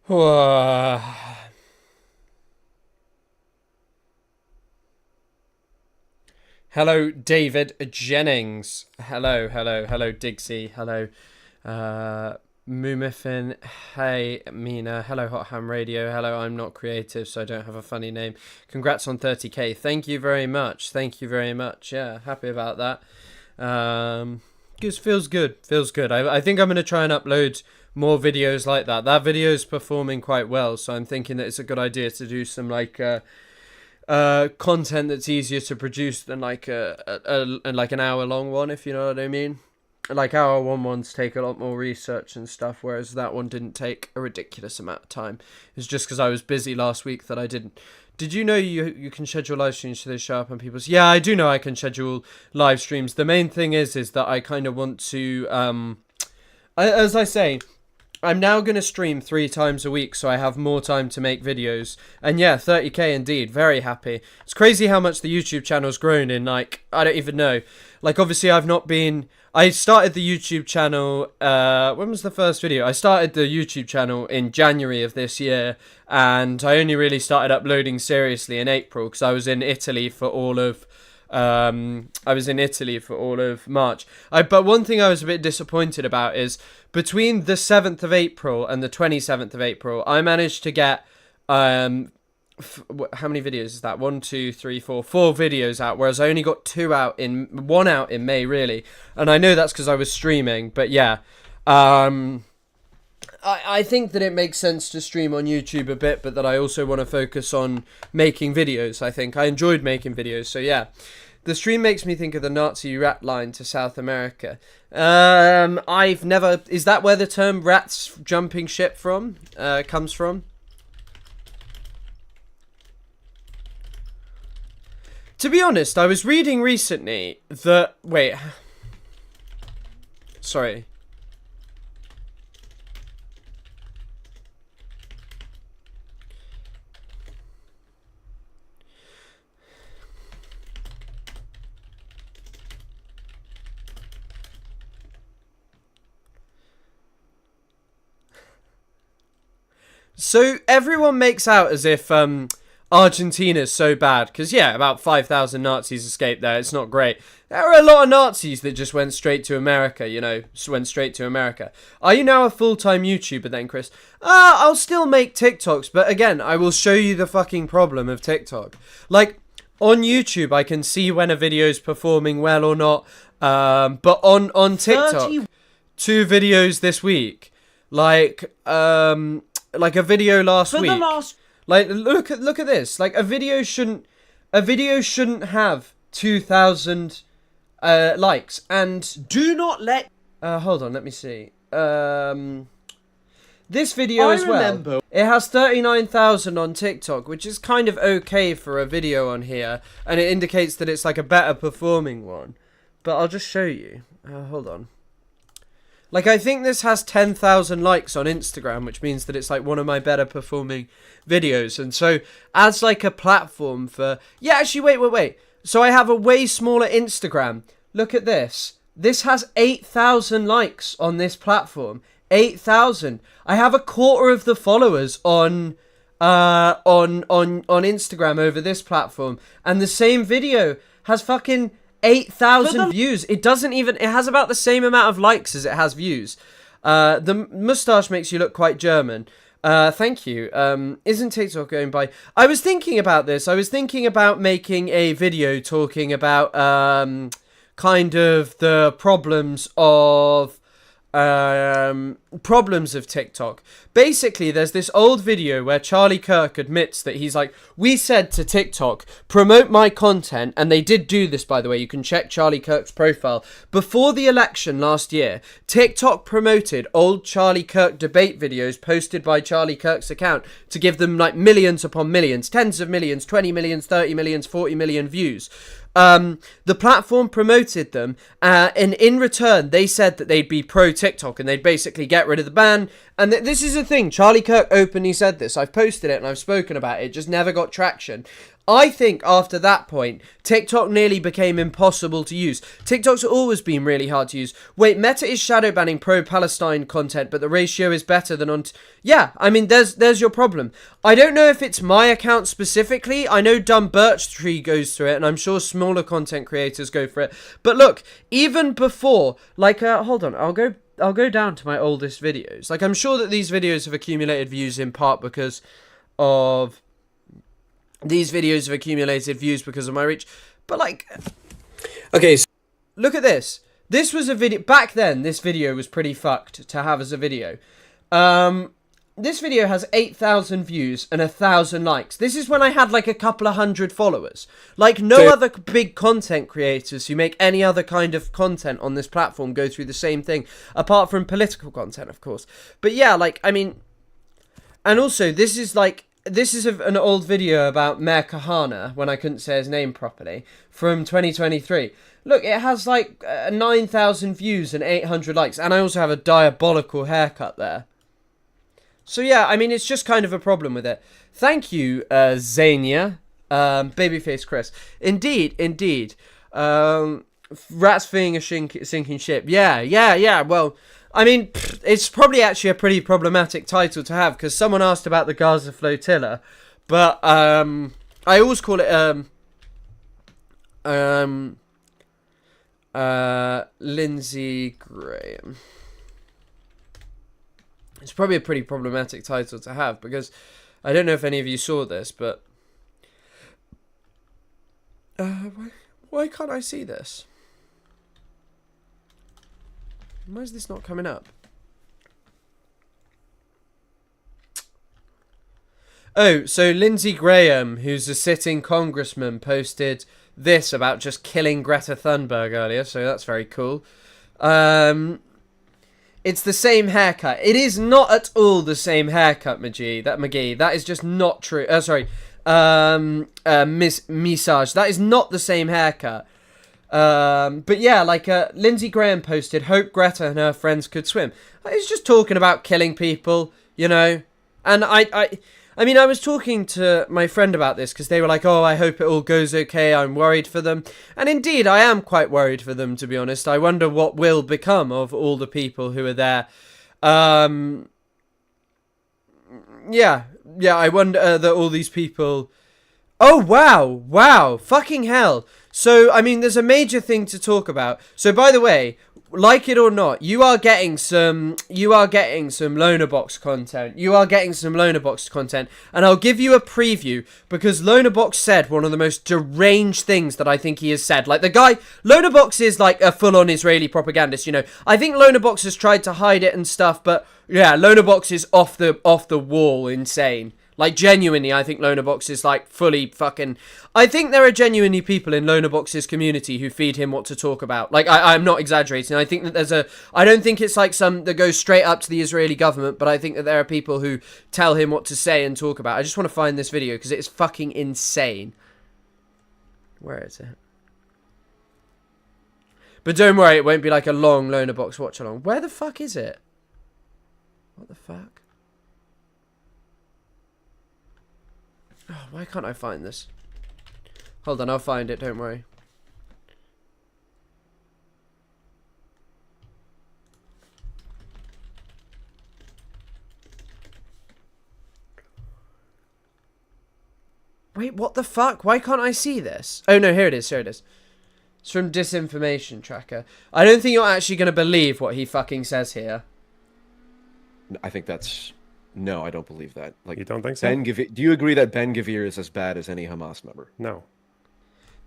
Hello, David Jennings. Hello, Digsy. Hello, Moomifin. Hey, Mina. Hello, Hot Ham Radio. Hello, I'm not creative, so I don't have a funny name. Congrats on 30k. Thank you very much. Yeah, happy about that. Just feels good. I think I'm going to try and upload more videos like that. That video's performing quite well, so I'm thinking that it's a good idea to do some content that's easier to produce than like an hour long one, if you know what I mean. Like hour one ones take a lot more research and stuff, whereas that one didn't take a ridiculous amount of time. It's just because I was busy last week that I didn't. Did you know you can schedule live streams to show up on people's? Yeah, I do know I can schedule live streams. The main thing is that I kind of want to as I say, I'm now going to stream 3 times a week, so I have more time to make videos. And yeah, 30k indeed. Very happy. It's crazy how much the YouTube channel's grown in, like, I don't even know. Like, obviously, I started the YouTube channel, when was the first video? I started the YouTube channel in January of this year, and I only really started uploading seriously in April, because I was in Italy for all of March. But one thing I was a bit disappointed about is between the 7th of April and the 27th of April, I managed to get how many videos is that? 1, 2, 3, 4 videos out, whereas I only got one out in May, really. And I know that's because I was streaming, but yeah. I think that it makes sense to stream on YouTube a bit, but that I also want to focus on making videos. I think I enjoyed making videos, so yeah. The stream makes me think of the Nazi rat line to South America. I've never... Is that where the term rats jumping ship comes from? To be honest, I was reading recently that... Wait. Sorry. So everyone makes out as if Argentina's so bad, because yeah, about 5,000 Nazis escaped there. It's not great. There are a lot of Nazis that just went straight to America, Are you now a full-time YouTuber then, Chris? I'll still make TikToks, but again, I will show you the fucking problem of TikTok. Like, on YouTube, I can see when a video's performing well or not, but on TikTok, 2 videos this week, like a video last week. Like, look at this. Like, a video shouldn't have 2,000 likes. And do not let. Hold on, let me see. This video as well. It has 39,000 on TikTok, which is kind of okay for a video on here, and it indicates that it's like a better performing one. But I'll just show you. Hold on. Like, I think this has 10,000 likes on Instagram, which means that it's, like, one of my better performing videos. And so, as, like, a platform for... Yeah, actually, wait. So, I have a way smaller Instagram. Look at this. This has 8,000 likes on this platform. 8,000. I have a quarter of the followers on Instagram over this platform. And the same video has fucking... 8,000 views. It has about the same amount of likes as it has views. The moustache makes you look quite German. Thank you. Isn't TikTok going by? I was thinking about this. I was thinking about making a video talking about kind of the problems of TikTok. Basically, there's this old video where Charlie Kirk admits that he's like, we said to TikTok, promote my content, and they did do this, by the way. You can check Charlie Kirk's profile. Before the election last year, TikTok promoted old Charlie Kirk debate videos posted by Charlie Kirk's account to give them like millions upon millions, tens of millions, 20 millions, 30 millions, 40 million views. The platform promoted them, and in return, they said that they'd be pro-TikTok and they'd basically get rid of the ban. And this is the thing, Charlie Kirk openly said this. I've posted it and I've spoken about it. It just never got traction. I think after that point, TikTok nearly became impossible to use. TikTok's always been really hard to use. Wait, Meta is shadow banning pro-Palestine content, but the ratio is better than on... Yeah, I mean, there's your problem. I don't know if it's my account specifically. I know Dumb Birch Tree goes through it, and I'm sure smaller content creators go for it. But look, even before, like, hold on, I'll go down to my oldest videos. Like, I'm sure that these videos have accumulated views in part because of... These videos have accumulated views because of my reach. But, like... Okay, so look at this. This was a video... Back then, this video was pretty fucked to have as a video. This video has 8,000 views and 1,000 likes. This is when I had, like, a couple of hundred followers. Like, no other big content creators who make any other kind of content on this platform go through the same thing. Apart from political content, of course. But, yeah, like, I mean... And also, this is, like... This is an old video about Mayor Kahana, when I couldn't say his name properly, from 2023. Look, it has like 9,000 views and 800 likes, and I also have a diabolical haircut there. So yeah, I mean, it's just kind of a problem with it. Thank you, Zania, Babyface Chris. Indeed. Rats fleeing a sinking ship. Yeah, well... I mean, it's probably actually a pretty problematic title to have, because someone asked about the Gaza flotilla, but I always call it Lindsey Graham. It's probably a pretty problematic title to have, because I don't know if any of you saw this, but why can't I see this? Why is this not coming up? Oh, so Lindsey Graham, who's a sitting congressman, posted this about just killing Greta Thunberg earlier, so that's very cool. It's the same haircut. It is not at all the same haircut, McGee. That is just not true. Sorry. Misage. That is not the same haircut. But yeah, like, Lindsey Graham posted, hope Greta and her friends could swim. He's just talking about killing people, you know, and I mean, I was talking to my friend about this, because they were like, oh, I hope it all goes okay, I'm worried for them, and indeed, I am quite worried for them, to be honest. I wonder what will become of all the people who are there. Yeah, I wonder that all these people... Oh, wow, fucking hell. So, I mean, there's a major thing to talk about. So, by the way, like it or not, you are getting some Lonerbox content. And I'll give you a preview, because Lonerbox said one of the most deranged things that I think he has said. Like, the guy, Lonerbox is like a full-on Israeli propagandist, you know. I think Lonerbox has tried to hide it and stuff, but yeah, Lonerbox is off the wall insane. Like, genuinely, I think Lonerbox is, like, fully fucking... I think there are genuinely people in Lonerbox's community who feed him what to talk about. Like, I'm not exaggerating. I think that there's a... I don't think it's, like, some that goes straight up to the Israeli government, but I think that there are people who tell him what to say and talk about. I just want to find this video, because it is fucking insane. Where is it? But don't worry, it won't be, like, a long Lonerbox watch-along. Where the fuck is it? What the fuck? Oh, why can't I find this? Hold on, I'll find it, don't worry. Wait, what the fuck? Why can't I see this? Oh no, here it is. It's from Disinformation Tracker. I don't think you're actually going to believe what he fucking says here. I think that's... No, I don't believe that. Like, you don't think so? Do you agree that Ben Gvir is as bad as any Hamas member? No.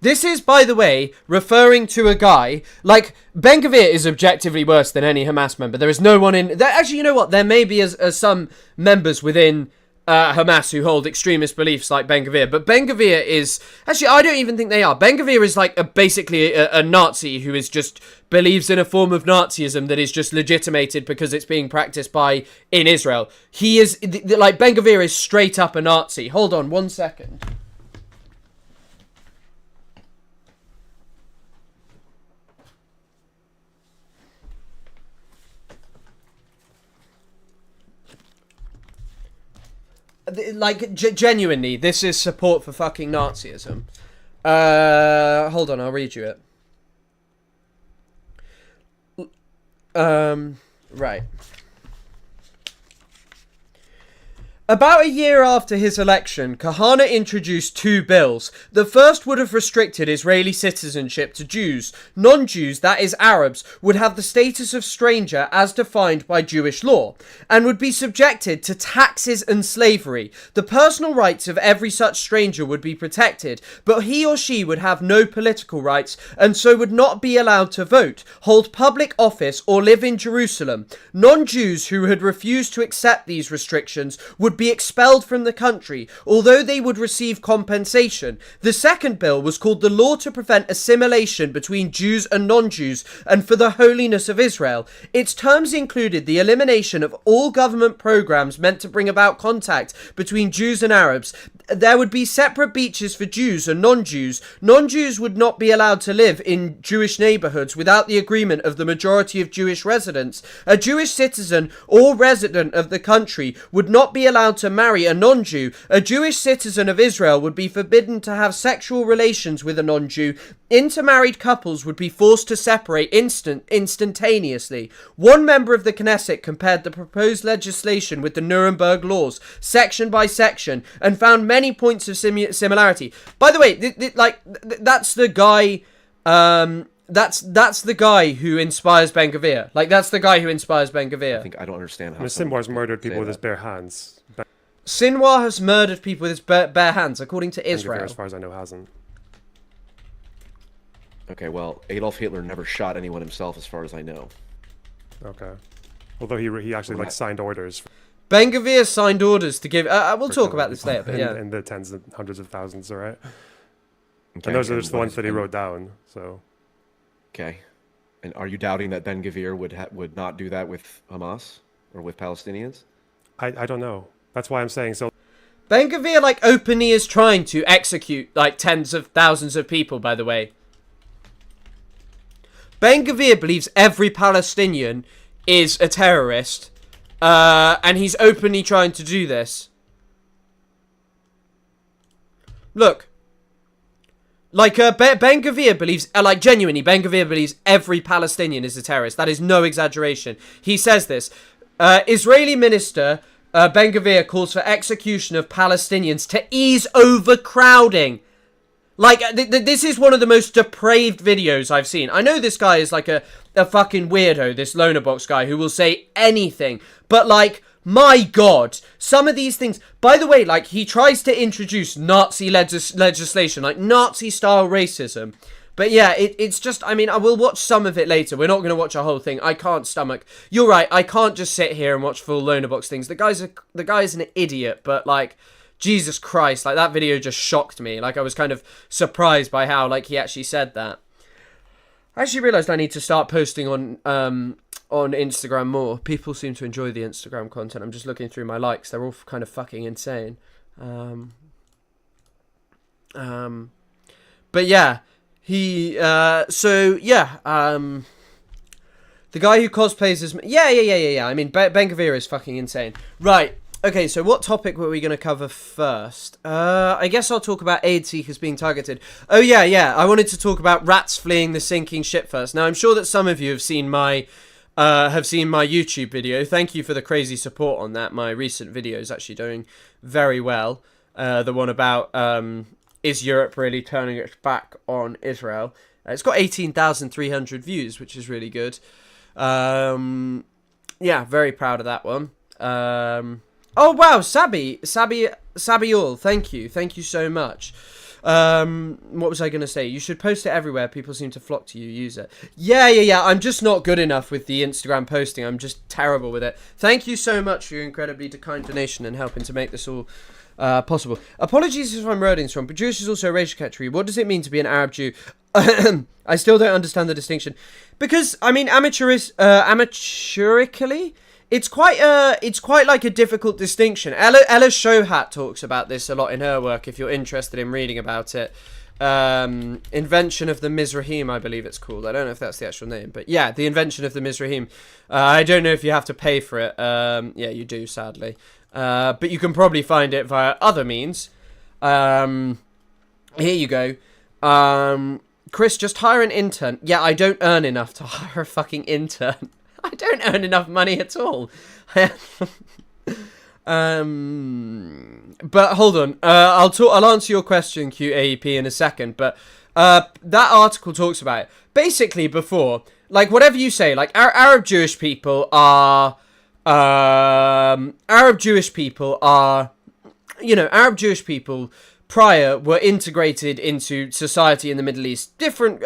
This is, by the way, referring to a guy, like, Ben Gvir is objectively worse than any Hamas member. There is no one in... Actually, you know what? There may be some members within Hamas who hold extremist beliefs like Ben Gvir, but Ben Gvir is... Actually, I don't even think they are. Ben Gvir is like basically a Nazi who is just believes in a form of Nazism that is just legitimated because it's being practiced in Israel. He is... Like, Ben Gvir is straight up a Nazi. Hold on 1 second. like genuinely, this is support for fucking Nazism. Hold on, I'll read you it. Right. About a year after his election, Kahana introduced 2 bills. The first would have restricted Israeli citizenship to Jews. Non-Jews, that is Arabs, would have the status of stranger as defined by Jewish law, and would be subjected to taxes and slavery. The personal rights of every such stranger would be protected, but he or she would have no political rights, and so would not be allowed to vote, hold public office, or live in Jerusalem. Non-Jews who had refused to accept these restrictions would be expelled from the country, although they would receive compensation. The second bill was called the Law to Prevent Assimilation Between Jews and Non-Jews and for the Holiness of Israel. Its terms included the elimination of all government programs meant to bring about contact between Jews and Arabs. There would be separate beaches for Jews and non-Jews. Non-Jews would not be allowed to live in Jewish neighborhoods without the agreement of the majority of Jewish residents. A Jewish citizen or resident of the country would not be allowed to marry a non-Jew. A Jewish citizen of Israel would be forbidden to have sexual relations with a non-Jew. Intermarried couples would be forced to separate instantaneously. One member of the Knesset compared the proposed legislation with the Nuremberg laws, section by section, and found many points of similarity. By the way, that's the guy. That's the guy who inspires Ben Gvir. Like, that's the guy who inspires Ben Gvir. I don't understand how. Sinwar's murdered people with his bare hands. Sinwar has murdered people with his bare hands, according to Israel. As far as I know, hasn't. Okay, well, Adolf Hitler never shot anyone himself, as far as I know. Okay. Although he actually signed orders. Ben Gvir signed orders to give. We'll talk about this later, but yeah. In the tens and hundreds of thousands, all right. Okay, and those are just the ones that he wrote down. So. Okay. And are you doubting that Ben Gvir would not do that with Hamas or with Palestinians? I don't know. That's why I'm saying so. Ben Gvir openly is trying to execute tens of thousands of people. By the way, Ben Gvir believes every Palestinian is a terrorist, and he's openly trying to do this. Look. Ben Gvir believes, genuinely, Ben Gvir believes every Palestinian is a terrorist. That is no exaggeration. He says this. Israeli minister Ben Gvir calls for execution of Palestinians to ease overcrowding. This is one of the most depraved videos I've seen. I know this guy is a fucking weirdo, this Loner Box guy, who will say anything. But, my God, some of these things... By the way, he tries to introduce Nazi legislation, Nazi-style racism. But yeah, it's just... I will watch some of it later. We're not going to watch a whole thing. I can't stomach... You're right, I can't just sit here and watch full Loner Box things. The guy's an idiot, but, Jesus Christ, that video just shocked me. I was kind of surprised by how, he actually said that. I actually realised I need to start posting on Instagram more. People seem to enjoy the Instagram content. I'm just looking through my likes. They're all kind of fucking insane. But yeah, the guy who cosplays as... Yeah. Ben Gvir is fucking insane. Right. Okay, so what topic were we going to cover first? I guess I'll talk about aid seekers being targeted. Oh, yeah. I wanted to talk about rats fleeing the sinking ship first. Now, I'm sure that some of you have seen my YouTube video. Thank you for the crazy support on that. My recent video is actually doing very well. The one about is Europe really turning its back on Israel? It's got 18,300 views, which is really good. Yeah, very proud of that one. Oh wow, Sabiul, thank you so much. What was I gonna say? You should post it everywhere. People seem to flock to you. Use it. Yeah. I'm just not good enough with the Instagram posting. I'm just terrible with it. Thank you so much for your incredibly kind donation and helping to make this all possible. Apologies if I'm wording this wrong, but Jewish is also a racial category. What does it mean to be an Arab Jew? I still don't understand the distinction, because amateurically. It's quite a difficult distinction. Ella Shohat talks about this a lot in her work, if you're interested in reading about it. Invention of the Mizrahim, I believe it's called. I don't know if that's the actual name, but yeah, the invention of the Mizrahim. I don't know if you have to pay for it. Yeah, you do, sadly. but you can probably find it via other means. Here you go. Chris, just hire an intern. Yeah, I don't earn enough to hire a fucking intern. I don't earn enough money at all. But hold on. I'll answer your question, QAEP, in a second. But that article talks about it. Basically, before, like, whatever you say, like, Arab Jewish people are, Arab Jewish people prior were integrated into society in the Middle East. Different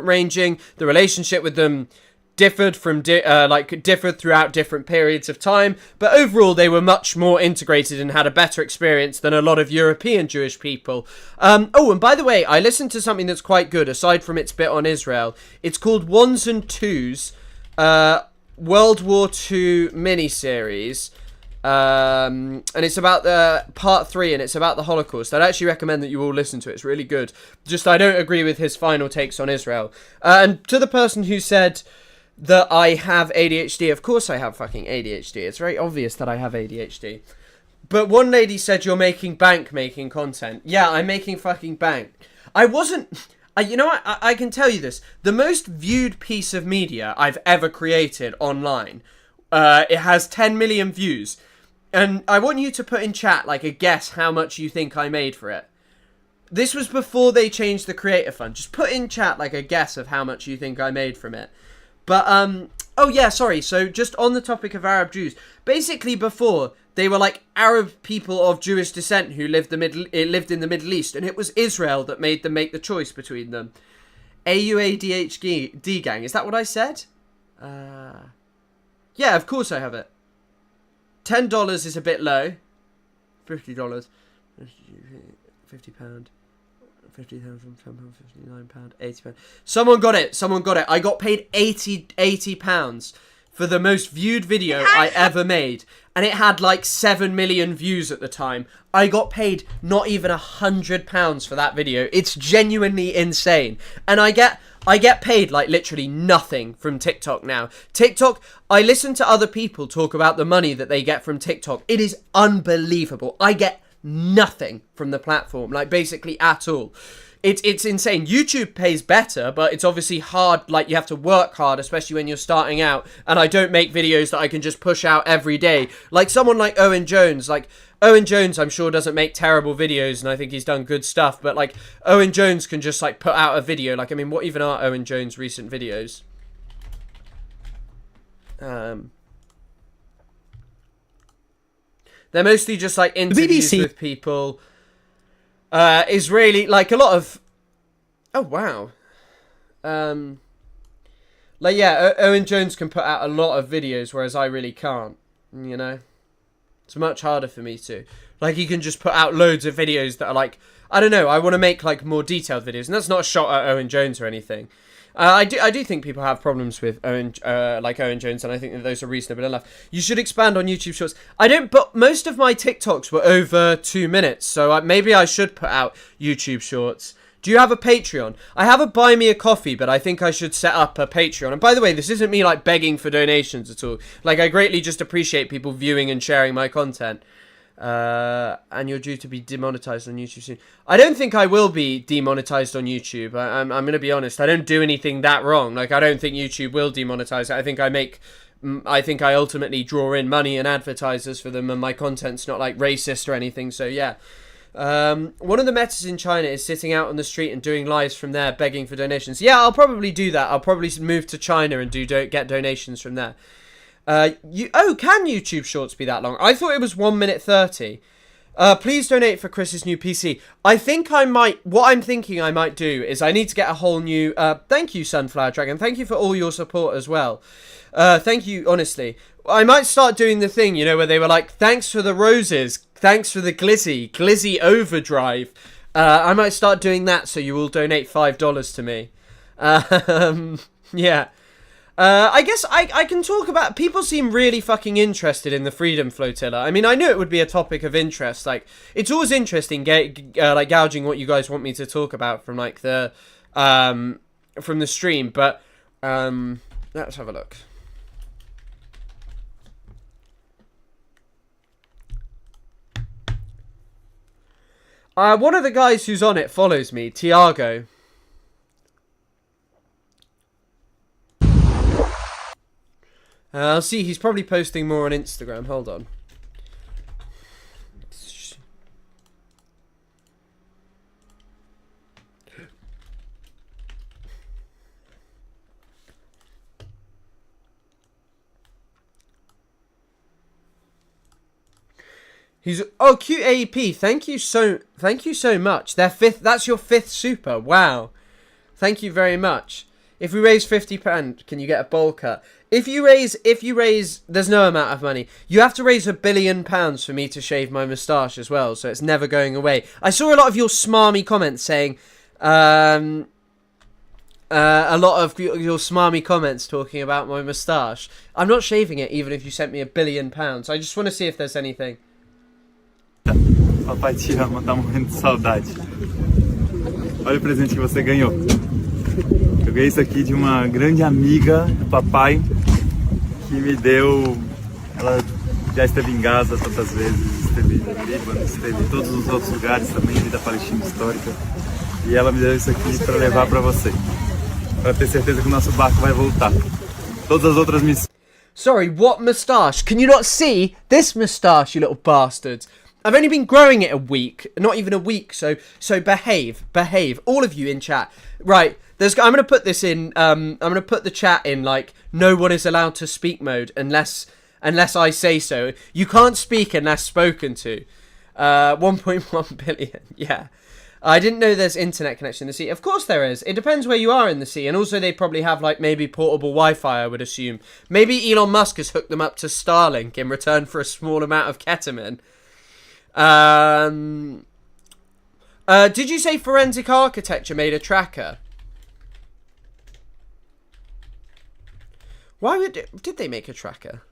ranging. The relationship with them differed throughout different periods of time, but overall they were much more integrated and had a better experience than a lot of European Jewish people. Oh, and by the way, I listened to something that's quite good aside from its bit on Israel. It's called Ones and Twos, World War II miniseries. And it's about the part 3, and it's about the Holocaust. I'd actually recommend that you all listen to it. It's really good. Just I don't agree with his final takes on Israel. And to the person who said that I have ADHD, of course I have fucking ADHD. It's very obvious that I have ADHD. But one lady said you're making bank making content. Yeah, I'm making fucking bank. I wasn't... you know what? I can tell you this. The most viewed piece of media I've ever created online, it has 10 million views. And I want you to put in chat, like, a guess how much you think I made for it. This was before they changed the creator fund. Just put in chat, like, a guess of how much you think I made from it. But, oh yeah, sorry. So just on the topic of Arab Jews, basically before they were like Arab people of Jewish descent who lived in the Middle East, and it was Israel that made them make the choice between them. AUADHD gang. Is that what I said? Yeah, of course I have it. $10 is a bit low. $50. £50. £50,000, £59, £80. Someone got it. I got paid £80 for the most viewed video I ever made. And it had like 7 million views at the time. I got paid not even £100 for that video. It's genuinely insane. And I get paid like literally nothing from TikTok now. TikTok, I listen to other people talk about the money that they get from TikTok. It is unbelievable. I get nothing from the platform, like basically at all. It's insane. YouTube pays better, but it's obviously hard. Like, you have to work hard, especially when you're starting out. And I don't make videos that I can just push out every day. Like someone like Owen Jones. Like, Owen Jones, I'm sure, doesn't make terrible videos, and I think he's done good stuff. But, like, Owen Jones can just, like, put out a video. Like, I mean, what even are Owen Jones' recent videos? They're mostly just, like, interviews with people. Israeli, like, a lot of... Oh, wow. Like, yeah, Owen Jones can put out a lot of videos, whereas I really can't, you know? It's much harder for me to. Like, he can just put out loads of videos that are, like... I don't know, I want to make, like, more detailed videos, and that's not a shot at Owen Jones or anything. I do think people have problems with Owen Jones, and I think that those are reasonable enough. You should expand on YouTube Shorts. I don't, but most of my TikToks were over 2 minutes, so maybe I should put out YouTube Shorts. Do you have a Patreon? I have a Buy Me a Coffee, but I think I should set up a Patreon. And by the way, this isn't me, like, begging for donations at all. Like, I greatly just appreciate people viewing and sharing my content. And you're due to be demonetized on YouTube soon. I don't think I will be demonetized on YouTube. I'm going to be honest. I don't do anything that wrong. Like, I don't think YouTube will demonetize it. I think I ultimately draw in money and advertisers for them, and my content's not, like, racist or anything. So, yeah. One of the metas in China is sitting out on the street and doing lives from there, begging for donations. Yeah, I'll probably do that. I'll probably move to China and get donations from there. Can YouTube Shorts be that long? I thought it was 1 minute 30. Please donate for Chris's new PC. I think I might... What I'm thinking I might do is I need to get a whole new... thank you, Sunflower Dragon. Thank you for all your support as well. Thank you, honestly. I might start doing the thing, you know, where they were like, thanks for the roses, thanks for the Glizzy Overdrive. I might start doing that, so you will donate $5 to me. Yeah. I guess I can talk about... People seem really fucking interested in the Freedom Flotilla. I mean, I knew it would be a topic of interest. Like, it's always interesting, like, gouging what you guys want me to talk about from, like, the... from the stream. But, let's have a look. One of the guys who's on it follows me, Tiago. I'll see, he's probably posting more on Instagram. Hold on. He's cute AEP. Thank you so much. That's your 5th super. Wow. Thank you very much. If we raise £50, can you get a bowl cut? If you raise, there's no amount of money. You have to raise £1 billion for me to shave my moustache as well, so it's never going away. I saw a lot of your smarmy comments saying, a lot of your smarmy comments talking about my moustache. I'm not shaving it, even if you sent me £1 billion. I just want to see if there's anything. Papai te ama, tá morrendo de saudade. Olha o presente que você ganhou. Eu ganhei isso aqui de uma grande amiga do papai que me deu. Ela já esteve em Gaza tantas vezes, esteve no Líbano, esteve em todos os outros lugares também, da Palestina histórica. E ela me deu isso aqui para levar para você, para ter certeza que o nosso barco vai voltar. Todas as outras missões. Sorry, what moustache? Can you not see this moustache, you little bastards? I've only been growing it a week, not even a week, so behave, all of you in chat. Right, I'm gonna put this in. I'm gonna put the chat in like no one is allowed to speak mode unless I say so. You can't speak unless spoken to. 1.1 billion. Yeah, I didn't know there's internet connection in the sea. Of course there is. It depends where you are in the sea, and also they probably have like maybe portable Wi-Fi. I would assume. Maybe Elon Musk has hooked them up to Starlink in return for a small amount of ketamine. Did you say Forensic Architecture made a tracker? Why did they make a tracker?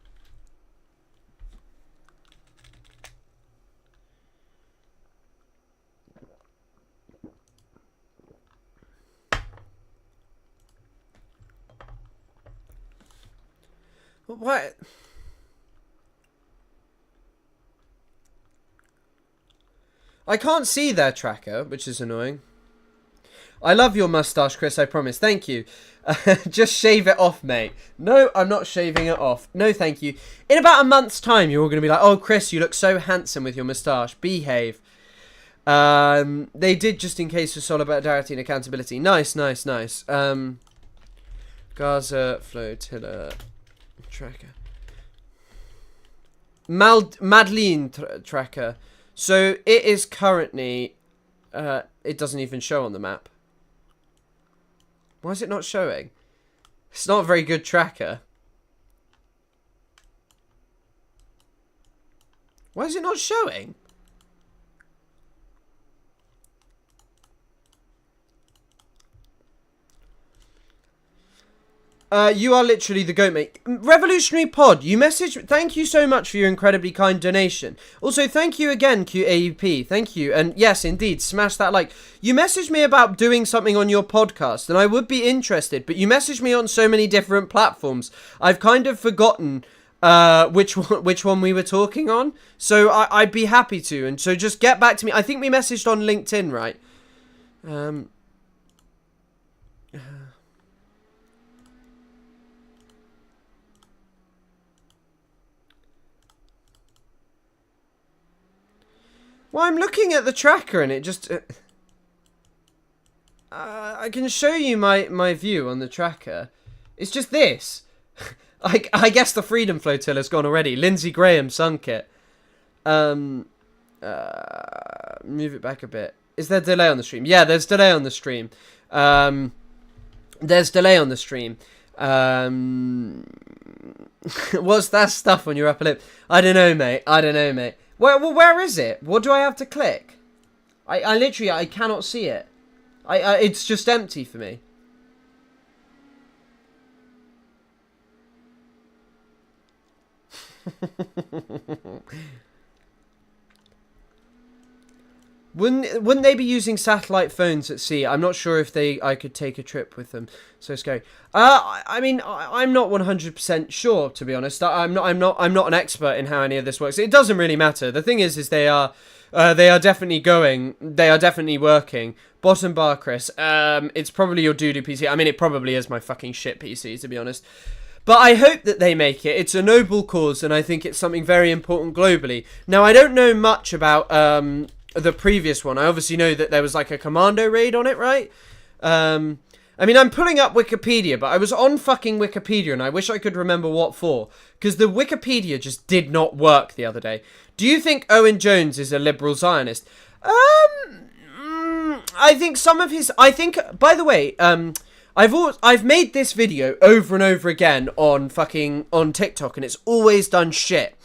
What? I can't see their tracker, which is annoying. I love your mustache, Chris, I promise. Thank you. Just shave it off, mate. No, I'm not shaving it off. No, thank you. In about a month's time, you're all going to be like, oh, Chris, you look so handsome with your moustache. Behave. They did just in case for solidarity and accountability. Nice. Gaza Flotilla tracker. Madeleine tracker. So it is currently, it doesn't even show on the map. Why is it not showing? It's not a very good tracker. Why is it not showing? You are literally the goat, mate. Revolutionary Pod, you messaged. Thank you so much for your incredibly kind donation. Also, thank you again, QAUP. Thank you. And yes, indeed, smash that like. You messaged me about doing something on your podcast, and I would be interested, but you messaged me on so many different platforms. I've kind of forgotten which one we were talking on. So I'd be happy to. And so just get back to me. I think we messaged on LinkedIn, right? Well, I'm looking at the tracker and it just... I can show you my view on the tracker. It's just this. I guess the Freedom Flotilla's gone already. Lindsey Graham sunk it. Move it back a bit. Is there delay on the stream? Yeah, there's delay on the stream. There's delay on the stream. What's that stuff on your upper lip? I don't know, mate. Well, where is it? What do I have to click? I literally, I cannot see it. It's just empty for me. Wouldn't they be using satellite phones at sea? I'm not sure if I could take a trip with them. So scary. I mean, I'm not 100% sure, to be honest. I'm not an expert in how any of this works. It doesn't really matter. The thing is they are They are definitely going. They are definitely working. Bottom bar, Chris. It's probably your doo-doo PC. I mean, it probably is my fucking shit PC, to be honest. But I hope that they make it. It's a noble cause, and I think it's something very important globally. Now, I don't know much about the previous one. I obviously know that there was like a commando raid on it, right? I mean, I'm pulling up Wikipedia, but I was on fucking Wikipedia, and I wish I could remember what for. Because the Wikipedia just did not work the other day. Do you think Owen Jones is a liberal Zionist? I think some of his... I think, by the way, I've made this video over and over again on TikTok, and it's always done shit.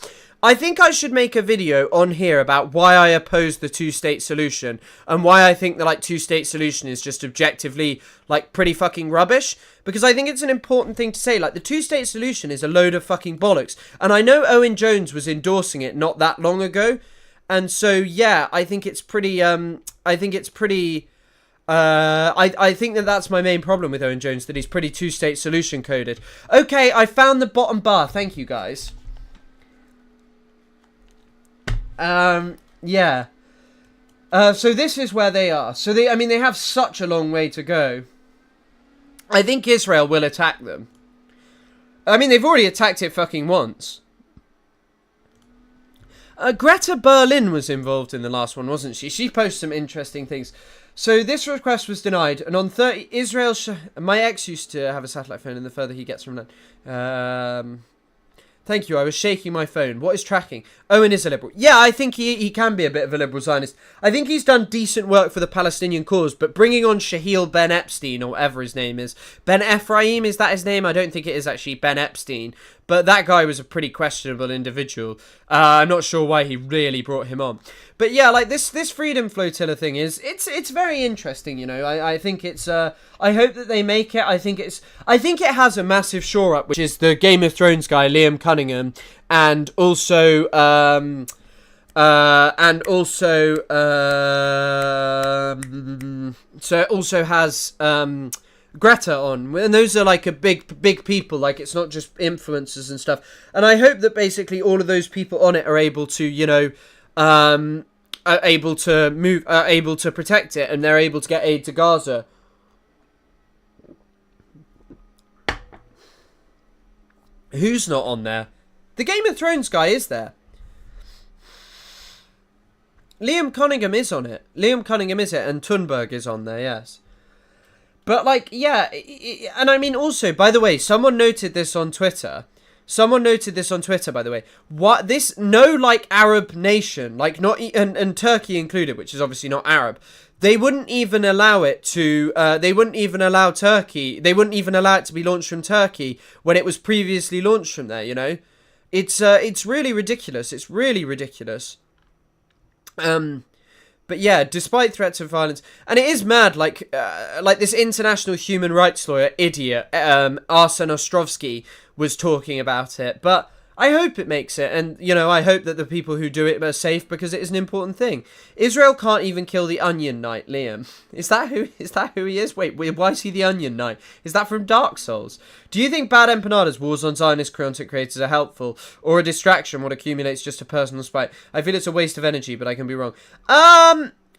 I think I should make a video on here about why I oppose the two-state solution and why I think the like two-state solution is just objectively like pretty fucking rubbish, because I think it's an important thing to say. Like, the two-state solution is a load of fucking bollocks, and I know Owen Jones was endorsing it not that long ago, and so yeah, I think it's pretty I think that that's my main problem with Owen Jones, that he's pretty two-state solution coded. Okay, I found the bottom bar. Thank you, guys. Yeah. So this is where they are. So they have such a long way to go. I think Israel will attack them. I mean, they've already attacked it fucking once. Greta Berlin was involved in the last one, wasn't she? She posted some interesting things. So this request was denied, and on 30, Israel... my ex used to have a satellite phone, and the further he gets from that... Thank you, I was shaking my phone. What is tracking? Owen is a liberal. Yeah, I think he can be a bit of a liberal Zionist. I think he's done decent work for the Palestinian cause, but bringing on Shahil Ben Epstein, or whatever his name is... Ben Ephraim, is that his name? I don't think it is actually Ben Epstein. But that guy was a pretty questionable individual. I'm not sure why he really brought him on. But yeah, like this Freedom Flotilla thing it's very interesting, you know. I think it's I hope that they make it. I think it has a massive shore up, which is the Game of Thrones guy Liam Cunningham, and also so it also has Greta on, and those are like a big people. Like, it's not just influencers and stuff. And I hope that basically all of those people on it are able to, you know, are able to protect it, and they're able to get aid to Gaza. Who's not on there? The Game of Thrones guy is there. Liam Cunningham is on it. Liam Cunningham is it, and Thunberg is on there, yes. But, like, yeah, and I mean, also, by the way, someone noted this on Twitter. By the way. What this, no, like, Arab nation, like, not, and Turkey included, which is obviously not Arab, they wouldn't even allow it to, they wouldn't even allow it to be launched from Turkey when it was previously launched from there, you know? It's really ridiculous. It's really ridiculous. But yeah, despite threats of violence, and it is mad, like this international human rights lawyer idiot, Arsen Ostrovsky, was talking about it. But I hope it makes it, and, you know, I hope that the people who do it are safe, because it is an important thing. Israel can't even kill the Onion Knight, Liam. Is that who he is? Wait, why is he the Onion Knight? Is that from Dark Souls? Do you think Bad Empanada's wars on Zionist content creators are helpful, or a distraction what accumulates just a personal spite? I feel it's a waste of energy, but I can be wrong.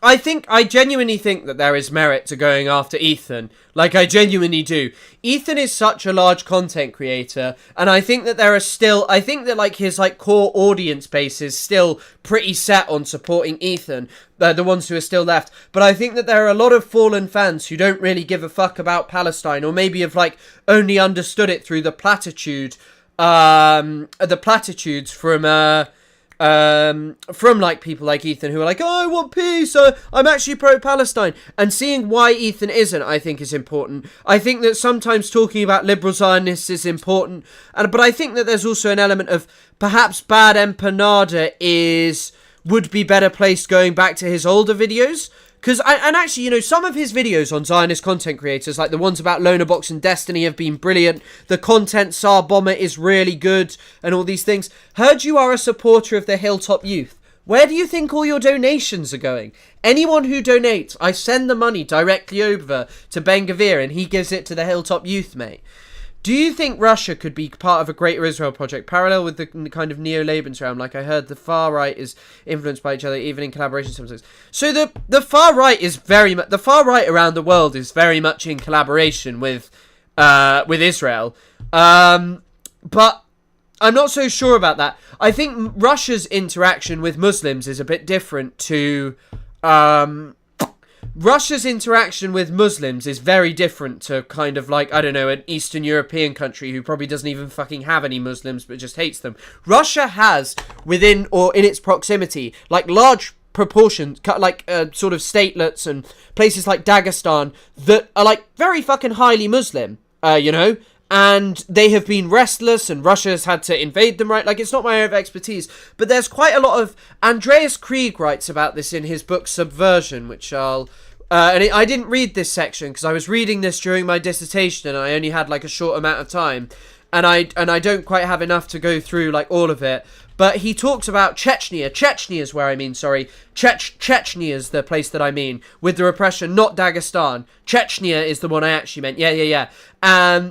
I genuinely think that there is merit to going after Ethan. Like, I genuinely do. Ethan is such a large content creator, and I think that like his like core audience base is still pretty set on supporting Ethan, the ones who are still left. But I think that there are a lot of fallen fans who don't really give a fuck about Palestine, or maybe have like only understood it through the platitudes from like people like Ethan who are like, oh, I want peace, I'm actually pro-Palestine. And seeing why Ethan isn't, I think, is important. I think that sometimes talking about liberal Zionists is important, but I think that there's also an element of perhaps Bad Empanada would be better placed going back to his older videos. Because, and actually, you know, some of his videos on Zionist content creators, like the ones about Lonerbox and Destiny, have been brilliant. The content Tsar Bomber is really good, and all these things. Heard you are a supporter of the Hilltop Youth. Where do you think all your donations are going? Anyone who donates, I send the money directly over to Ben Gvir, and he gives it to the Hilltop Youth, mate. Do you think Russia could be part of a Greater Israel project, parallel with the kind of neo-Lebensraum? Like I heard the far right is influenced by each other, even in collaboration sometimes. So the far right is very much, the far right around the world is very much in collaboration with Israel. But I'm not so sure about that. I think Russia's interaction with Muslims is a bit different to... Russia's interaction with Muslims is very different to kind of like, I don't know, an Eastern European country who probably doesn't even fucking have any Muslims but just hates them. Russia has, within or in its proximity, like large proportions, like sort of statelets and places like Dagestan that are like very fucking highly Muslim, you know? And they have been restless, and Russia has had to invade them, right? Like, it's not my area of expertise, but there's quite a lot of... Andreas Krieg writes about this in his book Subversion, which I'll... I didn't read this section, because I was reading this during my dissertation, and I only had, like, a short amount of time. And I don't quite have enough to go through, like, all of it. But he talks about Chechnya. Chechnya is where I mean, sorry. Chechnya is the place that I mean. With the repression, not Dagestan. Chechnya is the one I actually meant. Yeah.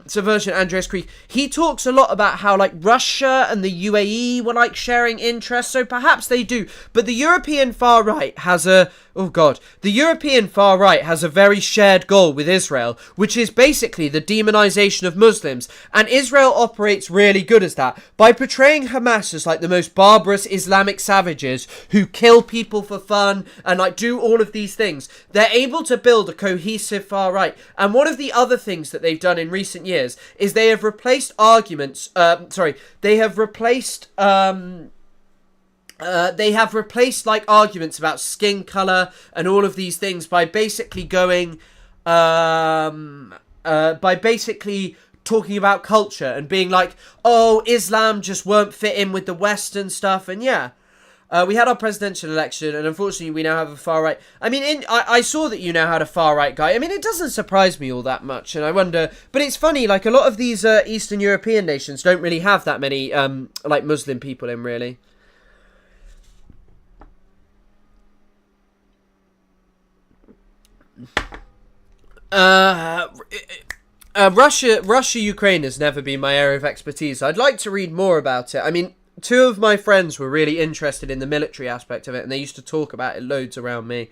Subversion, Andreas Krieg. He talks a lot about how, like, Russia and the UAE were, like, sharing interests. So perhaps they do. But the European far right has a... Oh, God. The European far right has a very shared goal with Israel, which is basically the demonization of Muslims. And Israel operates really good as that. By portraying Hamas as, like, the most barbarous Islamic savages who kill people for fun and, like, do all of these things. They're able to build a cohesive far right. And one of the other things that they've done in recent years is they have replaced arguments... They have replaced like arguments about skin color and all of these things by basically going talking about culture and being like, oh, Islam just won't fit in with the Western stuff. And yeah, we had our presidential election, and unfortunately we now have a far right. I mean, I saw that you now had a far right guy. I mean, it doesn't surprise me all that much, and I wonder, but it's funny, like a lot of these Eastern European nations don't really have that many like Muslim people in, really. Russia, Ukraine has never been my area of expertise. I'd like to read more about it. I mean, two of my friends were really interested in the military aspect of it, and they used to talk about it loads around me.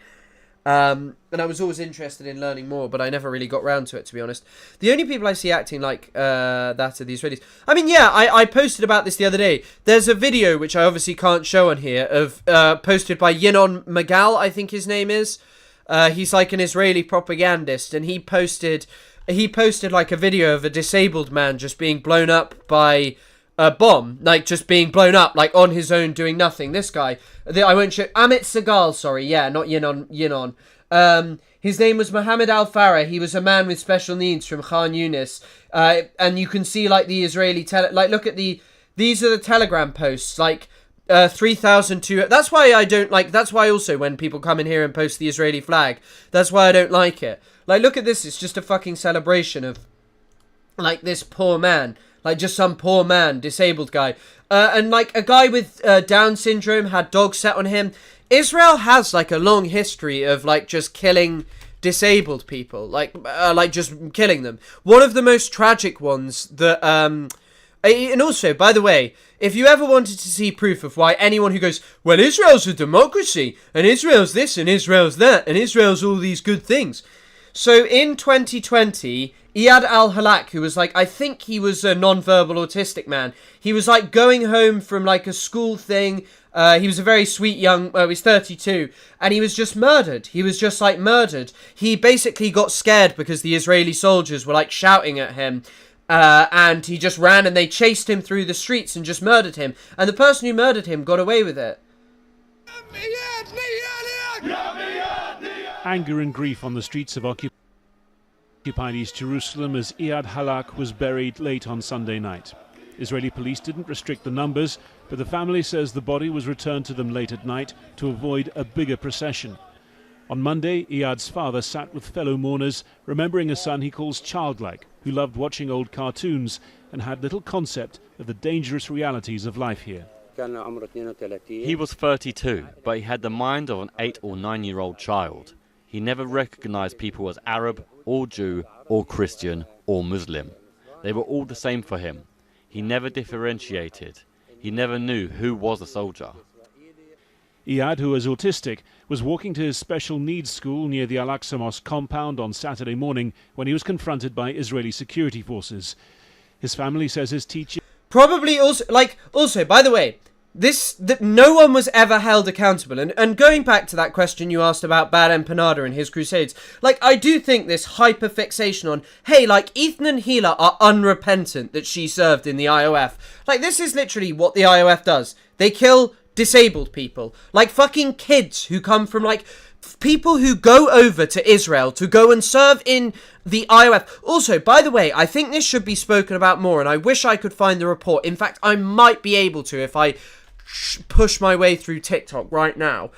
And I was always interested in learning more, but I never really got round to it, to be honest. The only people I see acting like that are the Israelis. I mean, yeah, I posted about this the other day. There's a video, which I obviously can't show on here, of posted by Yinon Magal, I think his name is. He's like an Israeli propagandist, and he posted like a video of a disabled man just being blown up by a bomb, like just being blown up, like on his own, doing nothing. This guy, I won't show. Amit Segal, sorry, yeah, not Yinon. His name was Mohammed Al Farah. He was a man with special needs from Khan Yunis, and you can see like the Israeli look at these are the Telegram posts, like. 3,002. That's why I don't like. That's why also when people come in here and post the Israeli flag, that's why I don't like it. Like, look at this. It's just a fucking celebration of, like, this poor man, like just some poor man, disabled guy, and like a guy with Down syndrome had dogs set on him. Israel has like a long history of like just killing disabled people, like just killing them. One of the most tragic ones that and also, by the way, if you ever wanted to see proof of why anyone who goes, well, Israel's a democracy, and Israel's this, and Israel's that, and Israel's all these good things. So in 2020, Iyad al-Halak, who was like, I think he was a non-verbal autistic man, he was like going home from like a school thing. He was a very sweet young, he was 32, and he was just murdered. He was just like murdered. He basically got scared because the Israeli soldiers were like shouting at him. And he just ran, and they chased him through the streets and just murdered him. And the person who murdered him got away with it. Anger and grief on the streets of occupied East Jerusalem as Iyad Halak was buried late on Sunday night. Israeli police didn't restrict the numbers, but the family says the body was returned to them late at night to avoid a bigger procession. On Monday, Iyad's father sat with fellow mourners, remembering a son he calls childlike, who loved watching old cartoons and had little concept of the dangerous realities of life here. He was 32, but he had the mind of an 8 or 9-year-old child. He never recognized people as Arab or Jew or Christian or Muslim. They were all the same for him. He never differentiated. He never knew who was a soldier. Iyad, who is autistic, was walking to his special needs school near the Al-Aqsa Mosque compound on Saturday morning when he was confronted by Israeli security forces. His family says his teacher... Probably also, by the way, that no one was ever held accountable. And going back to that question you asked about Bad Empanada and his crusades, I do think this hyper-fixation on, hey, Ethan and Hila are unrepentant that she served in the IOF. This is literally what the IOF does. They kill disabled people. Fucking kids who come from, people who go over to Israel to go and serve in the IOF. Also, by the way, I think this should be spoken about more, and I wish I could find the report. In fact, I might be able to if I push my way through TikTok right now.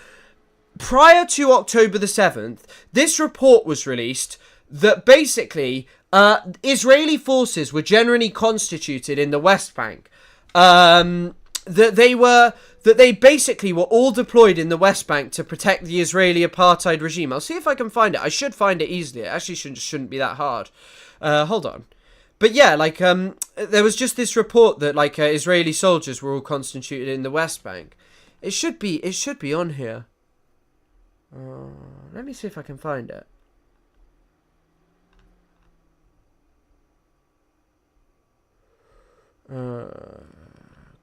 Prior to October the 7th, this report was released that basically Israeli forces were generally constituted in the West Bank. That they basically were all deployed in the West Bank to protect the Israeli apartheid regime. I'll see if I can find it. I should find it easily. It actually shouldn't be that hard. Hold on. But yeah, there was just this report that Israeli soldiers were all constituted in the West Bank. It should be on here. Let me see if I can find it.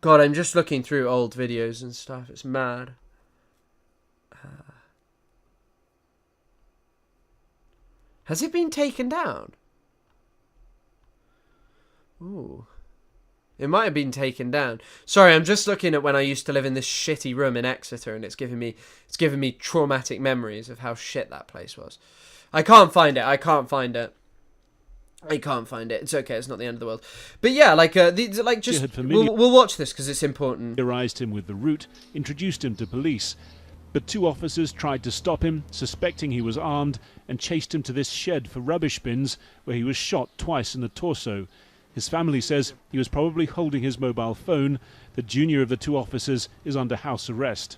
God, I'm just looking through old videos and stuff. It's mad. Has it been taken down? Ooh. It might have been taken down. Sorry, I'm just looking at when I used to live in this shitty room in Exeter, and it's giving me traumatic memories of how shit that place was. I can't find it. It's okay. It's not the end of the world. But yeah, we'll watch this because it's important. Familiarized him with the route, introduced him to police, but two officers tried to stop him, suspecting he was armed, and chased him to this shed for rubbish bins, where he was shot twice in the torso. His family says he was probably holding his mobile phone. The junior of the two officers is under house arrest.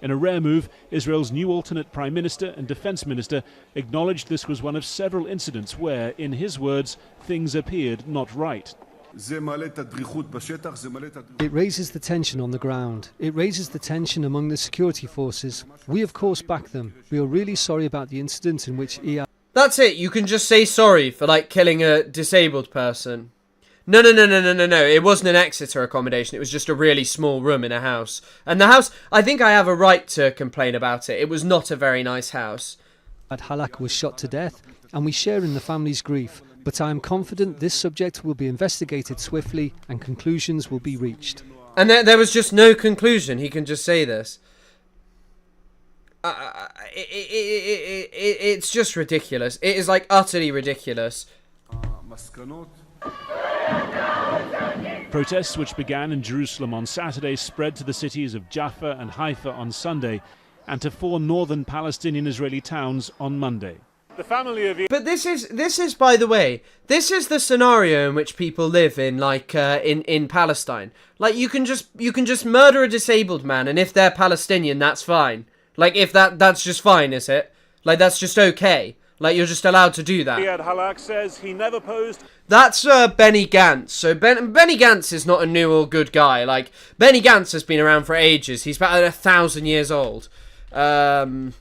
In a rare move, Israel's new alternate Prime Minister and Defense Minister acknowledged this was one of several incidents where, in his words, things appeared not right. It raises the tension on the ground. It raises the tension among the security forces. We of course back them. We are really sorry about the incident in which Iyad... That's it. You can just say sorry for killing a disabled person. No. It wasn't an Exeter accommodation. It was just a really small room in a house. And the house, I think I have a right to complain about it. It was not a very nice house. Halak was shot to death, and we share in the family's grief. But I am confident this subject will be investigated swiftly and conclusions will be reached. And there was just no conclusion. He can just say this. It's just ridiculous. It is utterly ridiculous. Protests, which began in Jerusalem on Saturday, spread to the cities of Jaffa and Haifa on Sunday, and to 4 northern Palestinian Israeli towns on Monday. The family of... But this is, by the way, this is the scenario in which people live in, in Palestine. You can just murder a disabled man, and if they're Palestinian, that's fine. If that's just fine, is it? That's just okay. You're just allowed to do that. Iyad Halak says he never posed... That's Benny Gantz. So Benny Gantz is not a new or good guy. Benny Gantz has been around for ages. He's about 1,000 years old. But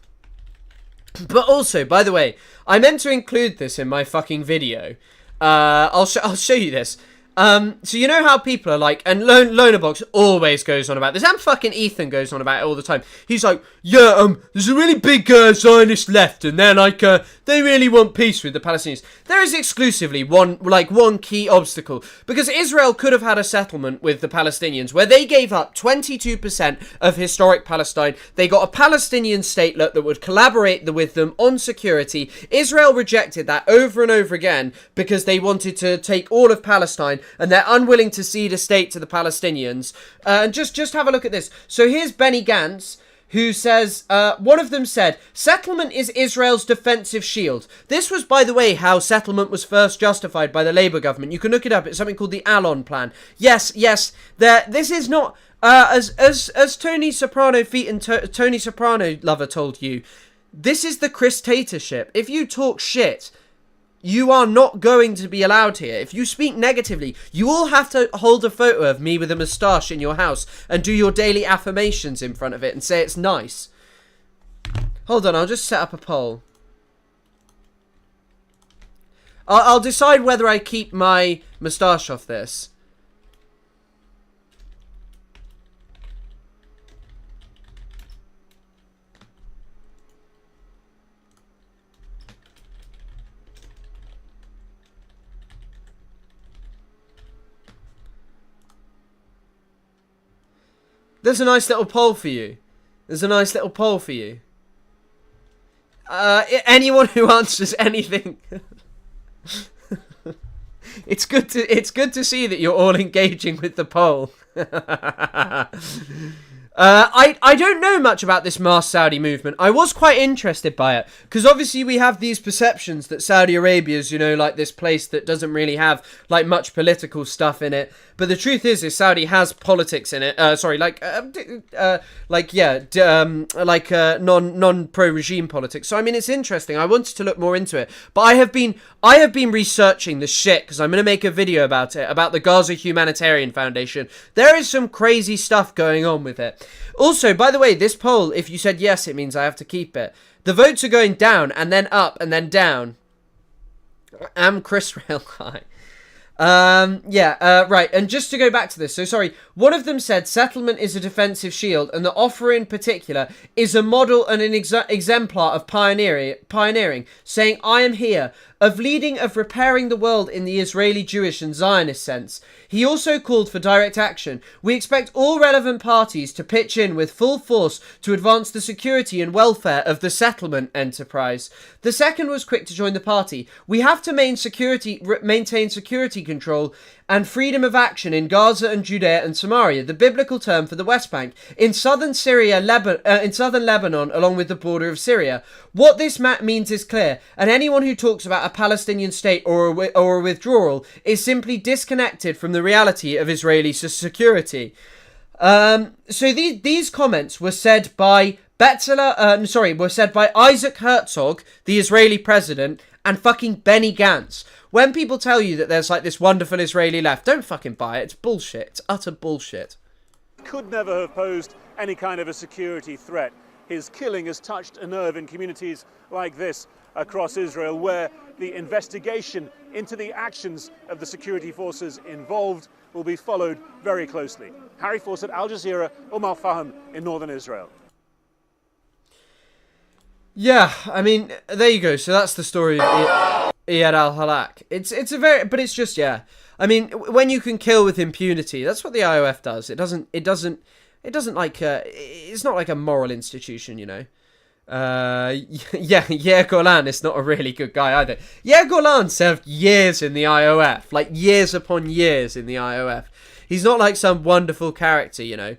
also, by the way, I meant to include this in my fucking video. I'll show you this. So you know how people are and Lonerbox always goes on about this, and fucking Ethan goes on about it all the time. He's there's a really big Zionist left, and they're they really want peace with the Palestinians. There is exclusively one key obstacle, because Israel could have had a settlement with the Palestinians where they gave up 22% of historic Palestine. They got a Palestinian statelet that would collaborate with them on security. Israel rejected that over and over again because they wanted to take all of Palestine, and they're unwilling to cede a state to the Palestinians. And just have a look at this. So here's Benny Gantz, who says, one of them said, settlement is Israel's defensive shield. This was, by the way, how settlement was first justified by the Labour government. You can look it up. It's something called the Allon Plan. Yes, this is not, as Tony Soprano feet and Tony Soprano lover told you, this is the Chris-tatorship. If you talk shit You are not going to be allowed here. If you speak negatively, you all have to hold a photo of me with a moustache in your house and do your daily affirmations in front of it and say it's nice. Hold on, I'll just set up a poll. I'll decide whether I keep my moustache off this. There's a nice little poll for you. There's a nice little poll for you. Anyone who answers anything. It's good to see that you're all engaging with the poll. I don't know much about this mass Saudi movement. I was quite interested by it because obviously we have these perceptions that Saudi Arabia is, you know, like this place that doesn't really have like much political stuff in it. But the truth is Saudi has politics in it. Non pro regime politics. So I mean, it's interesting. I wanted to look more into it, but I have been researching the shit because I'm going to make a video about it, about the Gaza Humanitarian Foundation. There is some crazy stuff going on with it. Also, by the way, this poll, if you said yes, it means I have to keep it. The votes are going down and then up and then down. Am Chris Rail high? Right. And just to go back to this, so sorry, one of them said settlement is a defensive shield, and the offer in particular is a model and an exemplar of pioneering, saying, I am here, of leading, of repairing the world in the Israeli Jewish and Zionist sense. He also called for direct action. We expect all relevant parties to pitch in with full force to advance the security and welfare of the settlement enterprise. The second was quick to join the party. We have to maintain security control and freedom of action in Gaza and Judea and Samaria, the biblical term for the West Bank, in southern Lebanon, along with the border of Syria. What this means is clear, and anyone who talks about a Palestinian state or a withdrawal is simply disconnected from the reality of Israeli security. So these comments were said by were said by Isaac Herzog, the Israeli president, and fucking Benny Gantz. When people tell you that there's like this wonderful Israeli left, don't fucking buy it. It's bullshit. It's utter bullshit. Could never have posed any kind of a security threat. His killing has touched a nerve in communities like this across Israel, where the investigation into the actions of the security forces involved will be followed very closely. Harry Fawcett, Al Jazeera, Al Fahim in northern Israel. Yeah, I mean, there you go. So that's the story of Iyad al-Halak. It's just, yeah. I mean, when you can kill with impunity, that's what the IOF does. It's not like a moral institution, you know. Yair Golan is not a really good guy either. Yair Golan served years in the IOF, like years upon years in the IOF. He's not like some wonderful character, you know.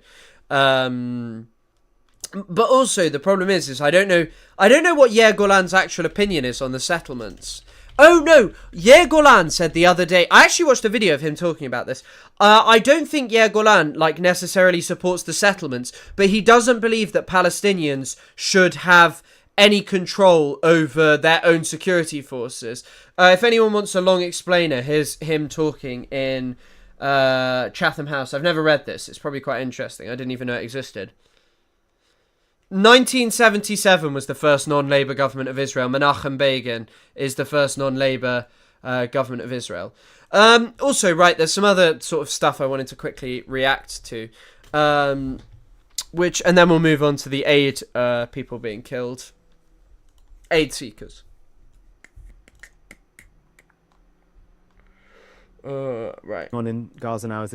But also the problem is I don't know what Yair Golan's actual opinion is on the settlements. Oh no, Yair Golan said the other day, I actually watched a video of him talking about this. I don't think Yair Golan necessarily supports the settlements, but he doesn't believe that Palestinians should have any control over their own security forces. If anyone wants a long explainer, here's him talking in Chatham House. I've never read this. It's probably quite interesting. I didn't even know it existed. 1977 was the first non-Labour government of Israel. Menachem Begin is the first non-Labour government of Israel. Also, right, there's some other sort of stuff I wanted to quickly react to, and then we'll move on to the aid people being killed. Aid seekers. Right. On in Gaza now is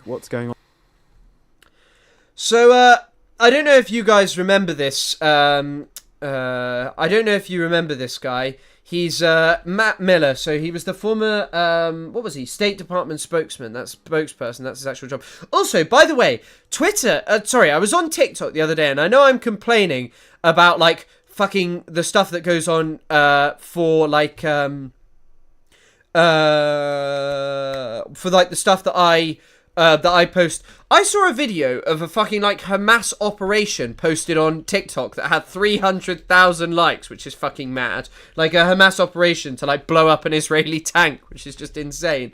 what's going on? So, I don't know if you guys remember this. I don't know if you remember this guy. He's Matt Miller. So he was the former, what was he? State Department spokesman. That's spokesperson. That's his actual job. Also, by the way, Twitter. I was on TikTok the other day, and I know I'm complaining about like fucking the stuff that goes on for the stuff that I that I post. I saw a video of a fucking like Hamas operation posted on TikTok that had 300,000 likes, which is fucking mad. Like a Hamas operation to like blow up an Israeli tank, which is just insane.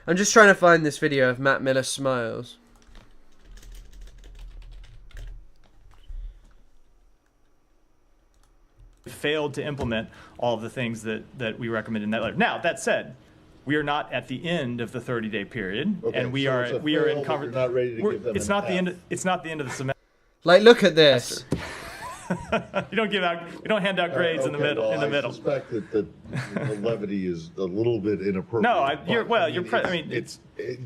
I'm just trying to find this video of Matt Miller smiles. Failed to implement all of the things that we recommend in that letter. Now, that said, we are not at the end of the 30-day period, and we are in conversation. Not ready to give them it's not the end. It's not the end of the semester. Like, look at this. You don't hand out grades in the middle. I suspect that the levity is a little bit inappropriate. No,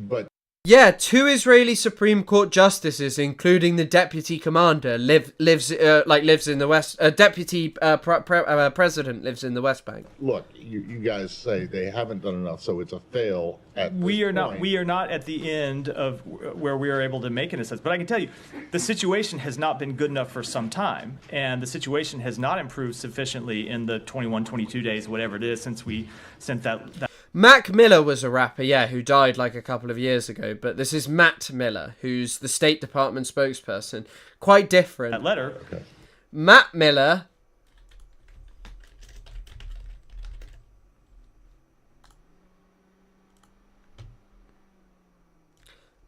but. Yeah, 2 Israeli Supreme Court justices, including the deputy commander, lives in the West. Deputy president lives in the West Bank. Look, you guys say they haven't done enough, so it's a fail. We are not at the end of where we are able to make an assessment. But I can tell you, the situation has not been good enough for some time, and the situation has not improved sufficiently in the 21, 22 days, whatever it is, since we sent that. Mac Miller was a rapper, yeah, who died like a couple of years ago, but this is Matt Miller, who's the State Department spokesperson. Quite different. That letter. Okay. Matt Miller.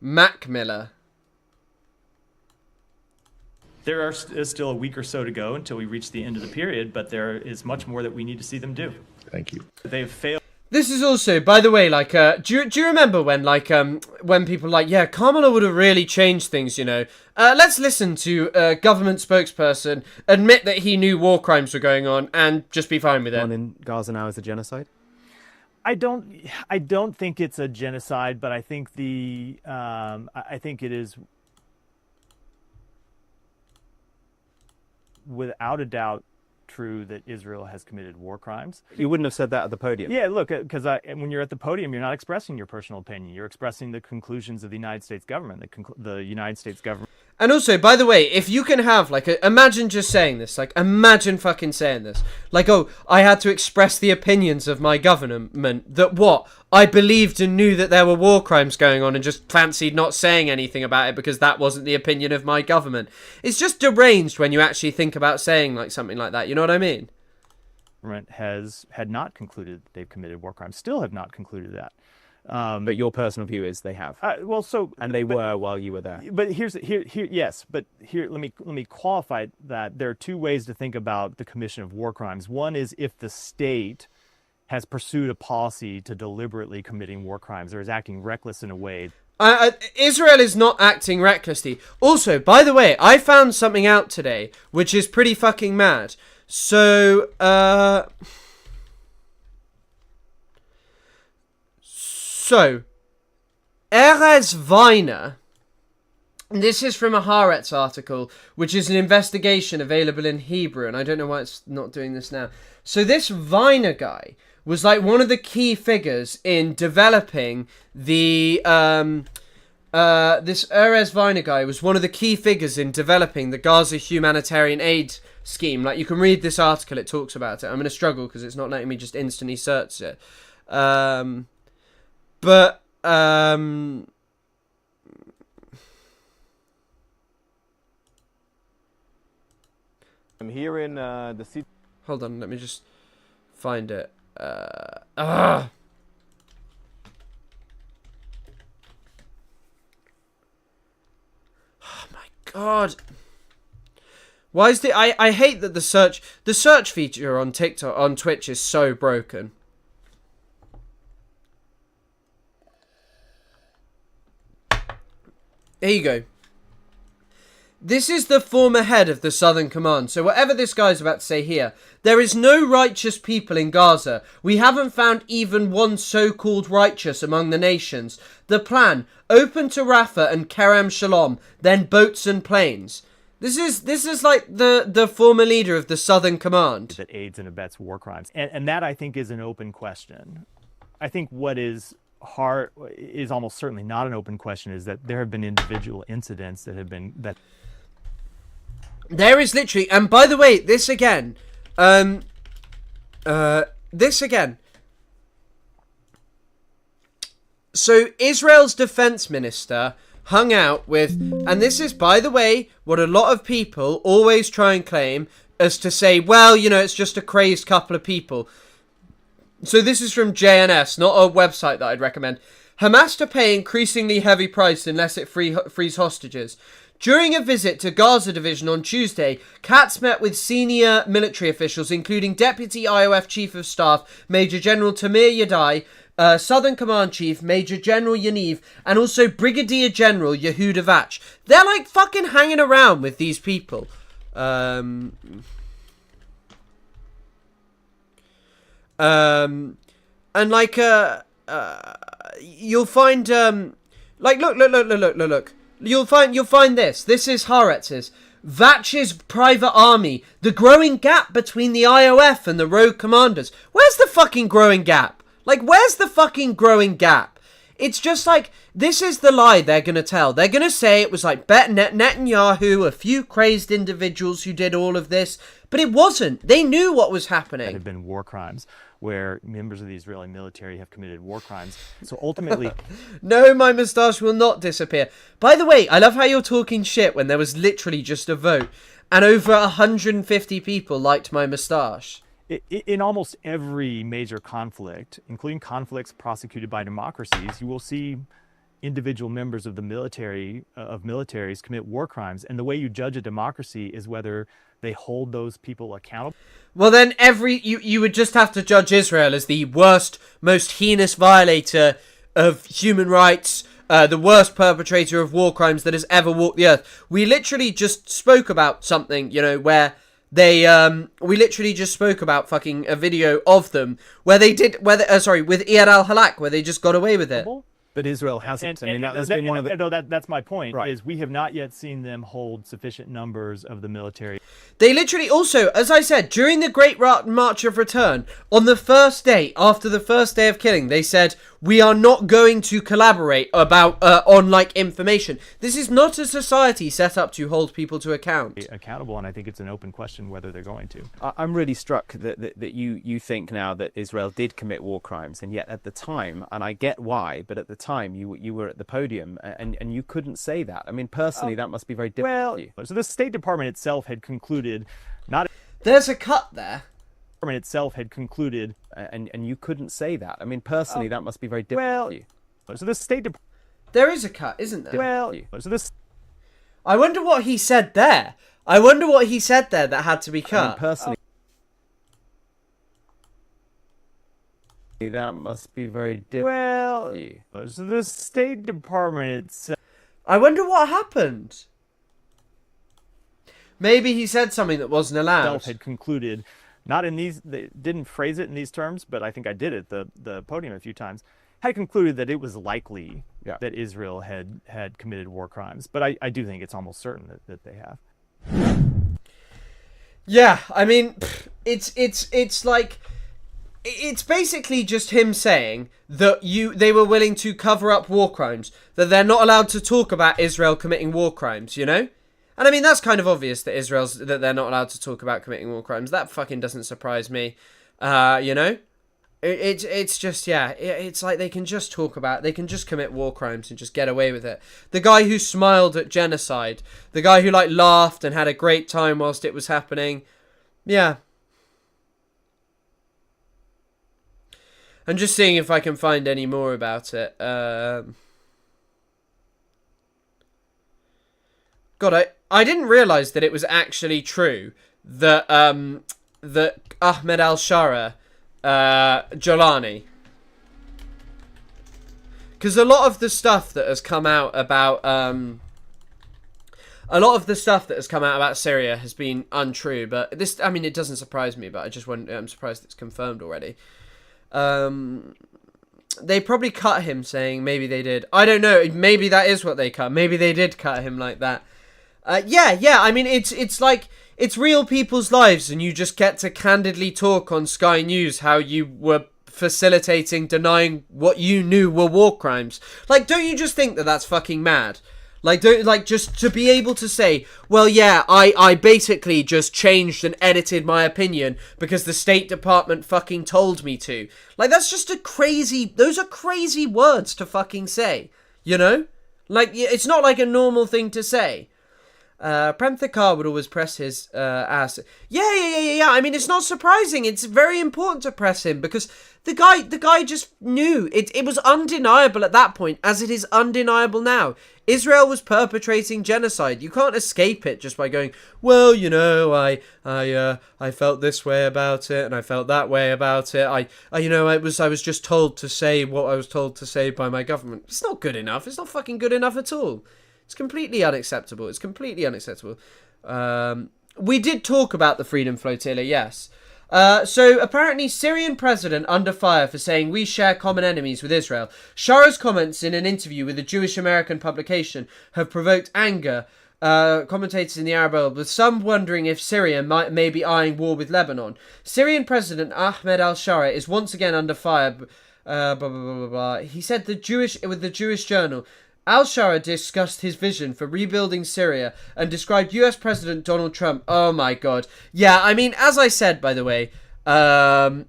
Mac Miller. There is still a week or so to go until we reach the end of the period, but there is much more that we need to see them do. Thank you. They've failed. This is also, by the way, like, do you remember when, like, when people like, yeah, Kamala would have really changed things, you know? Let's listen to a government spokesperson admit that he knew war crimes were going on and just be fine with it. On in Gaza now is a genocide? I don't think it's a genocide, but I think I think it is without a doubt true that Israel has committed war crimes. You wouldn't have said that at the podium. Yeah, look, because when you're at the podium, you're not expressing your personal opinion. You're expressing the conclusions of the United States government, the United States government. And also, by the way, if you can have, like, imagine just saying this, like, imagine fucking saying this. Like, oh, I had to express the opinions of my government that what? I believed and knew that there were war crimes going on and just fancied not saying anything about it because that wasn't the opinion of my government. It's just deranged when you actually think about saying, like, something like that. You know what I mean? Government had not concluded that they've committed war crimes, still have not concluded that. But your personal view is they have. And they were while you were there. But let me qualify that. There are two ways to think about the commission of war crimes. One is if the state has pursued a policy to deliberately committing war crimes or is acting reckless in a way. Israel is not acting recklessly. Also, by the way, I found something out today which is pretty fucking mad. So, Erez Weiner, this is from a Haaretz article, which is an investigation available in Hebrew, and I don't know why it's not doing this now. So this Weiner guy was like one of the key figures in developing the, this Erez Weiner guy was one of the key figures in developing the Gaza humanitarian aid scheme. Like, you can read this article, it talks about it. I'm going to struggle because it's not letting me just instantly search it. I'm here in the city. Hold on, let me just find it. Oh my god. Why is the I hate that the search feature on TikTok on Twitch is so broken. Here you go. This is the former head of the Southern Command. So whatever this guy's about to say here, there is no righteous people in Gaza. We haven't found even one so-called righteous among the nations. The plan, open to Rafah and Kerem Shalom, then boats and planes. This is like the former leader of the Southern Command. That aids and abets war crimes. And that, I think, is an open question. I think what is hard is almost certainly not an open question is that there have been individual incidents that have been There is literally, and by the way, this again. So Israel's defense minister hung out with, and this is, by the way, what a lot of people always try and claim, as to say, well, you know, it's just a crazed couple of people. So this is from JNS, not a website that I'd recommend. Hamas to pay increasingly heavy price unless it frees hostages. During a visit to Gaza Division on Tuesday, Katz met with senior military officials, including Deputy IOF Chief of Staff Major General Tamir Yadai, Southern Command Chief Major General Yaniv, and also Brigadier General Yehuda Vach. They're like fucking hanging around with these people. And like you'll find like look. You'll find this. This is Haaretz's. Vach's private army. The growing gap between the IOF and the rogue commanders. Where's the fucking growing gap? Like, where's the fucking growing gap? It's just like, this is the lie they're going to tell. They're going to say it was like Netanyahu, a few crazed individuals who did all of this. But it wasn't. They knew what was happening. That have been war crimes, where members of the Israeli military have committed war crimes. So ultimately... No, my moustache will not disappear. By the way, I love how you're talking shit when there was literally just a vote. And over 150 people liked my moustache. In almost every major conflict, including conflicts prosecuted by democracies, you will see individual members of the military, of militaries commit war crimes. And the way you judge a democracy is whether they hold those people accountable. Well, then you would just have to judge Israel as the worst, most heinous violator of human rights, the worst perpetrator of war crimes that has ever walked the earth. We literally just spoke about something, you know, where they, we literally just spoke about fucking a video of them where they did, with Iyad al-Halak, where they just got away with it. But Israel hasn't. That's been one of the... No, that's my point, right. Is we have not yet seen them hold sufficient numbers of the military. They literally also, as I said, during the Great March of Return, on the first day, after the first day of killing, they said, we are not going to collaborate about, on, like, information. This is not a society set up to hold people to account. Accountable, and I think it's an open question whether they're going to. I'm really struck that you think now that Israel did commit war crimes, and yet at the time, and I get why, but at the time you were at the podium and you couldn't say that. I mean, personally, that must be very difficult for you. So the State Department itself had concluded not... There's a cut there. Itself had concluded, and you couldn't say that. I mean, personally, that must be very difficult for you. So the State Department... There is a cut, isn't there? Well, so this... I wonder what he said there. I wonder what he said there that had to be cut. I mean, personally... That must be very difficult. Well, so the State Department itself... I wonder what happened. Maybe he said something that wasn't allowed. Had concluded, not in these, they didn't phrase it in these terms, but I think I did at the podium a few times, had concluded that it was likely that Israel had committed war crimes. But I do think it's almost certain that they have. Yeah, I mean, it's like... It's basically just him saying that they were willing to cover up war crimes, that they're not allowed to talk about Israel committing war crimes, you know? And I mean, that's kind of obvious that they're not allowed to talk about committing war crimes. That fucking doesn't surprise me, you know? It's just, yeah, it's like they can just commit war crimes and just get away with it. The guy who smiled at genocide, the guy who, like, laughed and had a great time whilst it was happening, yeah. I'm just seeing if I can find any more about it. God, I didn't realise that it was actually true that that Ahmed al-Shara Jolani. Because a lot of the stuff that has come out about Syria has been untrue. But this, I mean, it doesn't surprise me. But I'm surprised it's confirmed already. They probably cut him, saying maybe they did. I don't know. Maybe that is what they cut. Maybe they did cut him like that. Yeah. I mean, it's like, it's real people's lives, and you just get to candidly talk on Sky News how you were facilitating denying what you knew were war crimes. Like, don't you just think that that's fucking mad? Like, don't, like, just to be able to say, well, yeah, I basically just changed and edited my opinion because the State Department fucking told me to. Like, that's just those are crazy words to fucking say, you know? Like, it's not like a normal thing to say. Prem Thakar would always press his ass. Yeah. I mean, it's not surprising. It's very important to press him because the guy just knew. It was undeniable at that point, as it is undeniable now. Israel was perpetrating genocide. You can't escape it just by going, well, you know, I felt this way about it and I felt that way about it. I was just told to say what I was told to say by my government. It's not good enough. It's not fucking good enough at all. It's completely unacceptable. It's completely unacceptable. We did talk about the Freedom Flotilla, yes. So apparently Syrian president under fire for saying we share common enemies with Israel. Shara's comments in an interview with a Jewish American publication have provoked anger. Commentators in the Arab world, with some wondering if Syria may be eyeing war with Lebanon. Syrian President Ahmed al-Shara is once again under fire. He said with the Jewish Journal, al-Shara discussed his vision for rebuilding Syria and described US President Donald Trump. Oh my god. Yeah, I mean, as I said, by the way, I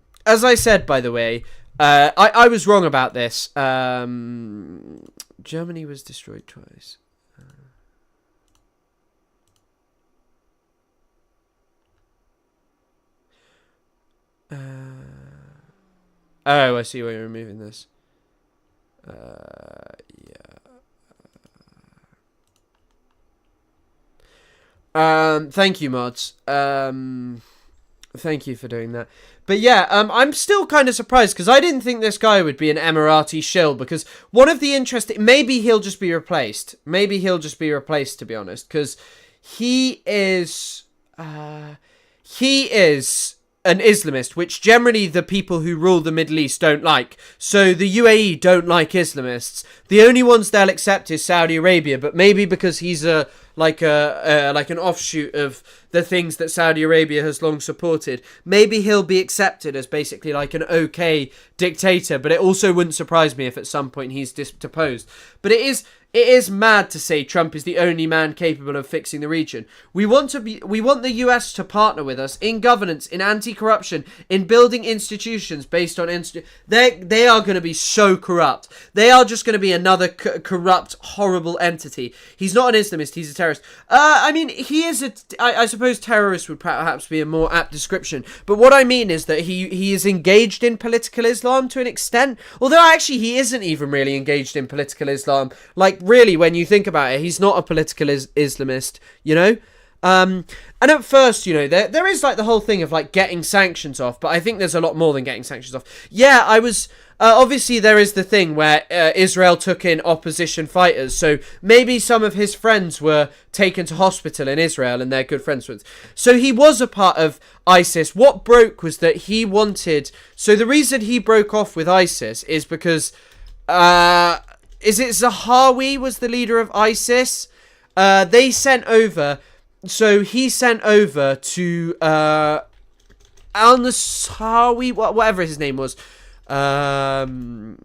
was wrong about this. Germany was destroyed twice. Oh, I see why you're removing this. Yeah. Thank you, mods. Thank you for doing that. But yeah, I'm still kind of surprised because I didn't think this guy would be an Emirati shill, because one of the interesting... Maybe he'll just be replaced. To be honest, because he is an Islamist, which generally the people who rule the Middle East don't like. So the UAE don't like Islamists. The only ones they'll accept is Saudi Arabia, but maybe because he's like an offshoot of the things that Saudi Arabia has long supported, maybe he'll be accepted as basically like an okay dictator. But it also wouldn't surprise me if at some point he's deposed. But it is mad to say Trump is the only man capable of fixing the region. We want the US to partner with us in governance, in anti-corruption, in building institutions based on they are going to be so corrupt. They are just going to be another corrupt, horrible entity. He's not an Islamist, he's a terrorist. I mean, he is I suppose terrorist would perhaps be a more apt description. But what I mean is that he is engaged in political Islam to an extent. Although actually he isn't even really engaged in political Islam. Like, really, when you think about it, he's not a political Islamist, you know? And at first, you know, there is like the whole thing of like getting sanctions off, but I think there's a lot more than getting sanctions off. Yeah, I was... obviously, there is the thing where Israel took in opposition fighters, so maybe some of his friends were taken to hospital in Israel and they're good friends with. So he was a part of ISIS. What broke was that he wanted... So the reason he broke off with ISIS is because... is it Zahawi was the leader of ISIS? They sent over... So he sent over to al-Nusrawi, whatever his name was. Al-Nusra.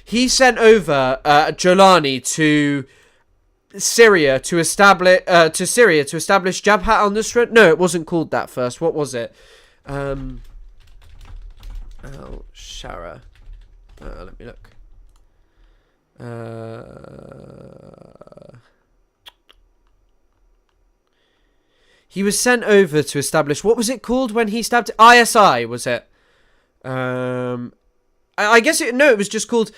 He sent over Jolani to Syria to establish Jabhat al-Nusra. No, it wasn't called that first. What was it? Al-Shara. Let me look. He was sent over to establish... What was it called when he stabbed... ISI, was it? I guess it... No, it was just called...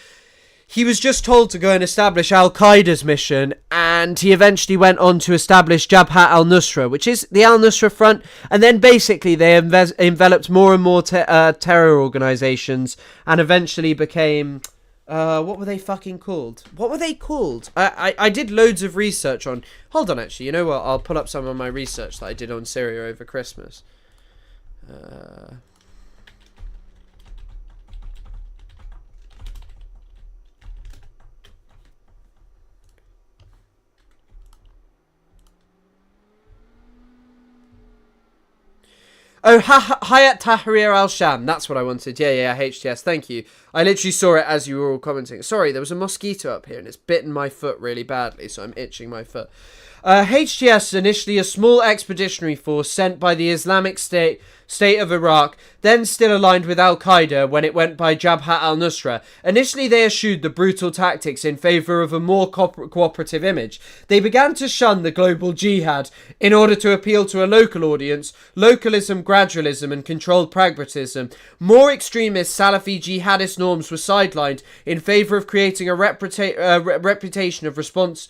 He was just told to go and establish Al-Qaeda's mission, and he eventually went on to establish Jabhat al-Nusra, which is the al-Nusra Front, and then basically they enveloped more and more terror organizations, and eventually became... what were they fucking called? What were they called? I did loads of research on... Hold on, actually. You know what? I'll pull up some of my research that I did on Syria over Christmas. Oh, Hayat Tahrir al-Sham. That's what I wanted. Yeah, HTS. Thank you. I literally saw it as you were all commenting. Sorry, there was a mosquito up here and it's bitten my foot really badly, so I'm itching my foot. HTS, initially a small expeditionary force sent by the Islamic State of Iraq, then still aligned with Al-Qaeda when it went by Jabhat al-Nusra. Initially they eschewed the brutal tactics in favour of a more cooperative image. They began to shun the global jihad in order to appeal to a local audience, localism, gradualism and controlled pragmatism. More extremist Salafi jihadist norms were sidelined in favour of creating a reputation of response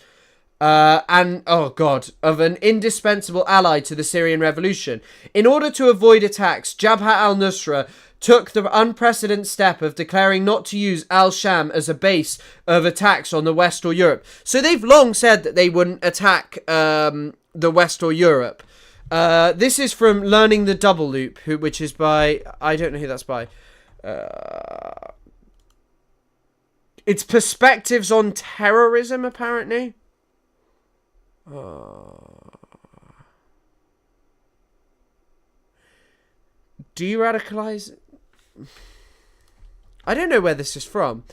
of an indispensable ally to the Syrian revolution. In order to avoid attacks, Jabhat al-Nusra took the unprecedented step of declaring not to use al-Sham as a base of attacks on the West or Europe. So they've long said that they wouldn't attack the West or Europe. This is from Learning the Double Loop, which is by... I don't know who that's by. It's Perspectives on Terrorism, apparently. De-radicalize... I don't know where this is from.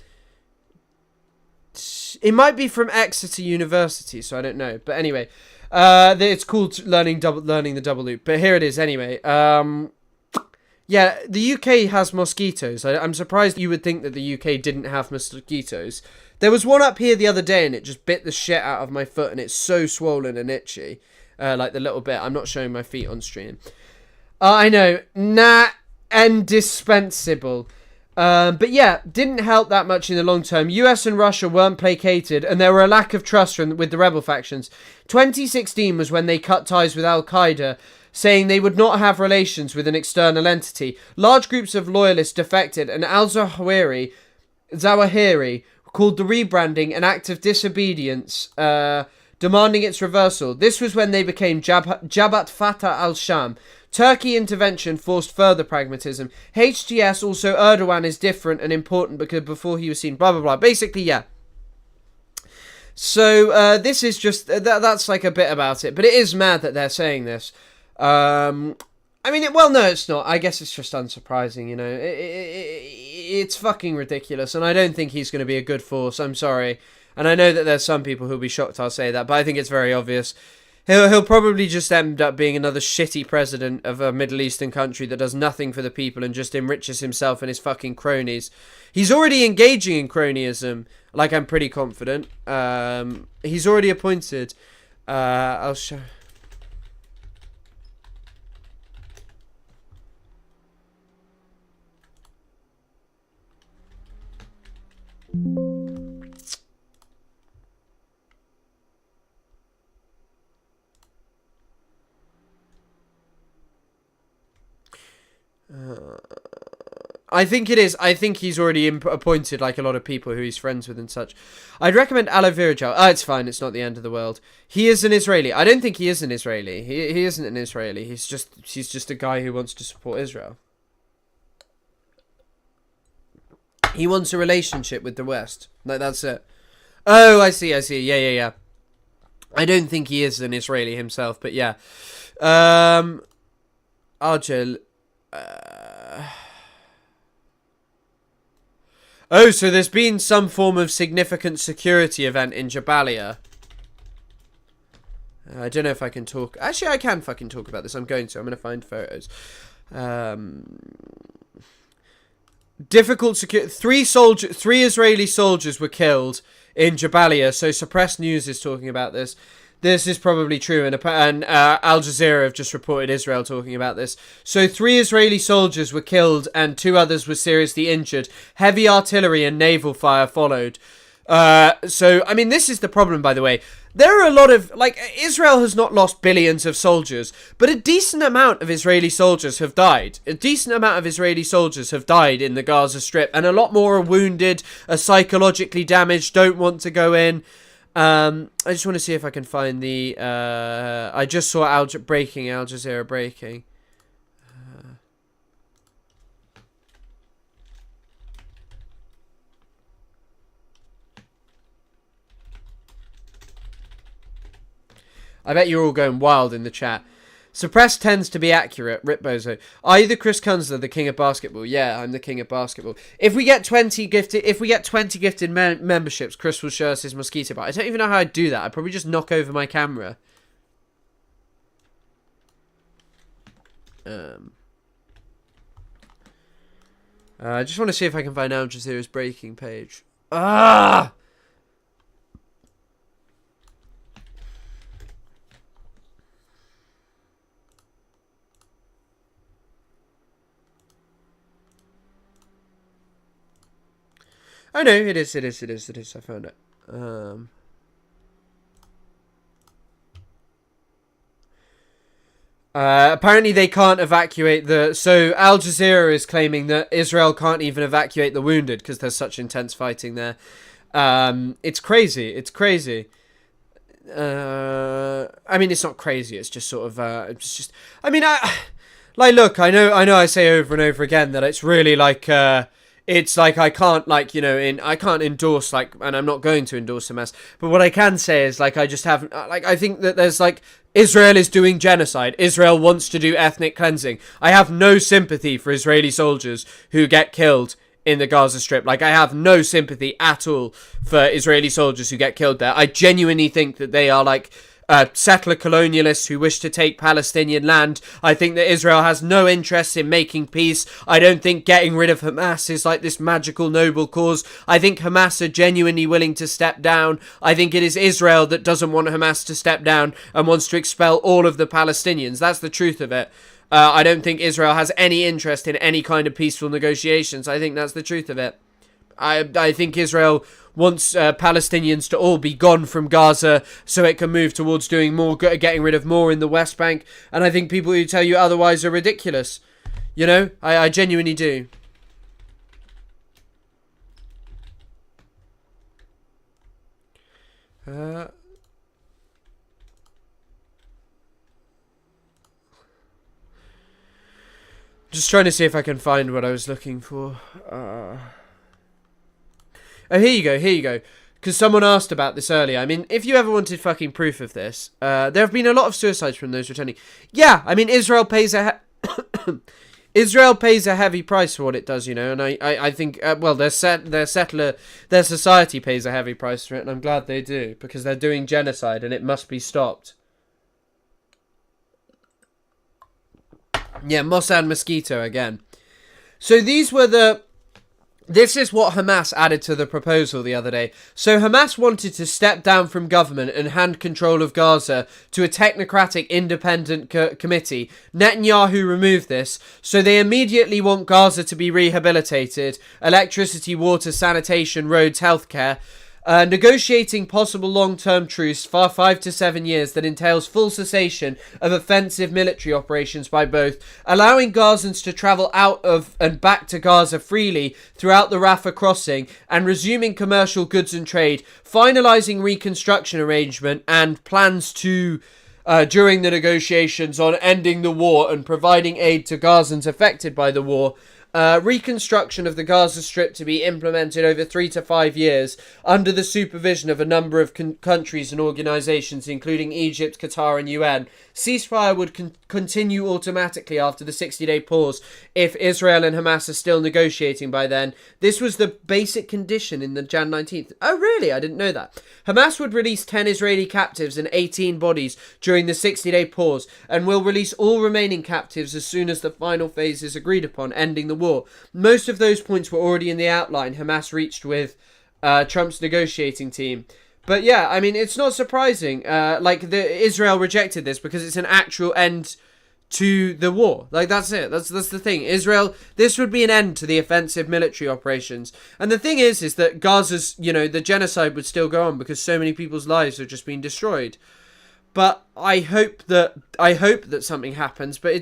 It might be from Exeter University, so I don't know. But anyway, it's called Learning the Double Loop. But here it is anyway. Yeah, the UK has mosquitoes. I'm surprised you would think that the UK didn't have mosquitoes. There was one up here the other day and it just bit the shit out of my foot and it's so swollen and itchy. Like the little bit. I'm not showing my feet on stream. I know. Indispensable. But yeah, didn't help that much in the long term. US and Russia weren't placated and there were a lack of trust with the rebel factions. 2016 was when they cut ties with Al-Qaeda, saying they would not have relations with an external entity. Large groups of loyalists defected and al-Zawahiri called the rebranding an act of disobedience, demanding its reversal. This was when they became Jabhat Fatah al-Sham. Turkey intervention forced further pragmatism. HTS, also Erdogan is different and important because before he was seen, blah, blah, blah. Basically, yeah. So, this is just, that's like a bit about it. But it is mad that they're saying this. I mean, no, it's not. I guess it's just unsurprising, you know. It's fucking ridiculous, and I don't think he's going to be a good force. I'm sorry. And I know that there's some people who'll be shocked I'll say that, but I think it's very obvious. He'll probably just end up being another shitty president of a Middle Eastern country that does nothing for the people and just enriches himself and his fucking cronies. He's already engaging in cronyism, like I'm pretty confident. He's already appointed. I'll show... I think it is. I think he's already appointed like a lot of people who he's friends with and such. I'd recommend aloe vera gel. It's fine. It's not the end of the world. He is an Israeli. I don't think he is an Israeli. He isn't an Israeli. He's just a guy who wants to support Israel. He wants a relationship with the West. Like, that's it. Oh, I see. Yeah. I don't think he is an Israeli himself, but yeah. Argel. Oh, so there's been some form of significant security event in Jabalia. I don't know if I can talk. Actually, I can fucking talk about this. I'm going to find photos. Difficult security. 3 Israeli soldiers were killed in Jabalia. So Suppressed News is talking about this. This is probably true, and Al Jazeera have just reported Israel talking about this. So 3 Israeli soldiers were killed and 2 others were seriously injured. Heavy artillery and naval fire followed. So, I mean, this is the problem, by the way. There are a lot of, like, Israel has not lost billions of soldiers, but a decent amount of Israeli soldiers have died. A decent amount of Israeli soldiers have died in the Gaza Strip, and a lot more are wounded, are psychologically damaged, don't want to go in. I just want to see if I can find the, I just saw Al Jazeera breaking. I bet you're all going wild in the chat. Suppress tends to be accurate. Rip Bozo. Are you the Chris Kunzler, the king of basketball? Yeah, I'm the king of basketball. If we get 20 gifted memberships, Chris will show us his mosquito bite. I don't even know how I'd do that. I'd probably just knock over my camera. I just want to see if I can find Al Jazeera's breaking page. Ah! Oh no, it is. I found it. Apparently they can't evacuate so Al Jazeera is claiming that Israel can't even evacuate the wounded because there's such intense fighting there. It's crazy. I mean, it's not crazy. It's just sort of, I mean, look, I know I say over and over again that it's really like, it's like I can't, like, you know, I can't endorse, like, and I'm not going to endorse Hamas, but what I can say is, like, I just haven't, like, I think that there's, like, Israel is doing genocide. Israel wants to do ethnic cleansing. I have no sympathy for Israeli soldiers who get killed in the Gaza Strip. Like, I have no sympathy at all for Israeli soldiers who get killed there. I genuinely think that they are, like, settler colonialists who wish to take Palestinian land. I think that Israel has no interest in making peace. I don't think getting rid of Hamas is like this magical noble cause. I think Hamas are genuinely willing to step down. I think it is Israel that doesn't want Hamas to step down and wants to expel all of the Palestinians. That's the truth of it. I don't think Israel has any interest in any kind of peaceful negotiations. I think that's the truth of it. I think Israel wants Palestinians to all be gone from Gaza so it can move towards doing more, getting rid of more in the West Bank. And I think people who tell you otherwise are ridiculous. You know, I genuinely do. Just trying to see if I can find what I was looking for. Oh, here you go. Because someone asked about this earlier. I mean, if you ever wanted fucking proof of this, there have been a lot of suicides from those returning. Yeah, I mean, Israel pays a heavy price for what it does, you know, and I think, well, their society pays a heavy price for it, and I'm glad they do, because they're doing genocide, and it must be stopped. Yeah, Mossad mosquito again. So this is what Hamas added to the proposal the other day. So Hamas wanted to step down from government and hand control of Gaza to a technocratic independent committee. Netanyahu removed this, so they immediately want Gaza to be rehabilitated, electricity, water, sanitation, roads, healthcare. Negotiating possible long-term truce for 5 to 7 years that entails full cessation of offensive military operations by both, allowing Gazans to travel out of and back to Gaza freely throughout the Rafah crossing, and resuming commercial goods and trade, finalising reconstruction arrangement and plans to, during the negotiations on ending the war and providing aid to Gazans affected by the war. Reconstruction of the Gaza Strip to be implemented over 3 to 5 years under the supervision of a number of countries and organisations, including Egypt, Qatar and UN. Ceasefire would continue automatically after the 60-day pause if Israel and Hamas are still negotiating by then. This was the basic condition in the Jan 19th. Oh really? I didn't know that. Hamas would release 10 Israeli captives and 18 bodies during the 60-day pause, and will release all remaining captives as soon as the final phase is agreed upon, ending the war. Most of those points were already in the outline Hamas reached with Trump's negotiating team. But yeah, I mean, it's not surprising. Israel rejected this because it's an actual end to the war. Like, that's it. That's the thing. Israel, this would be an end to the offensive military operations. And the thing is that Gaza's, you know, the genocide would still go on because so many people's lives have just been destroyed. But I hope that something happens. But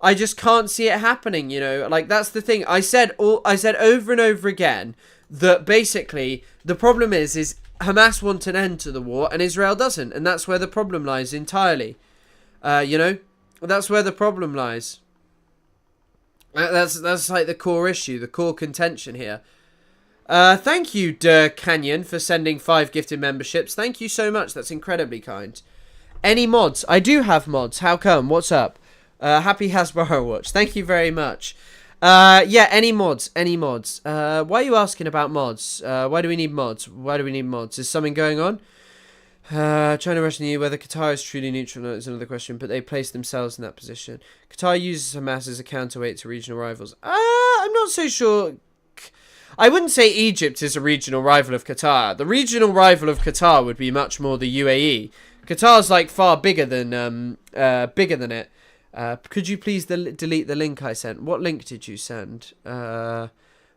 I just can't see it happening. You know, like, that's the thing. I said over and over again that basically the problem is Hamas want an end to the war and Israel doesn't, and that's where the problem lies entirely. You know, that's where the problem lies. That's like the core issue, the core contention here. Thank you, Der Canyon, for sending 5 gifted memberships. Thank you so much. That's incredibly kind. Any mods? I do have mods. How come? What's up? Happy Hasbro Watch. Thank you very much. Yeah, any mods? Any mods? Why are you asking about mods? Why do we need mods? Why do we need mods? Is something going on? China, Russia, and EU, whether Qatar is truly neutral is another question, but they place themselves in that position. Qatar uses Hamas as a counterweight to regional rivals. I'm not so sure. I wouldn't say Egypt is a regional rival of Qatar. The regional rival of Qatar would be much more the UAE. Qatar's like far bigger than it. Could you please delete the link I sent? What link did you send?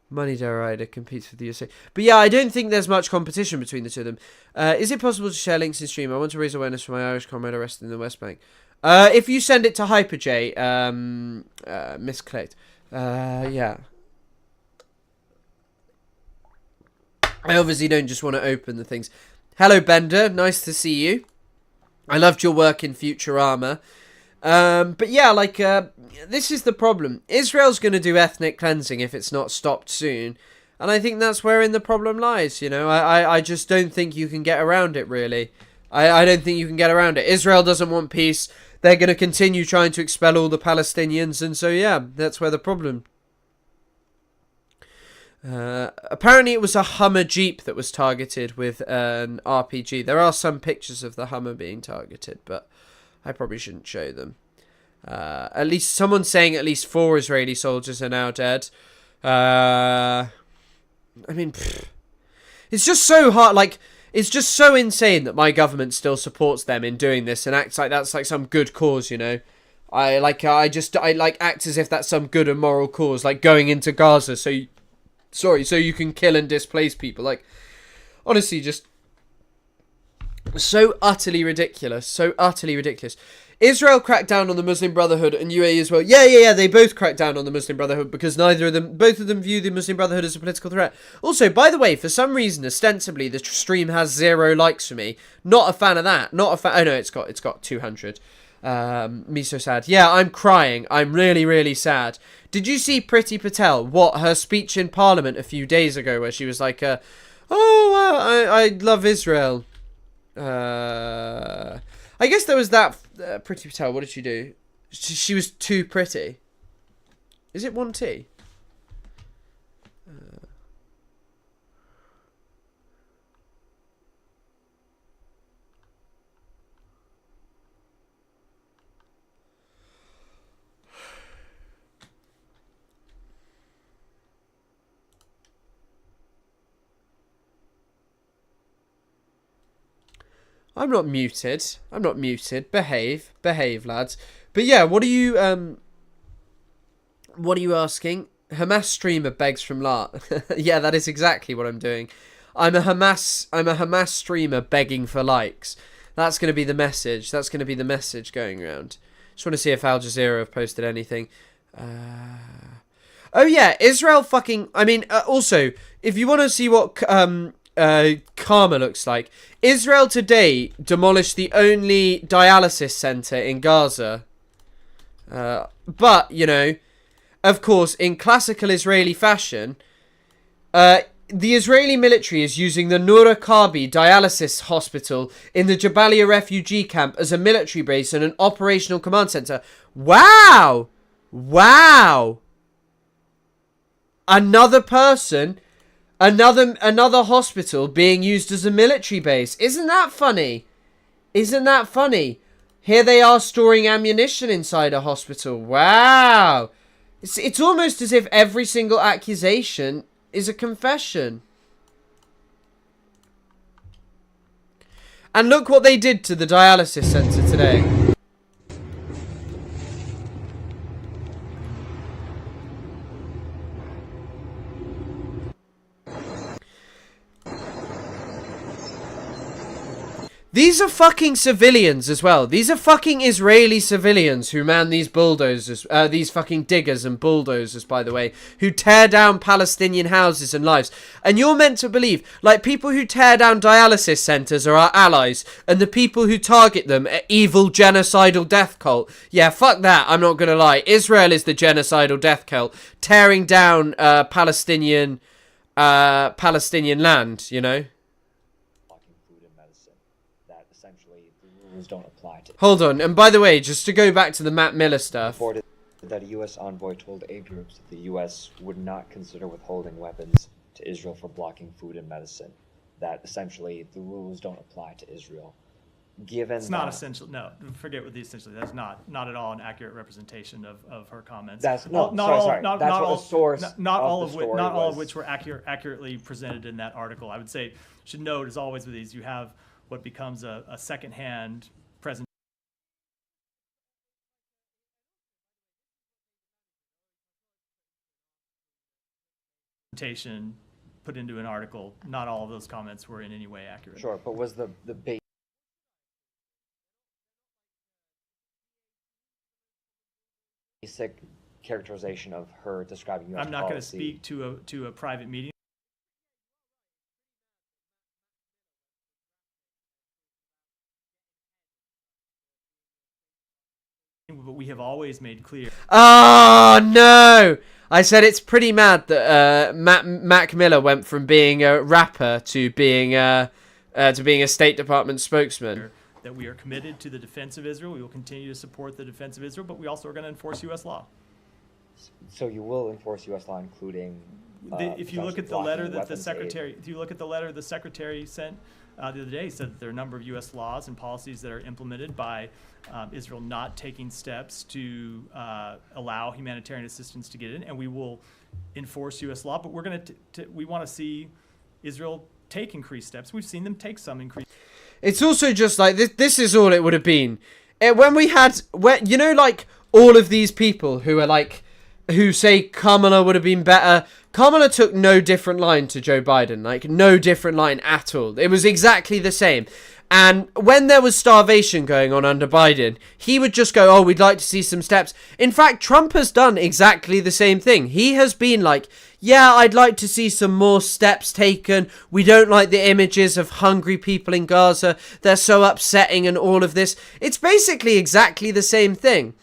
Money Rider competes with the USA. But yeah, I don't think there's much competition between the two of them. Is it possible to share links in stream? I want to raise awareness for my Irish comrade arrested in the West Bank. If you send it to HyperJ, misclicked. Yeah. I obviously don't just want to open the things. Hello, Bender. Nice to see you. I loved your work in Futurama. But yeah, like, this is the problem. Israel's going to do ethnic cleansing if it's not stopped soon. And I think that's wherein the problem lies, you know. I just don't think you can get around it, really. I don't think you can get around it. Israel doesn't want peace. They're going to continue trying to expel all the Palestinians. And so, yeah, that's where the problem. Apparently it was a Hummer Jeep that was targeted with an RPG. There are some pictures of the Hummer being targeted, but I probably shouldn't show them. At least someone's saying at least 4 Israeli soldiers are now dead. I mean, it's just so hard. Like, it's just so insane that my government still supports them in doing this and acts like that's like some good cause, you know. I act as if that's some good and moral cause, like going into Gaza so you can kill and displace people. Like, honestly, just so utterly ridiculous. So utterly ridiculous. Israel cracked down on the Muslim Brotherhood and UAE as well. Yeah, they both cracked down on the Muslim Brotherhood because both of them view the Muslim Brotherhood as a political threat. Also, by the way, for some reason, ostensibly, the stream has 0 likes for me. Not a fan of that. Not a fan. Oh no, it's got 200. Me so sad. Yeah, I'm crying. I'm really, really sad. Did you see Priti Patel? Her speech in Parliament a few days ago where she was like, I love Israel. I guess there was that Priti Patel. What did she do? She was too pretty. Is it 1T? I'm not muted. I'm not muted. Behave, lads. But yeah, what are you asking? Hamas streamer begs from Lart. Yeah, that is exactly what I'm doing. I'm a Hamas streamer begging for likes. That's going to be the message. That's going to be the message going around. Just want to see if Al Jazeera have posted anything. Oh yeah, Israel fucking. I mean, also, if you want to see what karma looks like, Israel today demolished the only dialysis center in Gaza. But, you know, of course, in classical Israeli fashion, the Israeli military is using the Nur Akabi dialysis hospital in the Jabalia refugee camp as a military base and an operational command center. Wow! Wow! Another person... Another hospital being used as a military base. Isn't that funny? Isn't that funny? Here they are storing ammunition inside a hospital. Wow. It's almost as if every single accusation is a confession. And look what they did to the dialysis center today. These are fucking civilians as well. These are fucking Israeli civilians who man these bulldozers, these fucking diggers and bulldozers, by the way, who tear down Palestinian houses and lives. And you're meant to believe, like, people who tear down dialysis centers are our allies, and the people who target them are evil genocidal death cult. Yeah, fuck that, I'm not gonna lie. Israel is the genocidal death cult, tearing down Palestinian land, you know? that essentially the rules don't apply to. Hold on, and by the way, just to go back to the Matt Miller stuff. Reported that a U.S. envoy told aid groups that the U.S. would not consider withholding weapons to Israel for blocking food and medicine. That essentially the rules don't apply to Israel. Given it's not essential. No, forget what the essentially. That's not at all an accurate representation of her comments. That's not all of which were accurately presented in that article. I would say should note, as always with these, you have what becomes a secondhand presentation put into an article. Not all of those comments were in any way accurate. Sure, but was the basic characterization of her describing U.S. I'm not going to speak to a private meeting. But we have always made clear. Oh no! I said it's pretty mad that Mac Miller went from being a rapper to being a State Department spokesman. That we are committed to the defense of Israel. We will continue to support the defense of Israel, but we also are going to enforce U.S. law. So you will enforce U.S. law, including. If you look at the letter that the secretary sent the other day, he said that there are a number of U.S. laws and policies that are implemented by Israel not taking steps to allow humanitarian assistance to get in, and we will enforce U.S. law. But we're going we want to see Israel take increased steps. We've seen them take some increased. It's also just like this is all it would have been. When like all of these people who are like, who say Kamala would have been better. Kamala took no different line to Joe Biden, like no different line at all. It was exactly the same. And when there was starvation going on under Biden, he would just go, oh, we'd like to see some steps. In fact, Trump has done exactly the same thing. He has been like, yeah, I'd like to see some more steps taken. We don't like the images of hungry people in Gaza. They're so upsetting and all of this. It's basically exactly the same thing.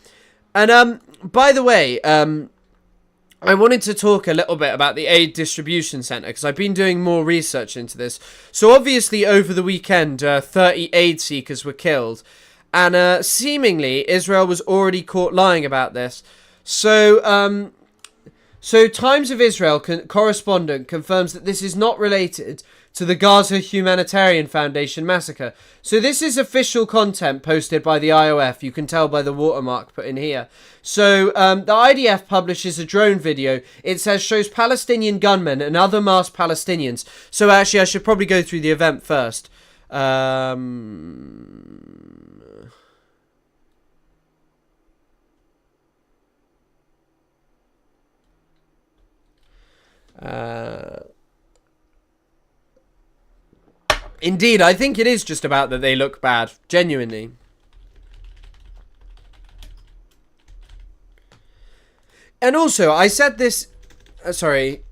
And by the way, I wanted to talk a little bit about the aid distribution center because I've been doing more research into this. So obviously over the weekend, 30 aid seekers were killed, and seemingly Israel was already caught lying about this. So Times of Israel correspondent confirms that this is not related to the Gaza Humanitarian Foundation massacre. So this is official content posted by the IOF. You can tell by the watermark put in here. So the IDF publishes a drone video. It says shows Palestinian gunmen and other masked Palestinians. So actually I should probably go through the event first. Indeed, I think it is just about that they look bad, genuinely. And also, I said this... sorry.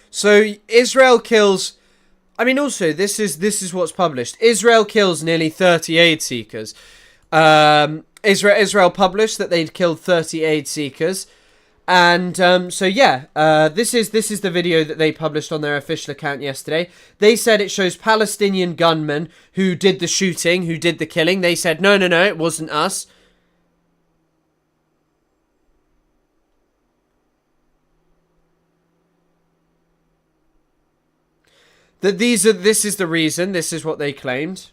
So, Israel kills... I mean, also, this is what's published. Israel kills nearly 30 aid seekers. Israel published that they'd killed 30 aid seekers, and so yeah, this is the video that they published on their official account yesterday. They said it shows Palestinian gunmen who did the shooting, who did the killing. They said no, it wasn't us. That this is the reason. This is what they claimed.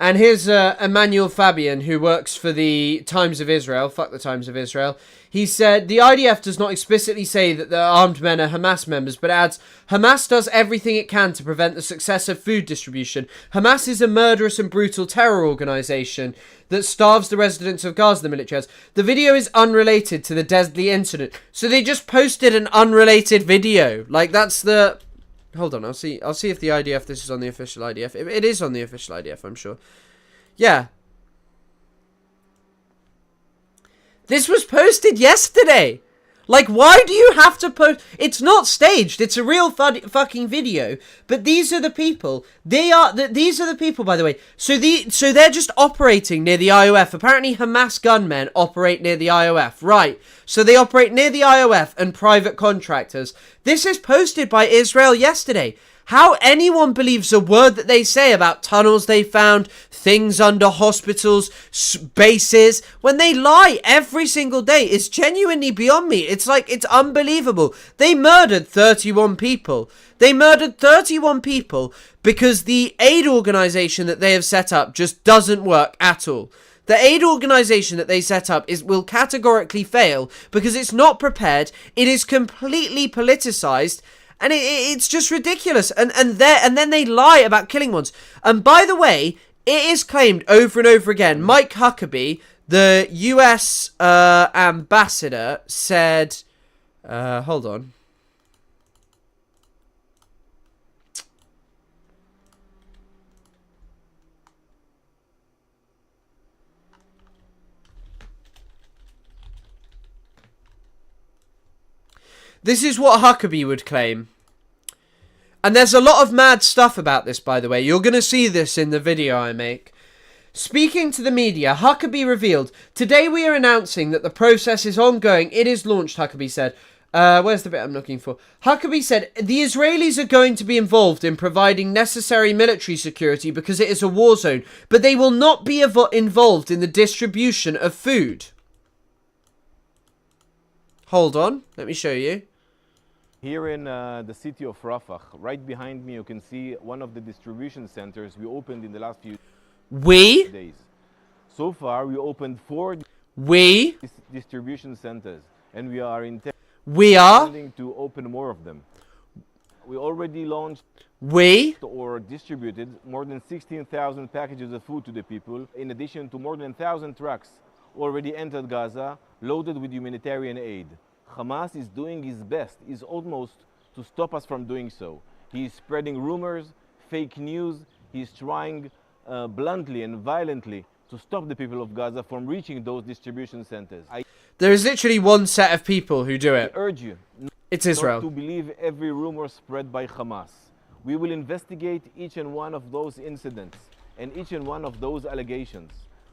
And here's Emmanuel Fabian, who works for the Times of Israel. Fuck the Times of Israel. He said, the IDF does not explicitly say that the armed men are Hamas members, but adds, Hamas does everything it can to prevent the success of food distribution. Hamas is a murderous and brutal terror organization that starves the residents of Gaza, the military has. The video is unrelated to the deadly incident. So they just posted an unrelated video. Like, that's the... Hold on, I'll see if the IDF, this is on the official IDF. It is on the official IDF, I'm sure. Yeah. This was posted yesterday. Like, why do you have to post? It's not staged. It's a real fucking video. But these are the people. These are the people, by the way. So they're just operating near the IOF. Apparently, Hamas gunmen operate near the IOF. Right. So they operate near the IOF and private contractors. This is posted by Israel yesterday. How anyone believes a word that they say about tunnels they found, things under hospitals, bases, when they lie every single day is genuinely beyond me. It's like, it's unbelievable. They murdered 31 people. They murdered 31 people because the aid organization that they have set up just doesn't work at all. The aid organization that they set up will categorically fail because it's not prepared. It is completely politicized. And it's just ridiculous. And then they lie about killing ones. And by the way, it is claimed over and over again. Mike Huckabee, the US ambassador, said... hold on. This is what Huckabee would claim. And there's a lot of mad stuff about this, by the way. You're going to see this in the video I make. Speaking to the media, Huckabee revealed, "Today we are announcing that the process is ongoing. It is launched," Huckabee said. Where's the bit I'm looking for? Huckabee said, "The Israelis are going to be involved in providing necessary military security because it is a war zone, but they will not be involved in the distribution of food." Hold on, let me show you. Here in the city of Rafah, right behind me, you can see one of the distribution centers we opened in the last few days. So far, we opened 4 distribution centers, and we are intending to open more of them. We already launched or distributed more than 16,000 packages of food to the people, in addition to more than 1,000 trucks already entered Gaza, loaded with humanitarian aid. Hamas is doing his best, is almost to stop us from doing so. He is spreading rumors, fake news. He is trying bluntly and violently to stop the people of Gaza from reaching those distribution centers. There is literally one set of people who do it. I urge you it's Israel. Not to believe every rumor spread by Hamas. We will investigate each and one of those incidents and each and one of those allegations.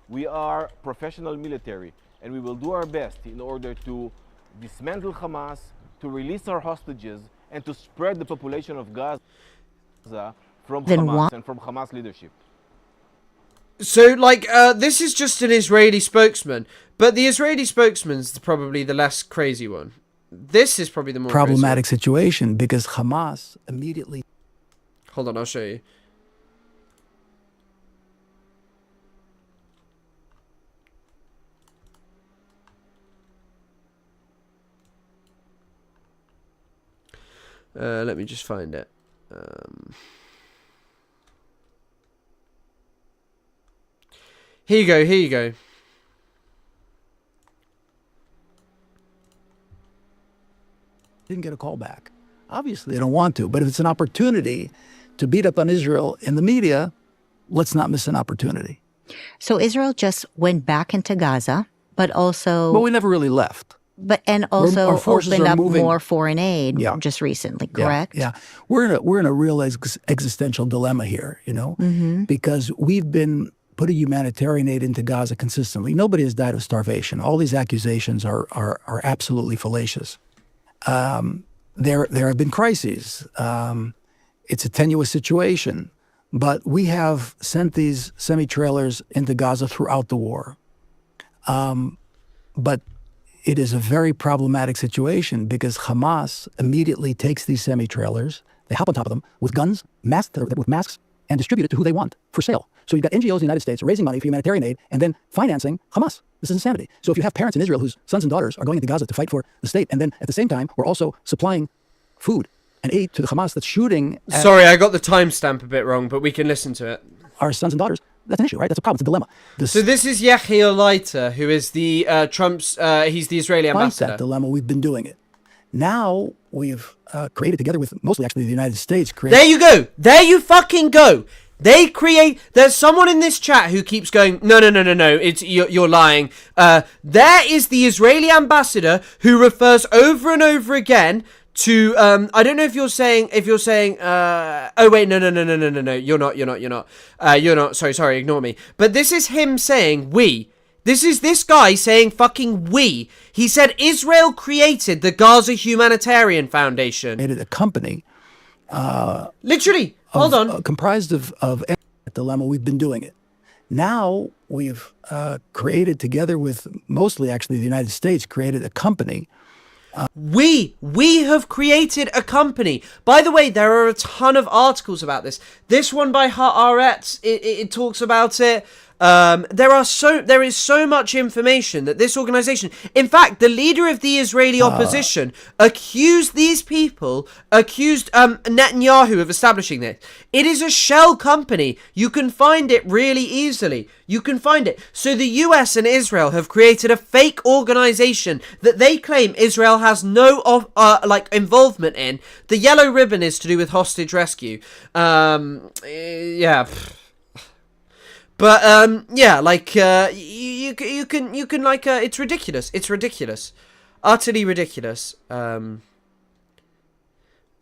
We are professional military, and we will do our best in order to dismantle Hamas, to release our hostages, and to spread the population of Gaza from Hamas and from Hamas leadership. So, like, this is just an Israeli spokesman, but the Israeli spokesman's probably the less crazy one. This is probably the more problematic situation because Hamas immediately... Hold on, I'll show you. Let me just find it. Here you go, here you go. Didn't get a call back. Obviously, they don't want to, but if it's an opportunity to beat up on Israel in the media, let's not miss an opportunity. So Israel just went back into Gaza, but also... But we never really left. But and also opened up more foreign aid just recently, correct? Yeah. We're in a real existential dilemma here, you know, because we've been putting humanitarian aid into Gaza consistently. Nobody has died of starvation. All these accusations are absolutely fallacious. There have been crises. It's a tenuous situation, but we have sent these semi-trailers into Gaza throughout the war. But it is a very problematic situation because Hamas immediately takes these semi-trailers, they hop on top of them with guns, with masks, and distribute it to who they want for sale. So you've got NGOs in the United States raising money for humanitarian aid and then financing Hamas. This is insanity. So if you have parents in Israel whose sons and daughters are going into Gaza to fight for the state, and then at the same time, we're also supplying food and aid to the Hamas that's shooting... Sorry, I got the timestamp a bit wrong, but we can listen to it. Our sons and daughters, that's an issue, right? That's a problem. It's a dilemma. So this is Yechiel Leiter, who is the Trump's... he's the Israeli ambassador. That dilemma, we've been doing it. Now we've created together with mostly actually the United States... There you go! There you fucking go! There's someone in this chat who keeps going, no, you're lying. There is the Israeli ambassador who refers over and over again to, I don't know if you're saying, oh wait, no, you're not, sorry, ignore me. But this is him saying, we. This is this guy saying fucking we. He said Israel created the Gaza Humanitarian Foundation. Made it a company. Literally, hold on. Comprised of dilemma, we've been doing it. Now we've created, together with mostly actually the United States, created a company. We have created a company. By the way, there are a ton of articles about this. This one by Haaretz, it talks about it. There is so much information that this organization, in fact, the leader of the Israeli opposition accused Netanyahu of establishing this. It is a shell company. You can find it really easily. You can find it. So the US and Israel have created a fake organization that they claim Israel has no involvement in. The yellow ribbon is to do with hostage rescue. Yeah. But you can it's ridiculous. It's ridiculous, utterly ridiculous.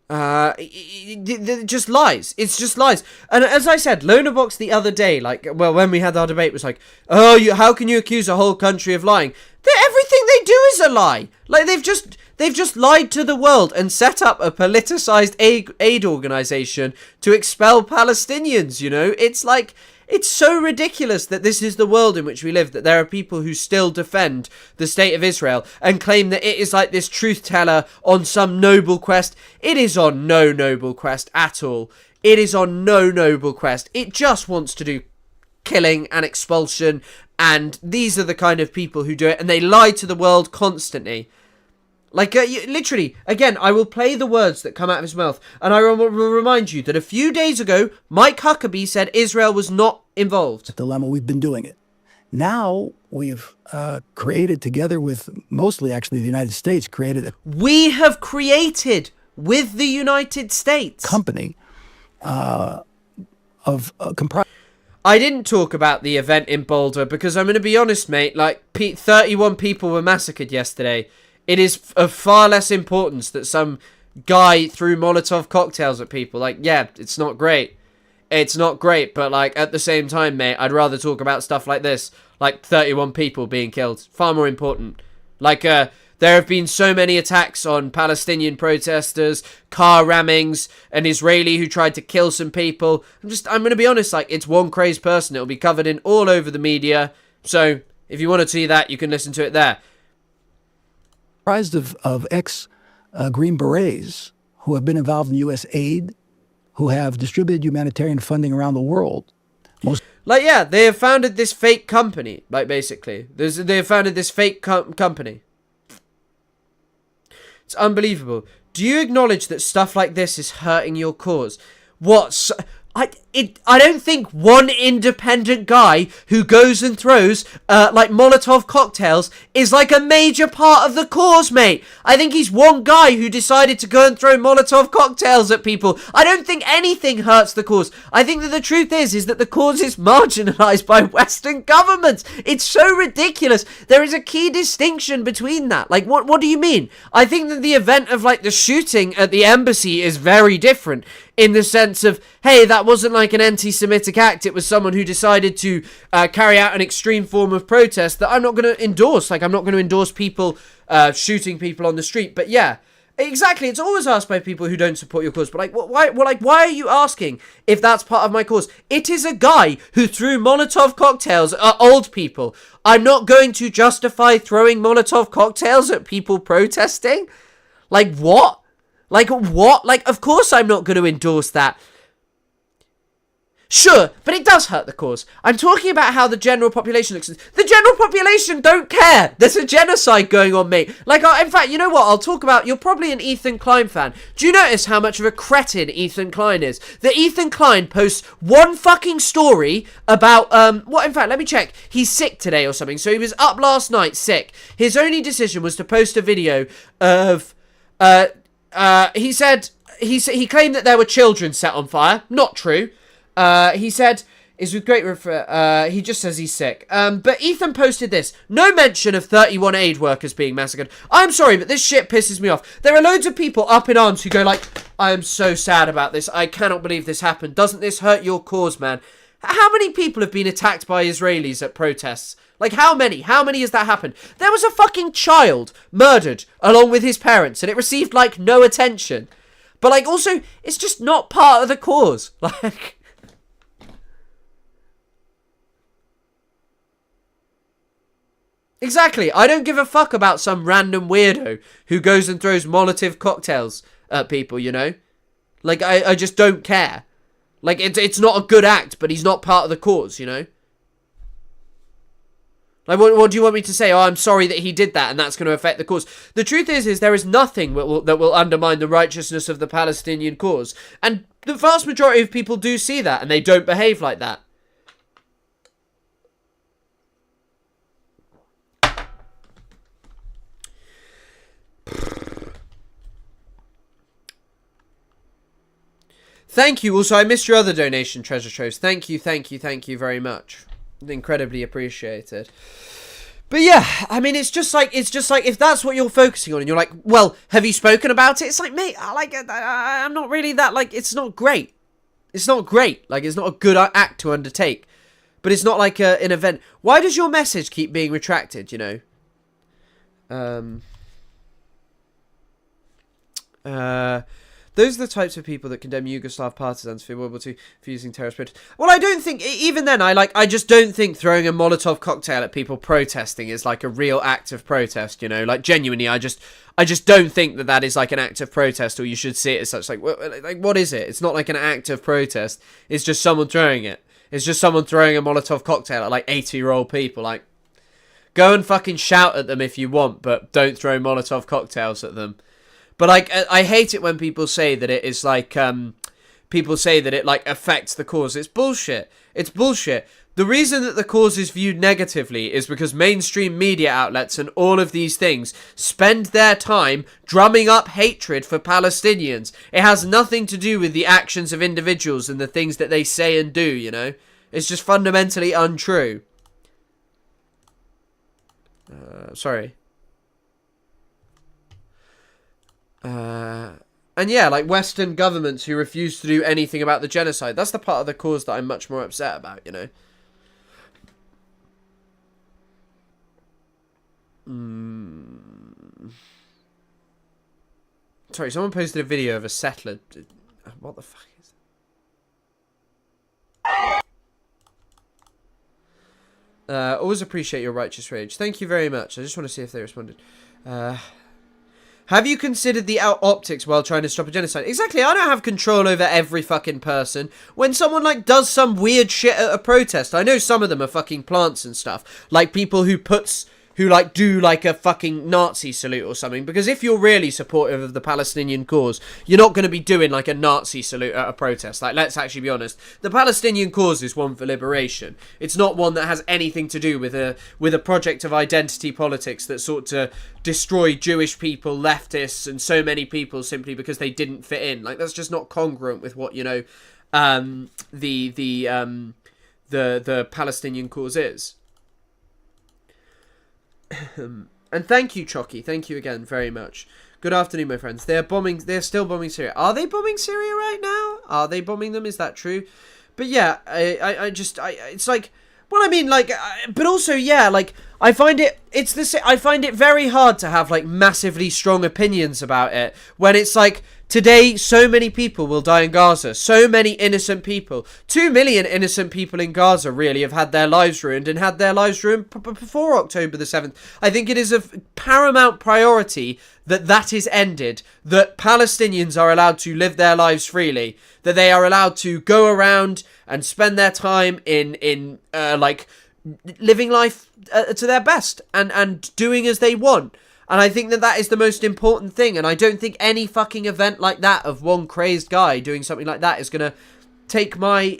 Just lies. It's just lies. And as I said, Lonerbox the other day, when we had our debate, was like, how can you accuse a whole country of lying? Everything they do is a lie. Like they've just lied to the world and set up a politicized aid organization to expel Palestinians. You know, it's so ridiculous that this is the world in which we live, that there are people who still defend the state of Israel and claim that it is like this truth teller on some noble quest. It is on no noble quest at all. It is on no noble quest. It just wants to do killing and expulsion, and these are the kind of people who do it, and they lie to the world constantly. Literally, again, I will play the words that come out of his mouth, and I will remind you that a few days ago, Mike Huckabee said Israel was not involved. Dilemma, we've been doing it. Now we've created, together with mostly actually the United States, We have created with the United States company comprised. I didn't talk about the event in Boulder because I'm going to be honest, mate. 31 people were massacred yesterday. It is of far less importance that some guy threw Molotov cocktails at people. It's not great. It's not great, but at the same time, mate, I'd rather talk about stuff like this. 31 people being killed. Far more important. There have been so many attacks on Palestinian protesters, car rammings, an Israeli who tried to kill some people. I'm going to be honest, it's one crazed person. It'll be covered in all over the media. So, if you want to see that, you can listen to it there. Comprised of ex-Green Berets who have been involved in U.S. aid, who have distributed humanitarian funding around the world. They have founded this fake company, basically. They have founded this fake company. It's unbelievable. Do you acknowledge that stuff like this is hurting your cause? What? I don't think one independent guy who goes and throws Molotov cocktails is a major part of the cause, mate. I think he's one guy who decided to go and throw Molotov cocktails at people. I don't think anything hurts the cause. I think that the truth is that the cause is marginalized by Western governments. It's so ridiculous. There is a key distinction between that. What do you mean? I think that the event of the shooting at the embassy is very different, in the sense of, hey, that wasn't an anti-Semitic act. It was someone who decided to carry out an extreme form of protest that I'm not going to endorse. I'm not going to endorse people shooting people on the street. But yeah, exactly. It's always asked by people who don't support your cause. But why are you asking if that's part of my cause? It is a guy who threw Molotov cocktails at old people. I'm not going to justify throwing Molotov cocktails at people protesting. What? Of course I'm not going to endorse that. Sure, but it does hurt the cause. I'm talking about how the general population looks. The general population don't care. There's a genocide going on, mate. In fact, you know what? I'll talk about... You're probably an Ethan Klein fan. Do you notice how much of a cretin Ethan Klein is? That Ethan Klein posts one fucking story about... In fact, let me check. He's sick today or something. So he was up last night, sick. His only decision was to post a video of... He said... He claimed that there were children set on fire. Not true. He said, is with great he just says he's sick. But Ethan posted this. No mention of 31 aid workers being massacred. I'm sorry, but this shit pisses me off. There are loads of people up in arms who go like, I am so sad about this. I cannot believe this happened. Doesn't this hurt your cause, man? How many people have been attacked by Israelis at protests? Like, how many? How many has that happened? There was a fucking child murdered along with his parents, and it received, like, no attention. But, like, also, it's just not part of the cause. Like... Exactly. I don't give a fuck about some random weirdo who goes and throws Molotov cocktails at people, you know? Like, I just don't care. Like, it's not a good act, but he's not part of the cause, you know? Like, what do you want me to say? Oh, I'm sorry that he did that, and that's going to affect the cause. The truth is there is nothing that will undermine the righteousness of the Palestinian cause. And the vast majority of people do see that, and they don't behave like that. Thank you. Also, I missed your other donation, Treasure Troves. Thank you very much. Incredibly appreciated. But yeah, I mean, it's just like if that's what you're focusing on, and you're like, well, have you spoken about it? It's like, mate, I'm not really that, like, it's not great. It's not great. Like, it's not a good act to undertake. But it's not like an event. Why does your message keep being retracted, you know? Those are the types of people that condemn Yugoslav partisans for World War II for using terrorist protests. Well, I don't think, even then, I just don't think throwing a Molotov cocktail at people protesting is like a real act of protest, you know? Like, genuinely, I just don't think that is like an act of protest, or you should see it as such. Like, what is it? It's not like an act of protest. It's just someone throwing it. It's just someone throwing a Molotov cocktail at like 80-year-old people. Like, go and fucking shout at them if you want, but don't throw Molotov cocktails at them. But, like, I hate it when people say that it is, like, people say that it, like, affects the cause. It's bullshit. It's bullshit. The reason that the cause is viewed negatively is because mainstream media outlets and all of these things spend their time drumming up hatred for Palestinians. It has nothing to do with the actions of individuals and the things that they say and do, you know? It's just fundamentally untrue. Sorry. And yeah, like Western governments who refuse to do anything about the genocide. That's the part of the cause that I'm much more upset about, you know. Sorry, someone posted a video of a settler. What the fuck is that? Always appreciate your righteous rage. Thank you very much. I just want to see if they responded. Have you considered the optics while trying to stop a genocide? Exactly, I don't have control over every fucking person. When someone, like, does some weird shit at a protest, I know some of them are fucking plants and stuff. Like, people who like, do, like, a fucking Nazi salute or something. Because if you're really supportive of the Palestinian cause, you're not going to be doing, like, a Nazi salute at a protest. Like, let's actually be honest. The Palestinian cause is one for liberation. It's not one that has anything to do with a project of identity politics that sought to destroy Jewish people, leftists, and so many people simply because they didn't fit in. Like, that's just not congruent with what, you know, the Palestinian cause is. And thank you, Chocky. Thank you again very much. Good afternoon, my friends. They're still bombing Syria. Are they bombing Syria right now? Are they bombing them? Is that true? But yeah, it's like, well, I mean, like, but also, yeah, like, I find it very hard to have, like, massively strong opinions about it when it's like, today, so many people will die in Gaza. So many innocent people. 2 million innocent people in Gaza really have had their lives ruined and had their lives ruined before October the 7th. I think it is of paramount priority that is ended. That Palestinians are allowed to live their lives freely. That they are allowed to go around and spend their time in like, living life to their best and doing as they want. And I think that is the most important thing. And I don't think any fucking event like that of one crazed guy doing something like that is going to take my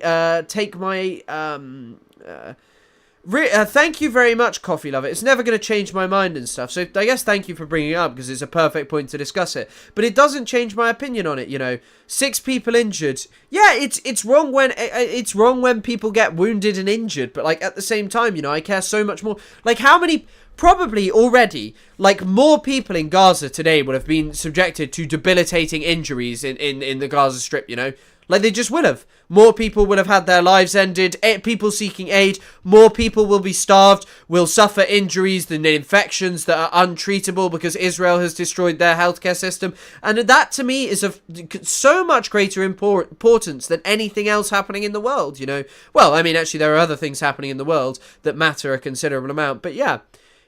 Thank you very much, Coffee Lover. It's never going to change my mind and stuff. So I guess thank you for bringing it up because it's a perfect point to discuss it. But it doesn't change my opinion on it. You know, 6 people injured. Yeah, it's wrong when people get wounded and injured. But like at the same time, you know, I care so much more. Like how many? Probably already, like more people in Gaza today would have been subjected to debilitating injuries in the Gaza Strip. You know. Like, they just will have. More people will have had their lives ended. People seeking aid. More people will be starved, will suffer injuries and infections that are untreatable because Israel has destroyed their healthcare system. And that, to me, is of so much greater importance than anything else happening in the world, you know? Well, I mean, actually, there are other things happening in the world that matter a considerable amount. But, yeah.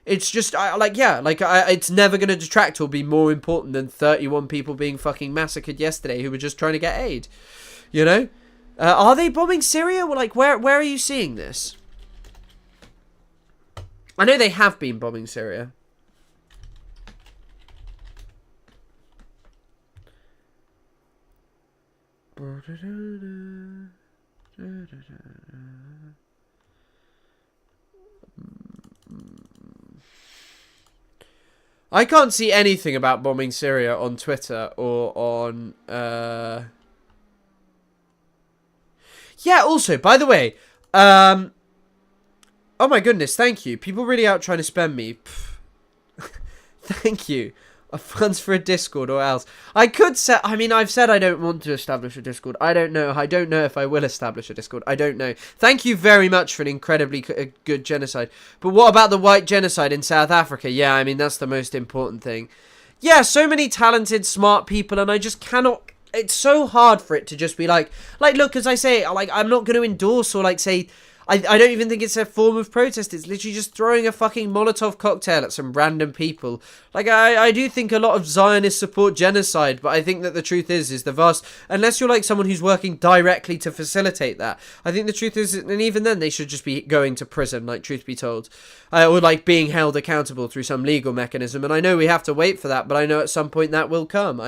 It's just, it's never going to detract or be more important than 31 people being fucking massacred yesterday who were just trying to get aid. You know? Are they bombing Syria? Well, like, where are you seeing this? I know they have been bombing Syria. I can't see anything about bombing Syria on Twitter or on... Yeah, also, by the way, oh my goodness, thank you. People really out trying to spam me. Thank you. Funds for a Discord or else. I could say, I mean, I've said I don't want to establish a Discord. I don't know if I will establish a Discord. I don't know. Thank you very much for an incredibly good genocide. But what about the white genocide in South Africa? Yeah, I mean, that's the most important thing. Yeah, so many talented, smart people, and I just cannot... It's so hard for it to just be like, look, as I say, like, I'm not going to endorse or, like, say, I don't even think it's a form of protest. It's literally just throwing a fucking Molotov cocktail at some random people. Like, I do think a lot of Zionists support genocide, but I think that the truth is the vast, unless you're, like, someone who's working directly to facilitate that, I think the truth is, and even then, they should just be going to prison, like, truth be told. Or, like, being held accountable through some legal mechanism, and I know we have to wait for that, but I know at some point that will come.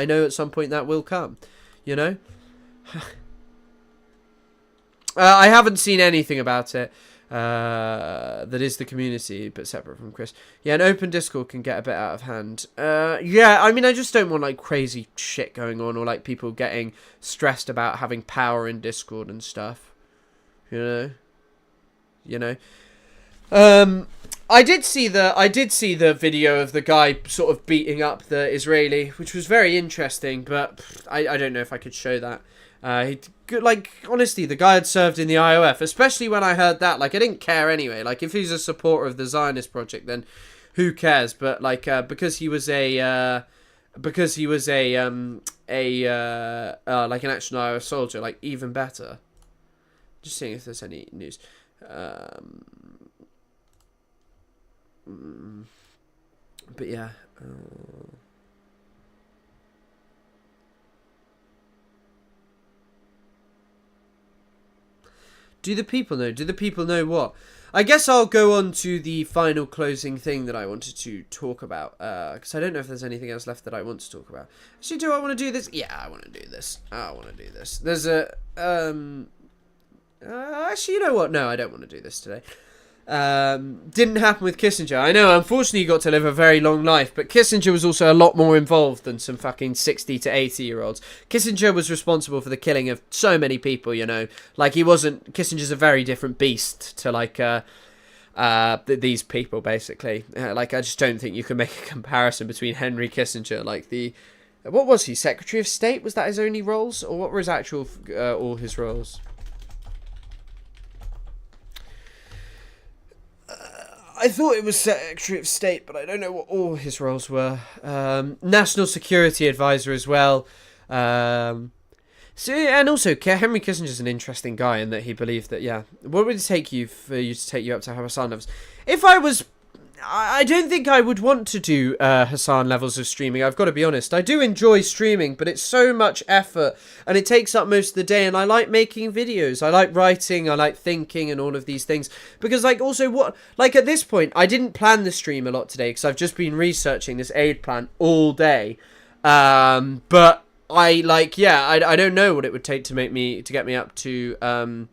You know? I haven't seen anything about it that is the community, but separate from Chris. Yeah, an open Discord can get a bit out of hand. Yeah, I mean, I just don't want, like, crazy shit going on or, like, people getting stressed about having power in Discord and stuff. You know? I did see the video of the guy sort of beating up the Israeli, which was very interesting, but I don't know if I could show that. Like, honestly, the guy had served in the IOF, especially when I heard that. Like, I didn't care anyway. Like, if he's a supporter of the Zionist project, then who cares? But, like, because he was like an actual IOF soldier, like, even better. Just seeing if there's any news. But yeah. Do the people know? Do the people know what? I guess I'll go on to the final closing thing that I wanted to talk about. Because I don't know if there's anything else left that I want to talk about. Actually, do I want to do this? Yeah, I want to do this. There's a... actually, you know what? No, I don't want to do this today. Didn't happen with Kissinger. I know, unfortunately, he got to live a very long life, but Kissinger was also a lot more involved than some fucking 60 to 80-year-olds. Kissinger was responsible for the killing of so many people, you know. Like, Kissinger's a very different beast to, like, these people, basically. Like, I just don't think you can make a comparison between Henry Kissinger, like what was he, Secretary of State? Was that his only roles? Or what were his actual, all his roles? I thought it was Secretary of State, but I don't know what all his roles were. National Security Advisor as well. And also, Henry Kissinger's an interesting guy in that he believed that, yeah. What would it take you for you to take you up to Hassan levels? If I was... I don't think I would want to do Hassan levels of streaming, I've got to be honest. I do enjoy streaming, but it's so much effort, and it takes up most of the day, and I like making videos. I like writing, I like thinking, and all of these things. Because, like, also, at this point, I didn't plan the stream a lot today, because I've just been researching this aid plan all day. But I don't know what it would take to get me up to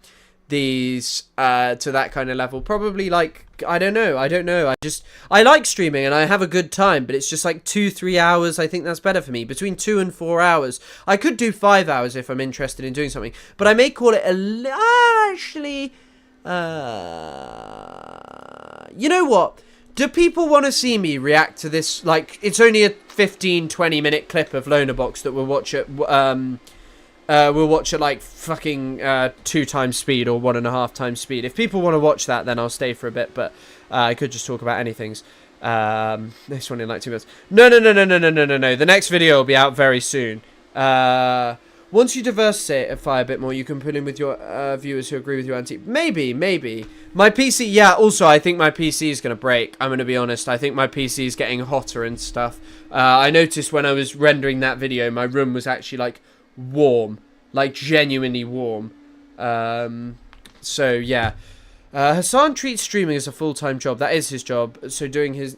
these to that kind of level. Probably like, I don't know. I like streaming and I have a good time, but it's just like 2-3 hours. I think that's better for me. Between 2 and 4 hours. I could do 5 hours if I'm interested in doing something, but I may call it actually, you know what? Do people want to see me react to this? Like, it's only a 15-20 minute clip of Lonerbox that we'll watch at like fucking 2 times speed or 1.5 times speed. If people want to watch that, then I'll stay for a bit, but I could just talk about anything. This one in like 2 minutes. No. The next video will be out very soon. Once you diversify a bit more, you can put in with your viewers who agree with your anti. Maybe. My PC, yeah, also, I think my PC is going to break. I'm going to be honest. I think my PC is getting hotter and stuff. I noticed when I was rendering that video, my room was actually, like, warm. Like, genuinely warm. So, yeah. Hassan treats streaming as a full-time job. That is his job. So doing his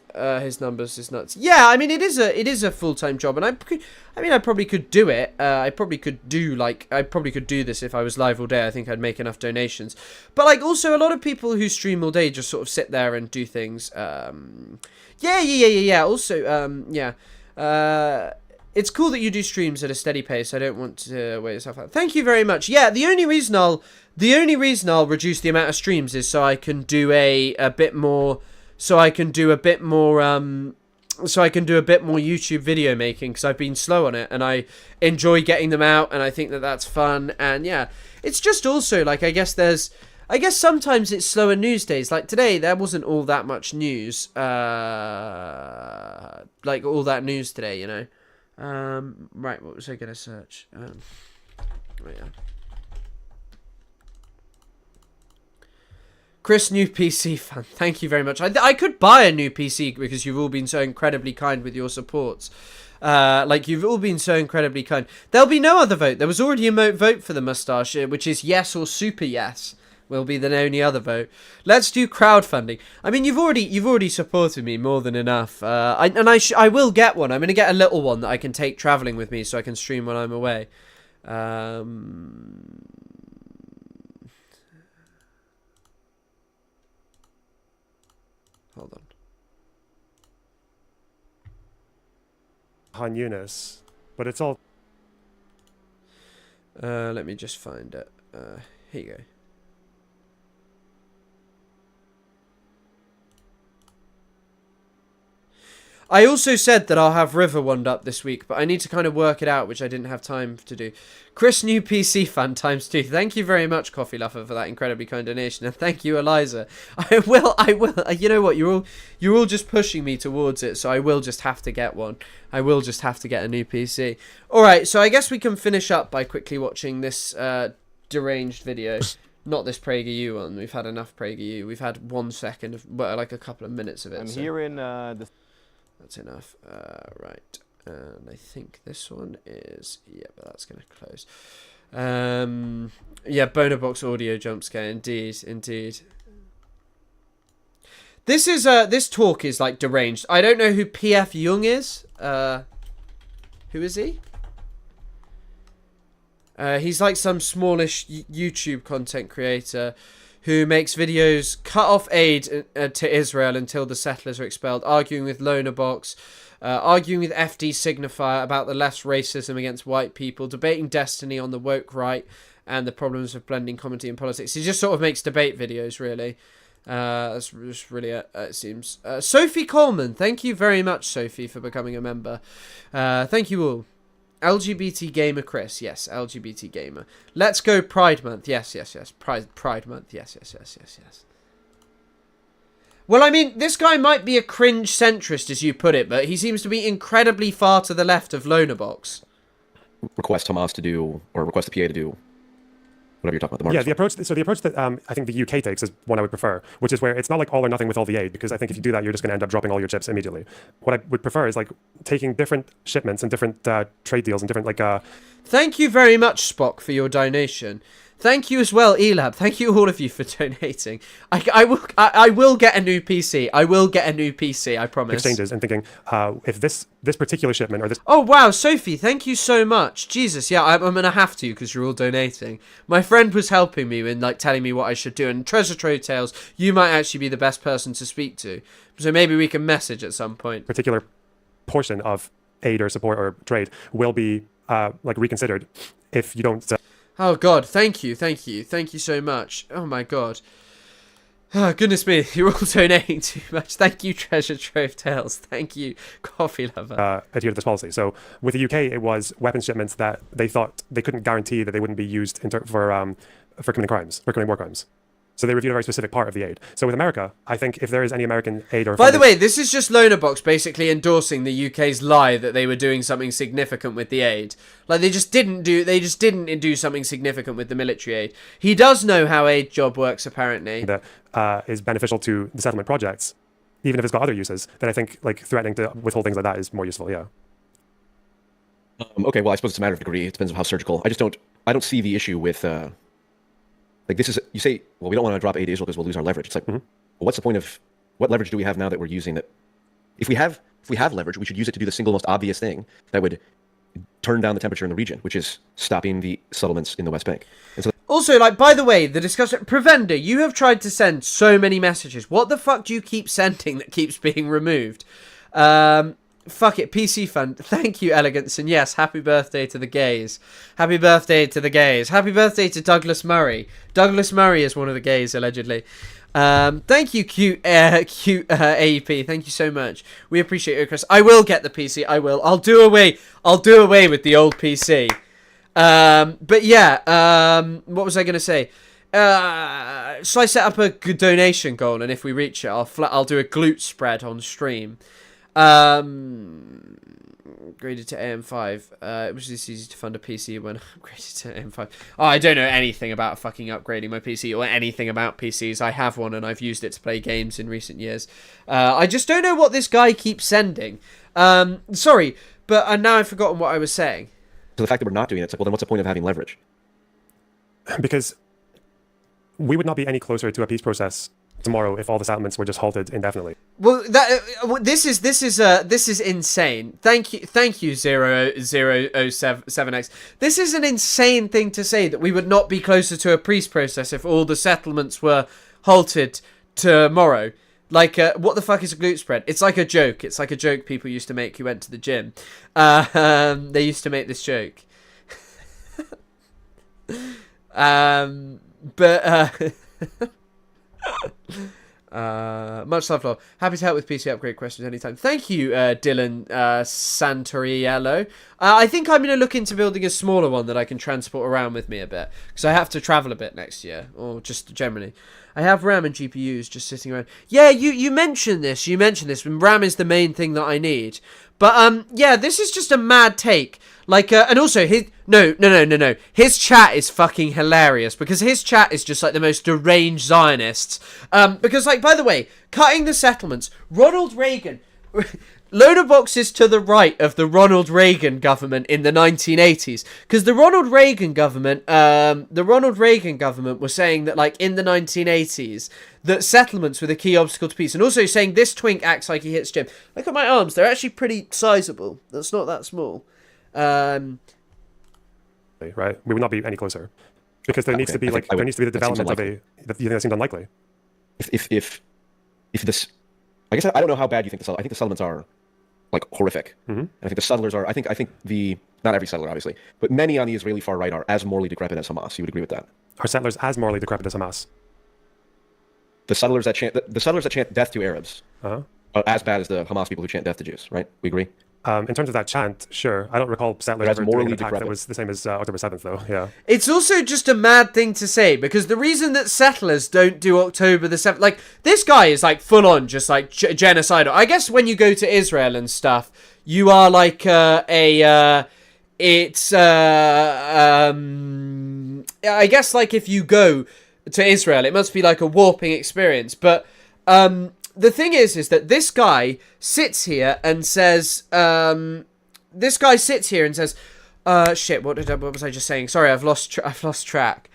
numbers is nuts. Yeah, I mean, it is a full-time job, and I probably could do it. I probably could do this if I was live all day. I think I'd make enough donations. But like, also a lot of people who stream all day just sort of sit there and do things. Yeah. Also, yeah. It's cool that you do streams at a steady pace. I don't want to wear yourself out. Thank you very much. Yeah, the only reason I'll reduce the amount of streams is so I can do a bit more YouTube video making, because I've been slow on it and I enjoy getting them out and I think that that's fun. And yeah, it's just also like, I guess sometimes it's slower news days. Like today, there wasn't all that much news, like all that news today, you know. Right, what was I gonna search? Oh yeah. Chris, new PC fan. Thank you very much. I could buy a new PC because you've all been so incredibly kind with your supports. Like, you've all been so incredibly kind. There'll be no other vote. There was already a vote for the moustache, which is yes or super yes. Will be the only other vote. Let's do crowdfunding. I mean, you've already supported me more than enough. I will get one. I'm gonna get a little one that I can take traveling with me, so I can stream when I'm away. Hold on. Han Yunis, but it's all. Let me just find it. Here you go. I also said that I'll have River Wand up this week, but I need to kind of work it out, which I didn't have time to do. Chris, new PC fan ×2. Thank you very much, Coffee Lover, for that incredibly kind donation, and thank you, Eliza. I will. You know what? You're all just pushing me towards it, so I will just have to get one. I will just have to get a new PC. All right, so I guess we can finish up by quickly watching this deranged video. Not this PragerU one. We've had enough PragerU. We've had 1 second of, well, like a couple of minutes of it. I'm hearing the. That's enough. Right. And I think this one is... Yeah, but that's going to close. Yeah, Bonerbox audio jump scare. Indeed. This is... this talk is, like, deranged. I don't know who PF Young is. Who is he? He's, like, some smallish YouTube content creator who makes videos, cut off aid to Israel until the settlers are expelled, arguing with Lonerbox, arguing with FD Signifier about the left's racism against white people, debating Destiny on the woke right, and the problems of blending comedy and politics. He just sort of makes debate videos, really. That's just really it seems. Sophie Coleman, thank you very much, Sophie, for becoming a member. Thank you all. LGBT Gamer Chris, yes, LGBT Gamer. Let's go Pride Month, yes. Pride Month, yes. Well, I mean, this guy might be a cringe centrist, as you put it, but he seems to be incredibly far to the left of Lonerbox. Request Hamas to do, or request the PA to do whatever you're talking about. Yeah, the approach that I think the UK takes is one I would prefer, which is where it's not like all or nothing with all the aid, because I think if you do that, you're just going to end up dropping all your chips immediately. What I would prefer is like taking different shipments and different trade deals and different like. Thank you very much, Spock, for your donation. Thank you as well, Elab. Thank you all of you for donating. I will get a new PC. I will get a new PC, I promise. Exchanges and thinking, if this particular shipment or this... Oh, wow, Sophie, thank you so much. Jesus, yeah, I'm going to have to because you're all donating. My friend was helping me and like telling me what I should do. And Treasure Trove Tales, you might actually be the best person to speak to. So maybe we can message at some point. Particular portion of aid or support or trade will be like reconsidered if you don't... Oh, God, thank you so much. Oh, my God. Oh, goodness me, you're all donating too much. Thank you, Treasure Trove Tales. Thank you, Coffee Lover. Adhere to this policy. So with the UK, it was weapons shipments that they thought they couldn't guarantee that they wouldn't be used for committing war crimes. So they reviewed a very specific part of the aid. So with America, I think if there is any American aid or... By the way, this is just Lonerbox basically endorsing the UK's lie that they were doing something significant with the aid. Like, they just didn't do something significant with the military aid. He does know how aid job works, apparently. That is beneficial to the settlement projects, even if it's got other uses, then I think like threatening to withhold things like that is more useful, yeah. Okay, well, I suppose it's a matter of degree. It depends on how surgical. I don't see the issue with... Like this is, you say, well, we don't want to drop aid to Israel because we'll lose our leverage. It's like, well, what's the point of, what leverage do we have now that we're using that? If we have leverage, we should use it to do the single most obvious thing that would turn down the temperature in the region, which is stopping the settlements in the West Bank. And so, also, like, by the way, the discussion, Prevender, you have tried to send so many messages. What the fuck do you keep sending that keeps being removed? Fuck it, PC Fund. Thank you, Elegance. And yes, happy birthday to the gays. Happy birthday to the gays. Happy birthday to Douglas Murray. Douglas Murray is one of the gays, allegedly. Thank you, cute AEP. Thank you so much. We appreciate it, Chris. I will get the PC. I will. I'll do away with the old PC. But yeah, what was I going to say? So I set up a good donation goal, and if we reach it, I'll do a glute spread on stream. Upgraded to AM5. It was just easy to fund a PC when upgraded to AM5. Oh, I don't know anything about fucking upgrading my PC or anything about PCs. I have one and I've used it to play games in recent years. I just don't know what this guy keeps sending. Sorry, but now I've forgotten what I was saying. So the fact that we're not doing it, it's like, well, then what's the point of having leverage? Because we would not be any closer to a peace process tomorrow if all the settlements were just halted indefinitely. Well, this is insane. Thank you 0007X. This is an insane thing to say, that we would not be closer to a peace process if all the settlements were halted tomorrow. Like, what the fuck is a glute spread? It's like a joke. It's like a joke people used to make who went to the gym. They used to make this joke. Much love, love. Happy to help with PC upgrade questions anytime. Thank you, Dylan Santoriello. I think I'm going to look into building a smaller one that I can transport around with me a bit, because I have to travel a bit next year, or just generally. I have RAM and GPUs just sitting around. Yeah, you mentioned this. And RAM is the main thing that I need. But yeah, this is just a mad take. Like, and also no. His chat is fucking hilarious, because his chat is just like the most deranged Zionists. Because, like, by the way, cutting the settlements, Ronald Reagan. Load of boxes to the right of the Ronald Reagan government in the 1980s, because the Ronald Reagan government was saying that, like, in the 1980s, that settlements were the key obstacle to peace, and also saying this twink acts like he hits Jim. Look at my arms; they're actually pretty sizable. That's not that small. Right, we would not be any closer, because there needs to be the development of a. You think that seems unlikely? If this, I guess I don't know how bad you think I think the settlements are, like, horrific. Mm-hmm. And I think the settlers are. I think not every settler, obviously, but many on the Israeli far right are as morally decrepit as Hamas. You would agree with that? Are settlers as morally decrepit as Hamas? The settlers that chant death to Arabs are as bad as the Hamas people who chant death to Jews, right? We agree. In terms of that chant, sure. I don't recall settlers ever doing an attack that was the same as October 7th, though. Yeah. It's also just a mad thing to say, because the reason that settlers don't do October the 7th, like, this guy is, like, full on just, like, genocidal. I guess when you go to Israel and stuff, you are like I guess, like, if you go to Israel, it must be like a warping experience. But the thing is that this guy sits here and says, shit, what was I just saying? Sorry, I've lost track.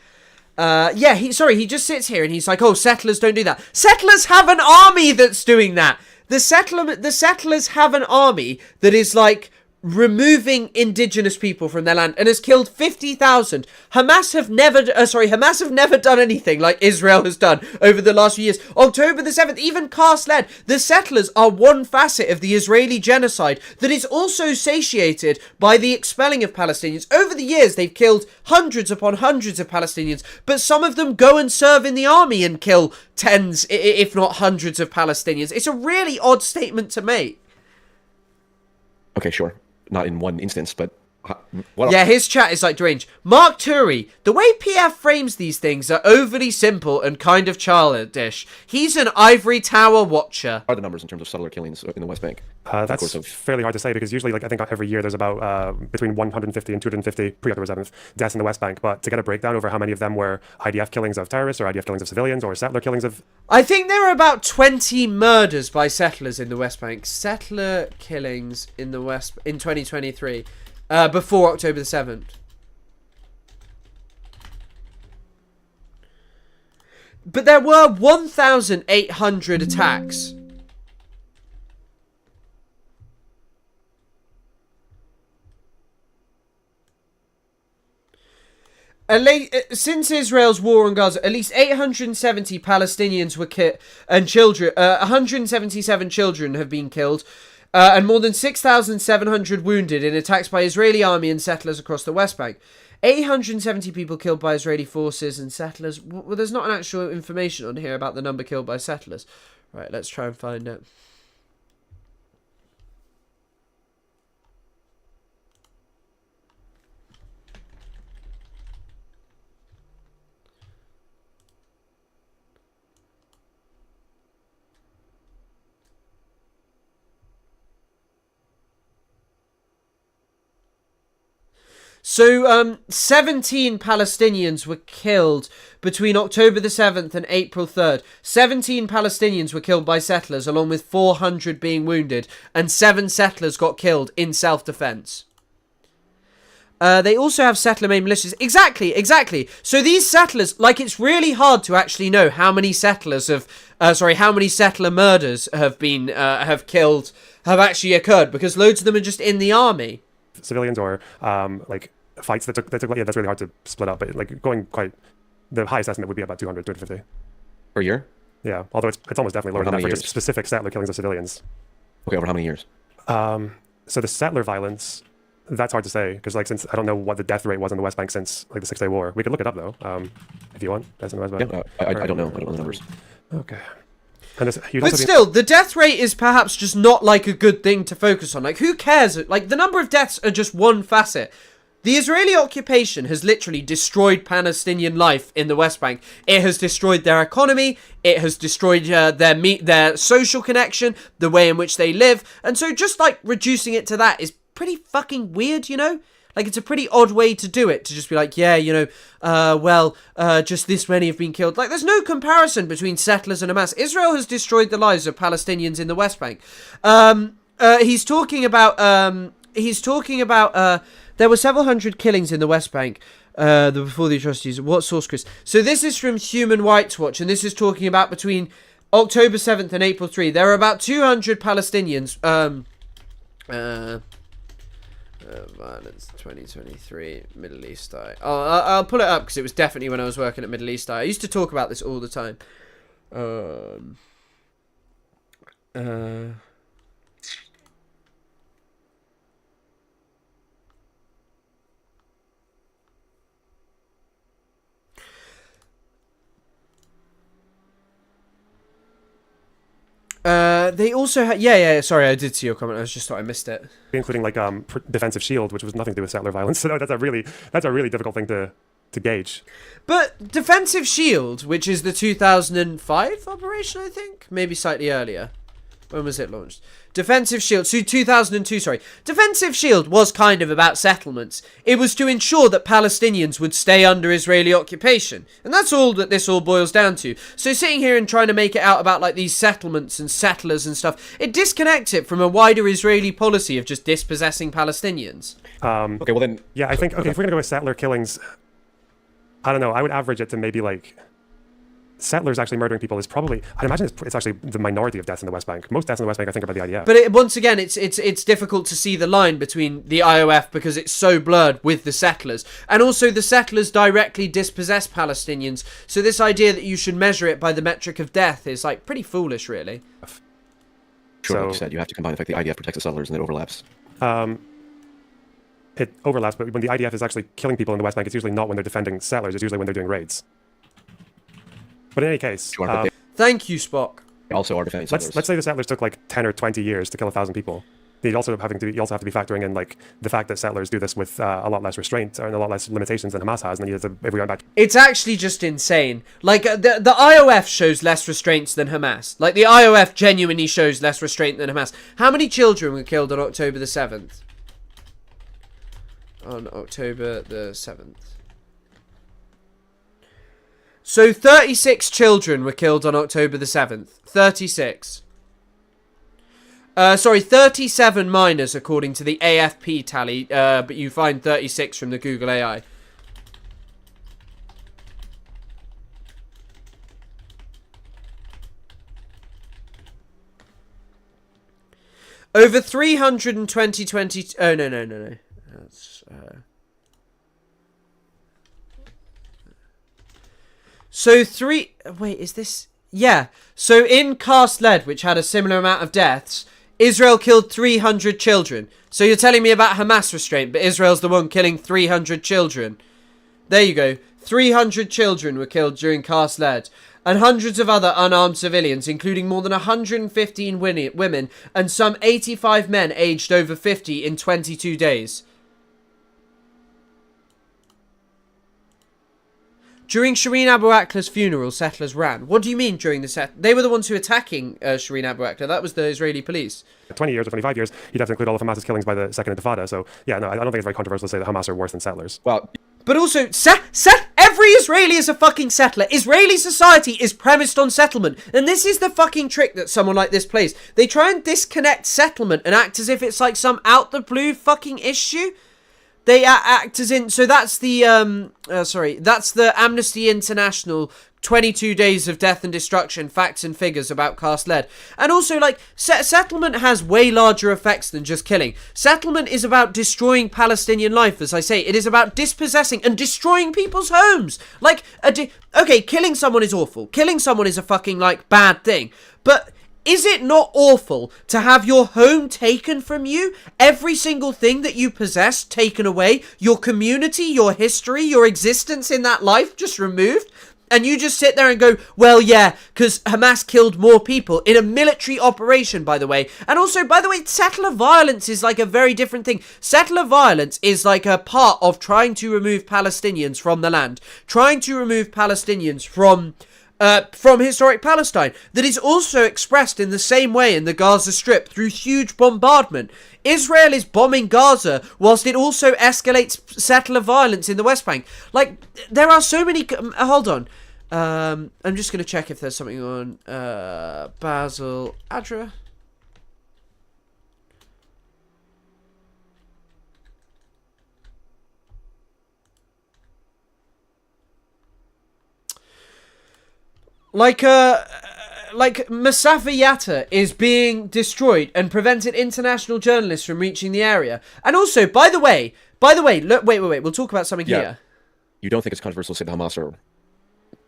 he just sits here and he's like, oh, settlers don't do that. Settlers have an army that's doing that. The settlers have an army that is like removing indigenous people from their land and has killed 50,000. Hamas have never done anything like Israel has done over the last few years. October the 7th, even Cast led, the settlers are one facet of the Israeli genocide that is also satiated by the expelling of Palestinians. Over the years, they've killed hundreds upon hundreds of Palestinians, but some of them go and serve in the army and kill tens, if not hundreds of Palestinians. It's a really odd statement to make. Okay, sure. Not in one instance, but his chat is like deranged. Mark Turi, the way PF frames these things are overly simple and kind of childish. He's an ivory tower watcher. What are the numbers in terms of settler killings in the West Bank? That's fairly hard to say because usually, I think every year there's about between 150 and 250 pre-October 7th deaths in the West Bank. But to get a breakdown over how many of them were IDF killings of terrorists or IDF killings of civilians or settler killings of... I think there were about 20 murders by settlers in the West Bank. Settler killings in the West in 2023. Before October the 7th. But there were 1,800 attacks. Since Israel's war on Gaza, at least 870 Palestinians were killed and children. 177 children have been killed. And more than 6,700 wounded in attacks by Israeli army and settlers across the West Bank. 870 people killed by Israeli forces and settlers. Well, there's not an actual information on here about the number killed by settlers. Right, let's try and find it. So, 17 Palestinians were killed between October the 7th and April 3rd. 17 Palestinians were killed by settlers, along with 400 being wounded, and 7 settlers got killed in self-defense. They also have settler-made militias. Exactly. So these settlers, it's really hard to actually know how many settlers how many settler murders have been, have actually occurred, because loads of them are just in the army. Civilians or fights that took that's really hard to split up, but going quite, the highest estimate would be about 200, 250 per year. Yeah, although it's almost definitely lower than that for just specific settler killings of civilians. Okay, over how many years? So the settler violence, that's hard to say because since I don't know what the death rate was in the West Bank since the 6 Day War. We could look it up though, if you want. That's in the West Bank. Yeah, I don't know. I don't know the numbers. Okay. But still, the death rate is perhaps just not a good thing to focus on. Who cares? The number of deaths are just one facet. The Israeli occupation has literally destroyed Palestinian life in the West Bank. It has destroyed their economy. It has destroyed their social connection, the way in which they live. And so just reducing it to that is pretty fucking weird, you know? It's a pretty odd way to do it, to just be just this many have been killed. There's no comparison between settlers and Hamas. Israel has destroyed the lives of Palestinians in the West Bank. He's talking about there were several hundred killings in the West Bank before the atrocities. What source, Chris? So this is from Human Rights Watch, and this is talking about between October 7th and April 3. There are about 200 Palestinians... violence 2023 Middle East Eye. I'll pull it up because it was definitely when I was working at Middle East Eye. I used to talk about this all the time. They also had... sorry, I did see your comment. I just thought I missed it. Including defensive shield, which was nothing to do with settler violence. So that's a really difficult thing to gauge. But defensive shield, which is the 2005 operation, I think, maybe slightly earlier. When was it launched? Defensive Shield, so 2002, sorry. Defensive Shield was kind of about settlements. It was to ensure that Palestinians would stay under Israeli occupation. And that's all that this all boils down to. So sitting here and trying to make it out about these settlements and settlers and stuff, it disconnects it from a wider Israeli policy of just dispossessing Palestinians. Okay, well then... Yeah, I think, if we're going to go with settler killings... I don't know. I would average it to maybe like settlers actually murdering people is probably, I'd imagine it's actually the minority of deaths in the West Bank. Most deaths in the West Bank, I think, are by the IDF. But once again, it's difficult to see the line between the IOF because it's so blurred with the settlers. And also the settlers directly dispossess Palestinians. So this idea that you should measure it by the metric of death is like pretty foolish, really. Sure, like you said, you have to combine the fact the IDF protects the settlers and it overlaps. It overlaps, but when the IDF is actually killing people in the West Bank, it's usually not when they're defending settlers, it's usually when they're doing raids. But in any case... Thank you, Spock. They also are defending settlers. Let's say the settlers took like 10 or 20 years to kill 1,000 people. You also have to be factoring in like the fact that settlers do this with a lot less restraint and a lot less limitations than Hamas has. And then if we went back, it's actually just insane. Like the IOF shows less restraints than Hamas. Like the IOF genuinely shows less restraint than Hamas. How many children were killed on October the 7th? On October the 7th. So 36 children were killed on October the 7th. 36. 37 minors according to the AFP tally, but you find 36 from the Google AI. Over 320... Oh, no. That's... Wait, is this... Yeah. So in Cast Lead, which had a similar amount of deaths, Israel killed 300 children. So you're telling me about Hamas restraint, but Israel's the one killing 300 children. There you go. 300 children were killed during Cast Lead. And hundreds of other unarmed civilians, including more than 115 women and some 85 men aged over 50 in 22 days. During Shireen Abu Akleh's funeral, settlers ran. What do you mean during the They were the ones who were attacking Shireen Abu Akleh. That was the Israeli police. 20 years or 25 years, you'd have to include all of Hamas's killings by the Second Intifada. So, yeah, no, I don't think it's very controversial to say that Hamas are worse than settlers. Well, but also, every Israeli is a fucking settler. Israeli society is premised on settlement. And this is the fucking trick that someone like this plays. They try and disconnect settlement and act as if it's like some out-the-blue fucking issue. They act as in... So that's the... that's the Amnesty International 22 Days of Death and Destruction, Facts and Figures about Cast Lead. And also, like, settlement has way larger effects than just killing. Settlement is about destroying Palestinian life, as I say. It is about dispossessing and destroying people's homes. Like, okay, killing someone is awful. Killing someone is a fucking, like, bad thing. But... is it not awful to have your home taken from you? Every single thing that you possess taken away? Your community, your history, your existence in that life just removed? And you just sit there and go, well, yeah, because Hamas killed more people in a military operation, by the way. And also, by the way, settler violence is like a very different thing. Settler violence is like a part of trying to remove Palestinians from the land. Trying to remove Palestinians from historic Palestine, that is also expressed in the same way in the Gaza Strip through huge bombardment. Israel is bombing Gaza whilst it also escalates settler violence in the West Bank. Like, there are so many... hold on. I'm just going to check if there's something on Basil Adra. Like Masafa Yatta is being destroyed and prevented international journalists from reaching the area. And also, by the way, look, wait, we'll talk about something here. You don't think it's controversial to say the Hamas are...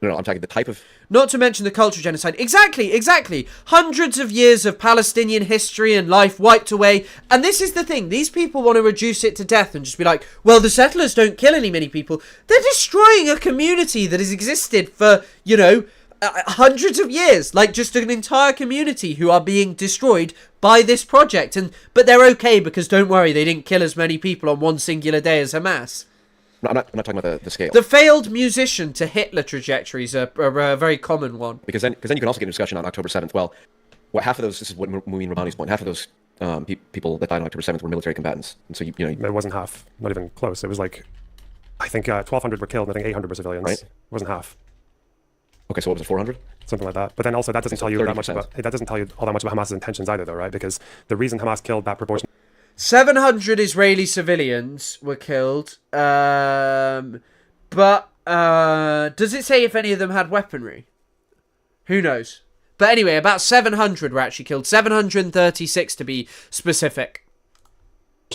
No, I'm talking the type of... Not to mention the cultural genocide. Exactly. Hundreds of years of Palestinian history and life wiped away. And this is the thing. These people want to reduce it to death and just be like, well, the settlers don't kill many people. They're destroying a community that has existed for, hundreds of years, like just an entire community who are being destroyed by this project, but they're okay because don't worry, they didn't kill as many people on one singular day as Hamas. No, I'm not talking about the scale. The failed musician to Hitler trajectories are a very common one. Because then you can also get a discussion on October 7th. Well, half of those, this is what Mouin Rabbani's point, half of those people that died on October 7th were military combatants. And so, It wasn't half, not even close. It was like, I think 1,200 were killed and I think 800 were civilians. Right. It wasn't half. Okay, so what was it, 400? Something like that. But then also that doesn't tell you that much about all that much about Hamas's intentions either, though, right? Because the reason Hamas killed that proportion... 700 Israeli civilians were killed, but Does it say if any of them had weaponry? Who knows? But anyway, about 700 were actually killed. 736 to be specific.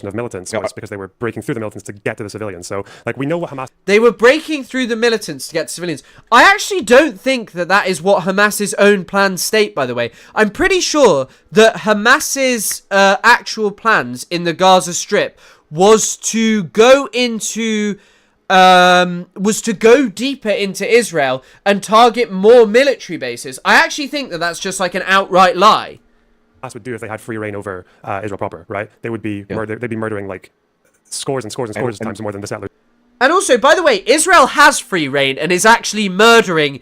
Of militants was because they were breaking through the militants to get to the civilians. So, like, we know what Hamas... They were breaking through the militants to get to civilians. I actually don't think that that is what Hamas's own plans state, by the way. I'm pretty sure that Hamas's actual plans in the Gaza Strip was to go into... was to go deeper into Israel and target more military bases. I actually think that that's just like an outright lie. Hamas would do if they had free reign over Israel proper, right? They would be they'd be murdering like scores and scores and scores of times more than the settlers. And also, by the way, Israel has free reign and is actually murdering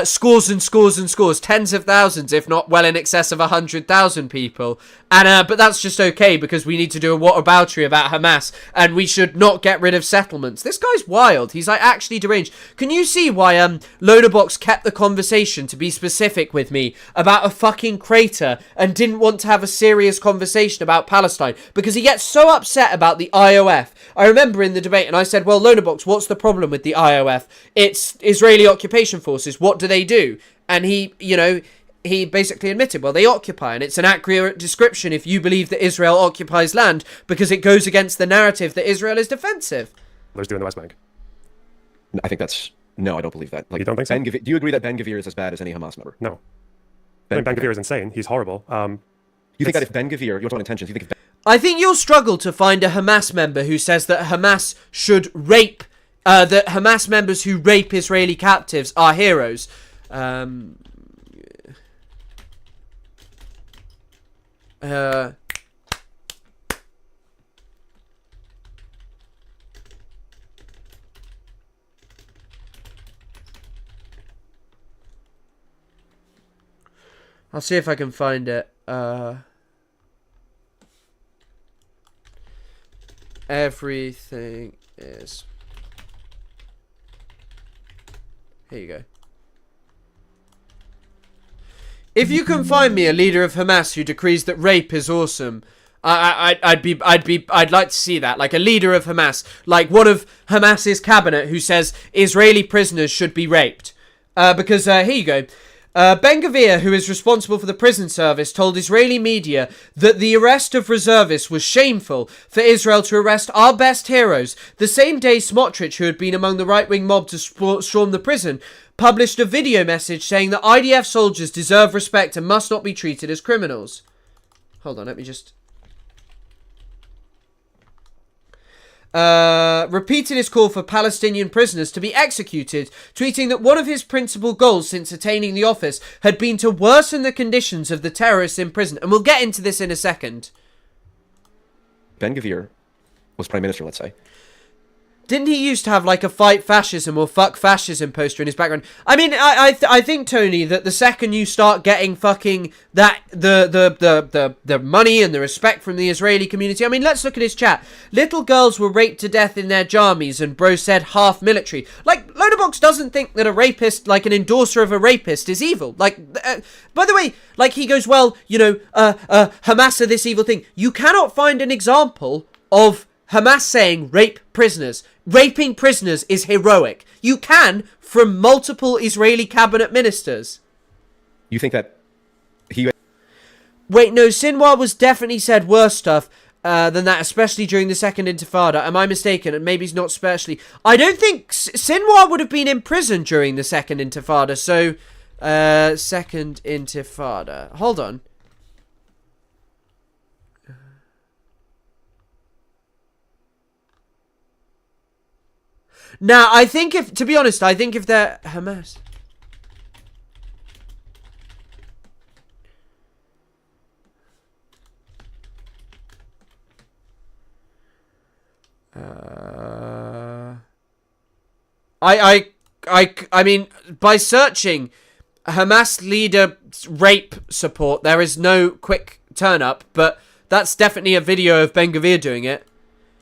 scores and scores and scores, tens of thousands, if not well in excess of 100,000 people. And but that's just okay because we need to do a whataboutery about Hamas and we should not get rid of settlements. This guy's wild. He's like actually deranged. Can you see why Loaderbox kept the conversation, to be specific, with me about a fucking crater and didn't want to have a serious conversation about Palestine? Because he gets so upset about the IOF. I remember in the debate and I said, well, Loaderbox, what's the problem with the IOF? It's Israeli occupation forces. What do they do? And he, you know, he basically admitted, well, they occupy, and it's an accurate description if you believe that Israel occupies land, because it goes against the narrative that Israel is defensive. There's doing the West Bank. I think that's... No, I don't believe that. Like, you don't think so? Do you agree that Ben Gvir is as bad as any Hamas member? No. Ben Gvir is insane. He's horrible. You think that if Ben Gvir... You're talking intentions. You think if I think you'll struggle to find a Hamas member who says that Hamas should rape... that Hamas members who rape Israeli captives are heroes. I'll see if I can find it. Everything is... Here you go. If you can find me a leader of Hamas who decrees that rape is awesome, I'd like to see that. Like a leader of Hamas, like one of Hamas's cabinet who says Israeli prisoners should be raped. Because here you go. Ben Gvir, who is responsible for the prison service, told Israeli media that the arrest of reservists was shameful for Israel to arrest our best heroes. The same day Smotrich, who had been among the right-wing mob to storm the prison, published a video message saying that IDF soldiers deserve respect and must not be treated as criminals. Hold on, let me just... repeated his call for Palestinian prisoners to be executed, tweeting that one of his principal goals since attaining the office had been to worsen the conditions of the terrorists in prison. And we'll get into this in a second. Ben Gvir was prime minister, let's say. Didn't he used to have like a fight fascism or fuck fascism poster in his background? I mean, I think, Tony, that the second you start getting fucking that the money and the respect from the Israeli community, I mean, let's look at his chat. Little girls were raped to death in their jammies, and bro said half military. Like, Loaderbox doesn't think that a rapist, like an endorser of a rapist, is evil. Like, by the way, like he goes, well, you know, Hamas are this evil thing. You cannot find an example of Hamas saying rape prisoners. Raping prisoners is heroic. You can from multiple Israeli cabinet ministers. You think that he... Wait, no, Sinwar was definitely said worse stuff than that, especially during the Second Intifada. Am I mistaken? And maybe it's not especially. I don't think Sinwar would have been in prison during the Second Intifada. So, Second Intifada. Hold on. Now, I think if, to be honest, I think if they're Hamas... I mean, by searching Hamas leader rape support, there is no quick turn up, but that's definitely a video of Ben Gvir doing it.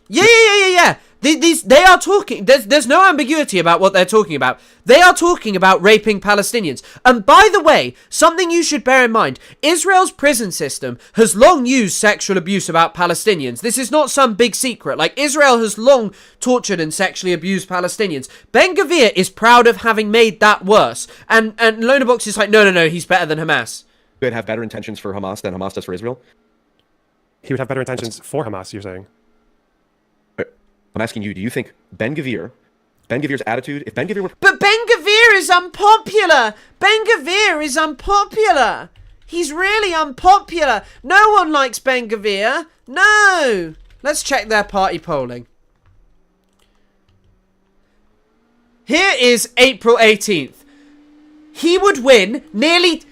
Yeah. They are talking. There's no ambiguity about what they're talking about. They are talking about raping Palestinians. And by the way, something you should bear in mind: Israel's prison system has long used sexual abuse about Palestinians. This is not some big secret. Like, Israel has long tortured and sexually abused Palestinians. Ben-Gvir is proud of having made that worse. And Lonabox is like, no, he's better than Hamas. Could have better intentions for Hamas than Hamas does for Israel? He would have better intentions for Hamas, you're saying? I'm asking you, do you think Ben-Gvir's attitude, if Ben-Gvir were... But Ben-Gvir is unpopular! Ben-Gvir is unpopular! He's really unpopular! No one likes Ben-Gvir! No! Let's check their party polling. Here is April 18th. He would win nearly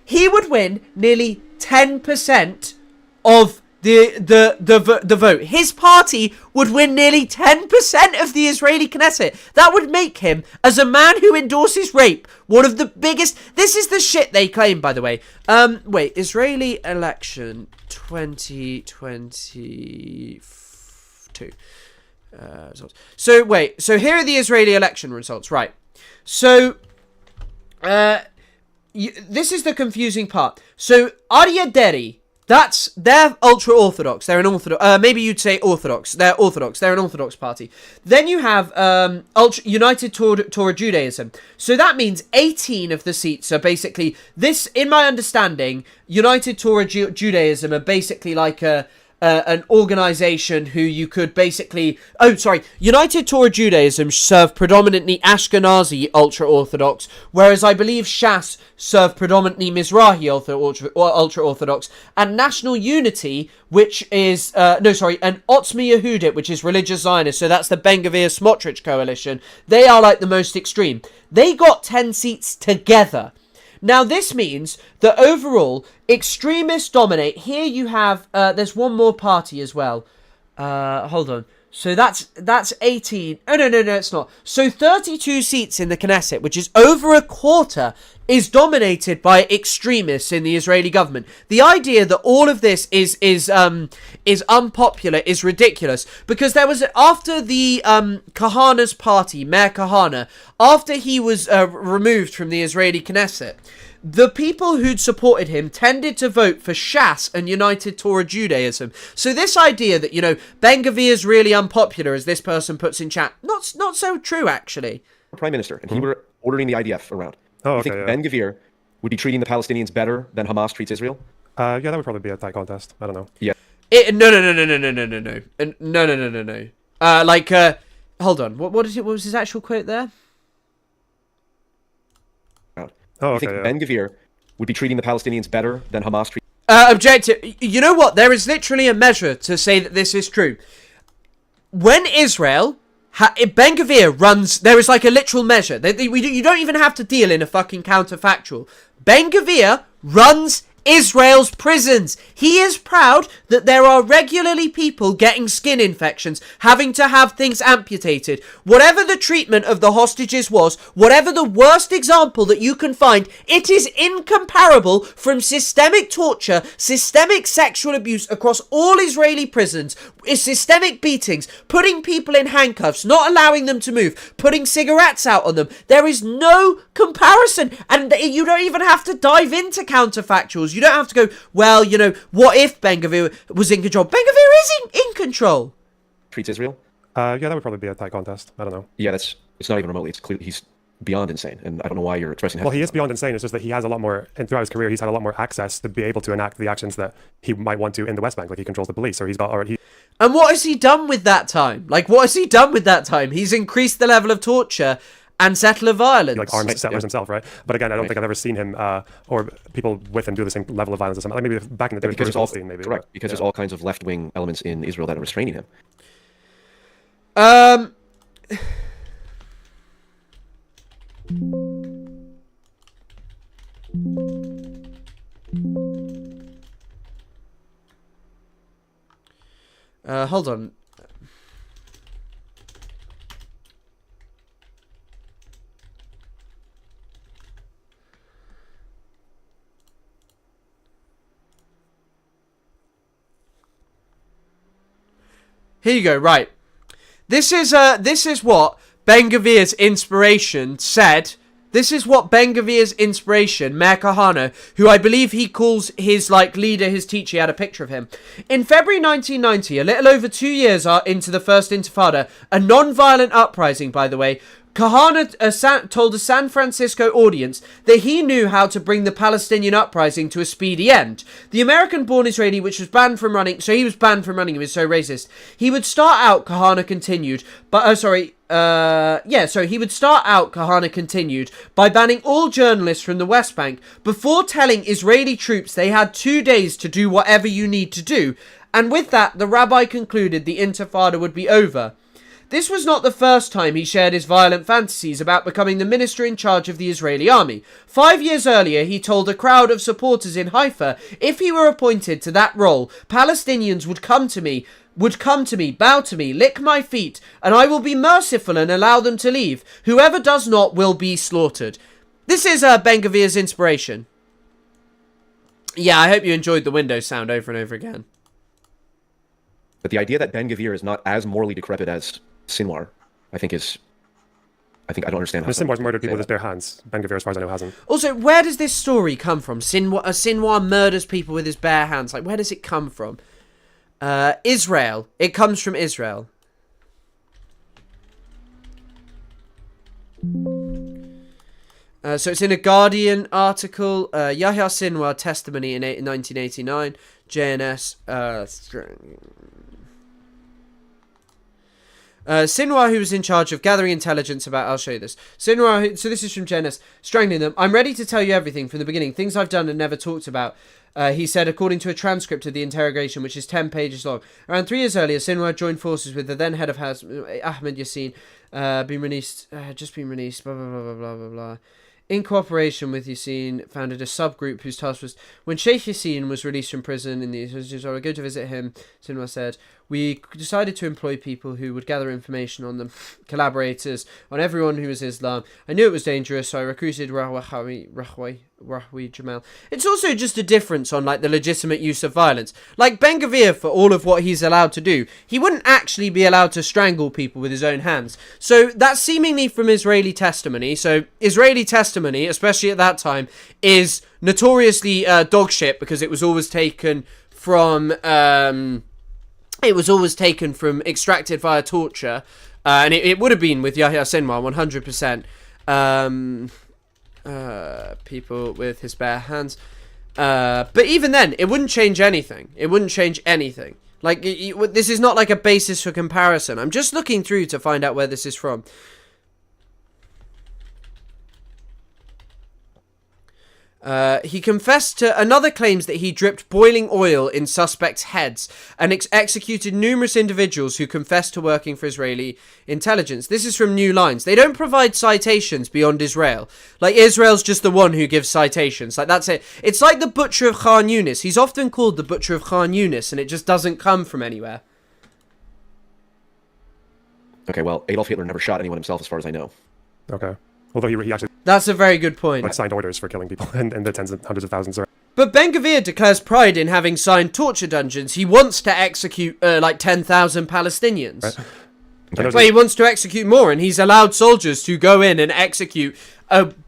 10% of the vote. His party would win nearly 10% of the Israeli Knesset. That would make him, as a man who endorses rape, one of the biggest... This is the shit they claim, by the way. Wait, Israeli election 2022. Results. So here are the Israeli election results, right? So, this is the confusing part. So, Aryeh Deri, they're ultra-Orthodox. They're an Orthodox... maybe you'd say Orthodox. They're Orthodox. They're an Orthodox party. Then you have United Torah Judaism. So that means 18 of the seats are basically... This, in my understanding, United Torah Judaism are basically like an organization who you could basically... United Torah Judaism serve predominantly Ashkenazi ultra-Orthodox, whereas I believe Shas serve predominantly Mizrahi ultra-Orthodox, and National Unity, which is... and Otzma Yehudit, which is religious Zionist, so that's the Ben-Gvir Smotrich coalition. They are like the most extreme. They got 10 seats together. Now, this means that overall, extremists dominate. Here you have, there's one more party as well. Hold on. So that's 18. Oh, no, it's not. So 32 seats in the Knesset, which is over a quarter, is dominated by extremists in the Israeli government. The idea that all of this is unpopular is ridiculous, because there was, after the Kahana's party, Meir Kahana, after he was removed from the Israeli Knesset, the people who'd supported him tended to vote for Shas and United Torah Judaism. So this idea that, Ben-Gvir is really unpopular, as this person puts in chat, not so true, actually. Prime Minister, and he were ordering the IDF around. Oh, you think Ben-Gvir would be treating the Palestinians better than Hamas treats Israel? Yeah, that would probably be a tight contest. I don't know. Yeah. No. Hold on. What was his actual quote there? Oh, okay, you think Ben-Gvir would be treating the Palestinians better than Hamas treats... Objective. You know what? There is literally a measure to say that this is true. When Israel... Ben-Gvir runs... There is like a literal measure. You don't even have to deal in a fucking counterfactual. Ben-Gvir runs Israel's prisons. He is proud that there are regularly people getting skin infections, having to have things amputated. Whatever the treatment of the hostages was, whatever the worst example that you can find, it is incomparable from systemic torture, systemic sexual abuse across all Israeli prisons, systemic beatings, putting people in handcuffs, not allowing them to move, putting cigarettes out on them. There is no comparison, and you don't even have to dive into counterfactuals. You don't have to go, well, what if Ben-Gvir was in control? Ben-Gvir is in control. Treats Israel? Yeah, that would probably be a tight contest. I don't know. Yeah, it's not even remotely. It's clear he's beyond insane, and I don't know why you're expressing that. Well, he is beyond insane. It's just that he has a lot more, and throughout his career, he's had a lot more access to be able to enact the actions that he might want to in the West Bank. Like, he controls the police, or And what has he done with that time? He's increased the level of torture and settler violence. Like armed settlers himself, right? But again, I don't think I've ever seen him or people with him do the same level of violence as him. Like maybe back in the day with Bruce Goldstein, maybe. Correct, because there's all kinds of left-wing elements in Israel that are restraining him. Hold on. Here you go, right. This is what Ben-Gvir's inspiration said. This is what Ben-Gvir's inspiration, Meir Kahane, who I believe he calls his leader, his teacher, he had a picture of him. In February 1990, a little over 2 years into the First Intifada, a non-violent uprising, by the way, Kahane told a San Francisco audience that he knew how to bring the Palestinian uprising to a speedy end. The American-born Israeli, which was banned from running, so he was banned from running, he was so racist. He would start out, Kahane continued, so he would start out, Kahane continued, by banning all journalists from the West Bank before telling Israeli troops they had 2 days to do whatever you need to do. And with that, the rabbi concluded the Intifada would be over. This was not the first time he shared his violent fantasies about becoming the minister in charge of the Israeli army. 5 years earlier, he told a crowd of supporters in Haifa, if he were appointed to that role, Palestinians would come to me, bow to me, lick my feet, and I will be merciful and allow them to leave. Whoever does not will be slaughtered. This is Ben-Gvir's inspiration. Yeah, I hope you enjoyed the Windows sound over and over again. But the idea that Ben-Gvir is not as morally decrepit as Sinwar, I don't understand. Sinwar's murdered people with his bare hands. Ben-Gvir, as far as I know, hasn't. Also, where does this story come from? Sinwar murders people with his bare hands. Where does it come from? Israel. It comes from Israel. So it's in a Guardian article. Yahya Sinwar testimony in 1989. JNS. Sinwar, who was in charge of gathering intelligence about... I'll show you this. Sinwar, so this is from JNS. Strangling them. I'm ready to tell you everything from the beginning. Things I've done and never talked about. He said, according to a transcript of the interrogation, which is 10 pages long. Around 3 years earlier, Sinwar joined forces with the then head of House, Ahmed Yassin, just been released, blah, blah, blah, blah, blah, blah, blah. In cooperation with Yassin, founded a subgroup whose task was, when Sheikh Yassin was released from prison in the I would go to visit him, Sinwar said, we decided to employ people who would gather information on them, collaborators, on everyone who was Islam. I knew it was dangerous, so I recruited Rahwi Jamal. It's also just a difference on the legitimate use of violence. Ben-Gvir, for all of what he's allowed to do, he wouldn't actually be allowed to strangle people with his own hands. So that's seemingly from Israeli testimony. So Israeli testimony, especially at that time, is notoriously dog shit because it was always taken from extracted via torture, and it would have been with Yahya Sinwar 100%. People with his bare hands, but even then, it wouldn't change anything. This is not a basis for comparison. I'm just looking through to find out where this is from. He confessed to another claims that he dripped boiling oil in suspects' heads and executed numerous individuals who confessed to working for Israeli intelligence. This is from New Lines. They don't provide citations beyond Israel. Israel's just the one who gives citations. That's it. It's like the Butcher of Khan Yunis. He's often called the Butcher of Khan Yunis, and it just doesn't come from anywhere. Okay, well, Adolf Hitler never shot anyone himself, as far as I know. Okay. Although he actually... That's a very good point. Signed orders for killing people in the tens of hundreds of thousands. But Ben-Gvir declares pride in having signed torture dungeons. He wants to execute 10,000 Palestinians. Right. Okay. Well, he wants to execute more, and he's allowed soldiers to go in and execute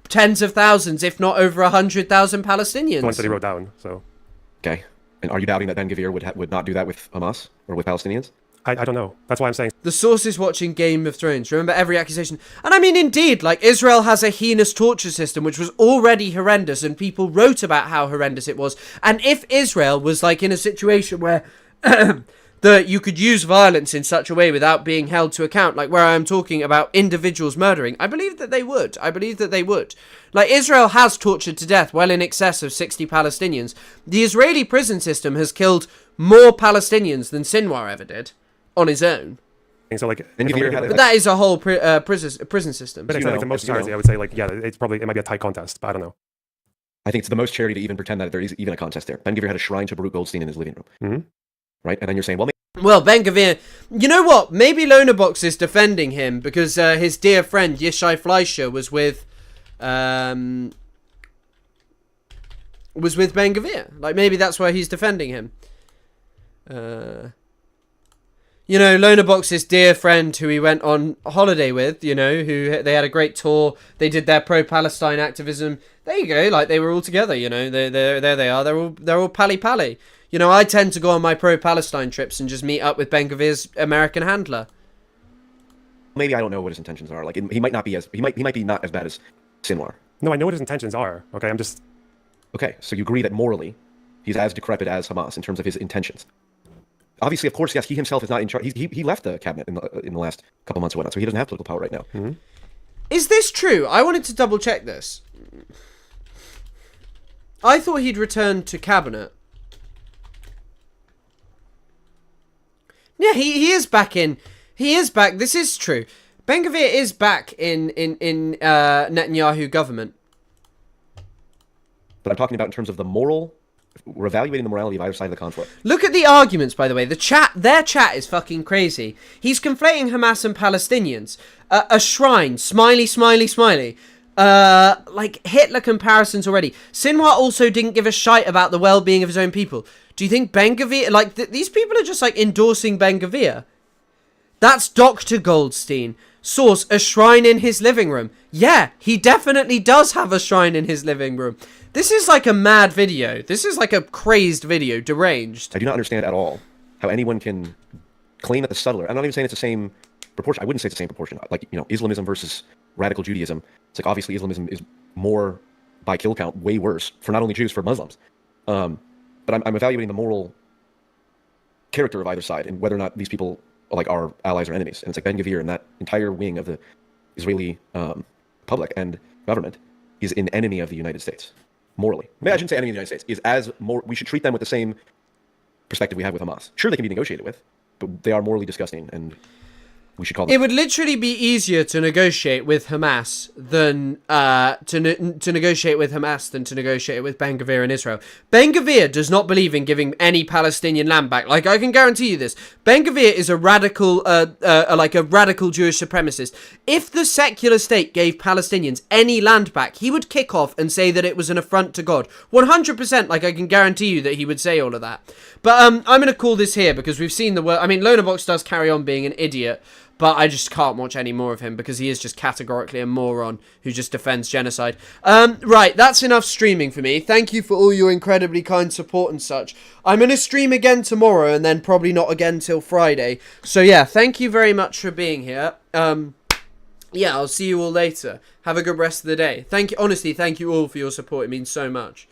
tens of thousands, if not over 100,000 Palestinians. The ones that he wrote down. So. Okay. And are you doubting that Ben-Gvir would not do that with Hamas or with Palestinians? I don't know. That's why I'm saying. The source is watching Game of Thrones. Remember every accusation. And I mean, indeed, Israel has a heinous torture system, which was already horrendous, and people wrote about how horrendous it was. And if Israel was in a situation where you could use violence in such a way without being held to account, where I am talking about individuals murdering, I believe that they would. Israel has tortured to death well in excess of 60 Palestinians. The Israeli prison system has killed more Palestinians than Sinwar ever did. On his own. So but that is a whole prison system. But the most charity, I would say, it might be a tight contest, but I don't know. I think it's the most charity to even pretend that there is even a contest there. Ben-Gvir had a shrine to Baruch Goldstein in his living room. Mm-hmm. Right? And then you're saying, well, Ben-Gvir, you know what? Maybe Lonabox is defending him because his dear friend Yishai Fleischer was with Ben-Gvir. Maybe that's why he's defending him. You know, Lonabox's dear friend who he went on holiday with, you know, who they had a great tour. They did their pro-Palestine activism. There you go, like they were all together, you know. There they are. They're all pally. You know, I tend to go on my pro-Palestine trips and just meet up with Ben-Gvir's American handler. Maybe I don't know what his intentions are. Like he might not be not as bad as Sinwar. No, I know what his intentions are. Okay, I'm just. Okay, so you agree that morally, he's as decrepit as Hamas in terms of his intentions. Obviously, of course, yes, he himself is not in charge. He left the cabinet in the last couple months or whatnot, so he doesn't have political power right now. Mm-hmm. Is this true? I wanted to double check this. I thought he'd returned to cabinet. Yeah, he is back in. He is back. This is true. Ben-Gvir is back in Netanyahu government. But I'm talking about in terms of the moral. We're evaluating the morality of either side of the conflict. Look at the arguments, by the way. Their chat is fucking crazy. He's conflating Hamas and Palestinians. A shrine, smiley. Like Hitler comparisons already. Sinwar also didn't give a shite about the well-being of his own people. Do you think Ben-Gvir, like these people are just like endorsing Ben-Gvir? That's Dr. Goldstein. Source, a shrine in his living room. Yeah, he definitely does have a shrine in his living room. This is like a mad video. This is like a crazed video, deranged. I do not understand at all how anyone can claim that the subtler. I'm not even saying it's the same proportion. I wouldn't say it's the same proportion. Like, you know, Islamism versus radical Judaism. It's like obviously Islamism is more by kill count, way worse for not only Jews, for Muslims. But I'm evaluating the moral character of either side and whether or not these people like are allies or enemies. And it's like Ben-Gvir and that entire wing of the Israeli public and government is an enemy of the United States. Morally. I shouldn't say enemy of the United States. We should treat them with the same perspective we have with Hamas. Sure, they can be negotiated with, but they are morally disgusting, and we should call them. It would literally be easier to negotiate with Hamas than to negotiate with Hamas than to negotiate with Ben-Gvir in Israel. Ben-Gvir does not believe in giving any Palestinian land back. Like, I can guarantee you this. Ben-Gvir is a radical, like a radical Jewish supremacist. If the secular state gave Palestinians any land back, he would kick off and say that it was an affront to God. 100%. Like, I can guarantee you that he would say all of that. But I'm going to call this here because we've seen the word. I mean, Lonabox does carry on being an idiot. But I just can't watch any more of him because he is just categorically a moron who just defends genocide. Right, that's enough streaming for me. Thank you for all your incredibly kind support and such. I'm going to stream again tomorrow and then probably not again till Friday. So yeah, thank you very much for being here. Yeah, I'll see you all later. Have a good rest of the day. Honestly, thank you all for your support. It means so much.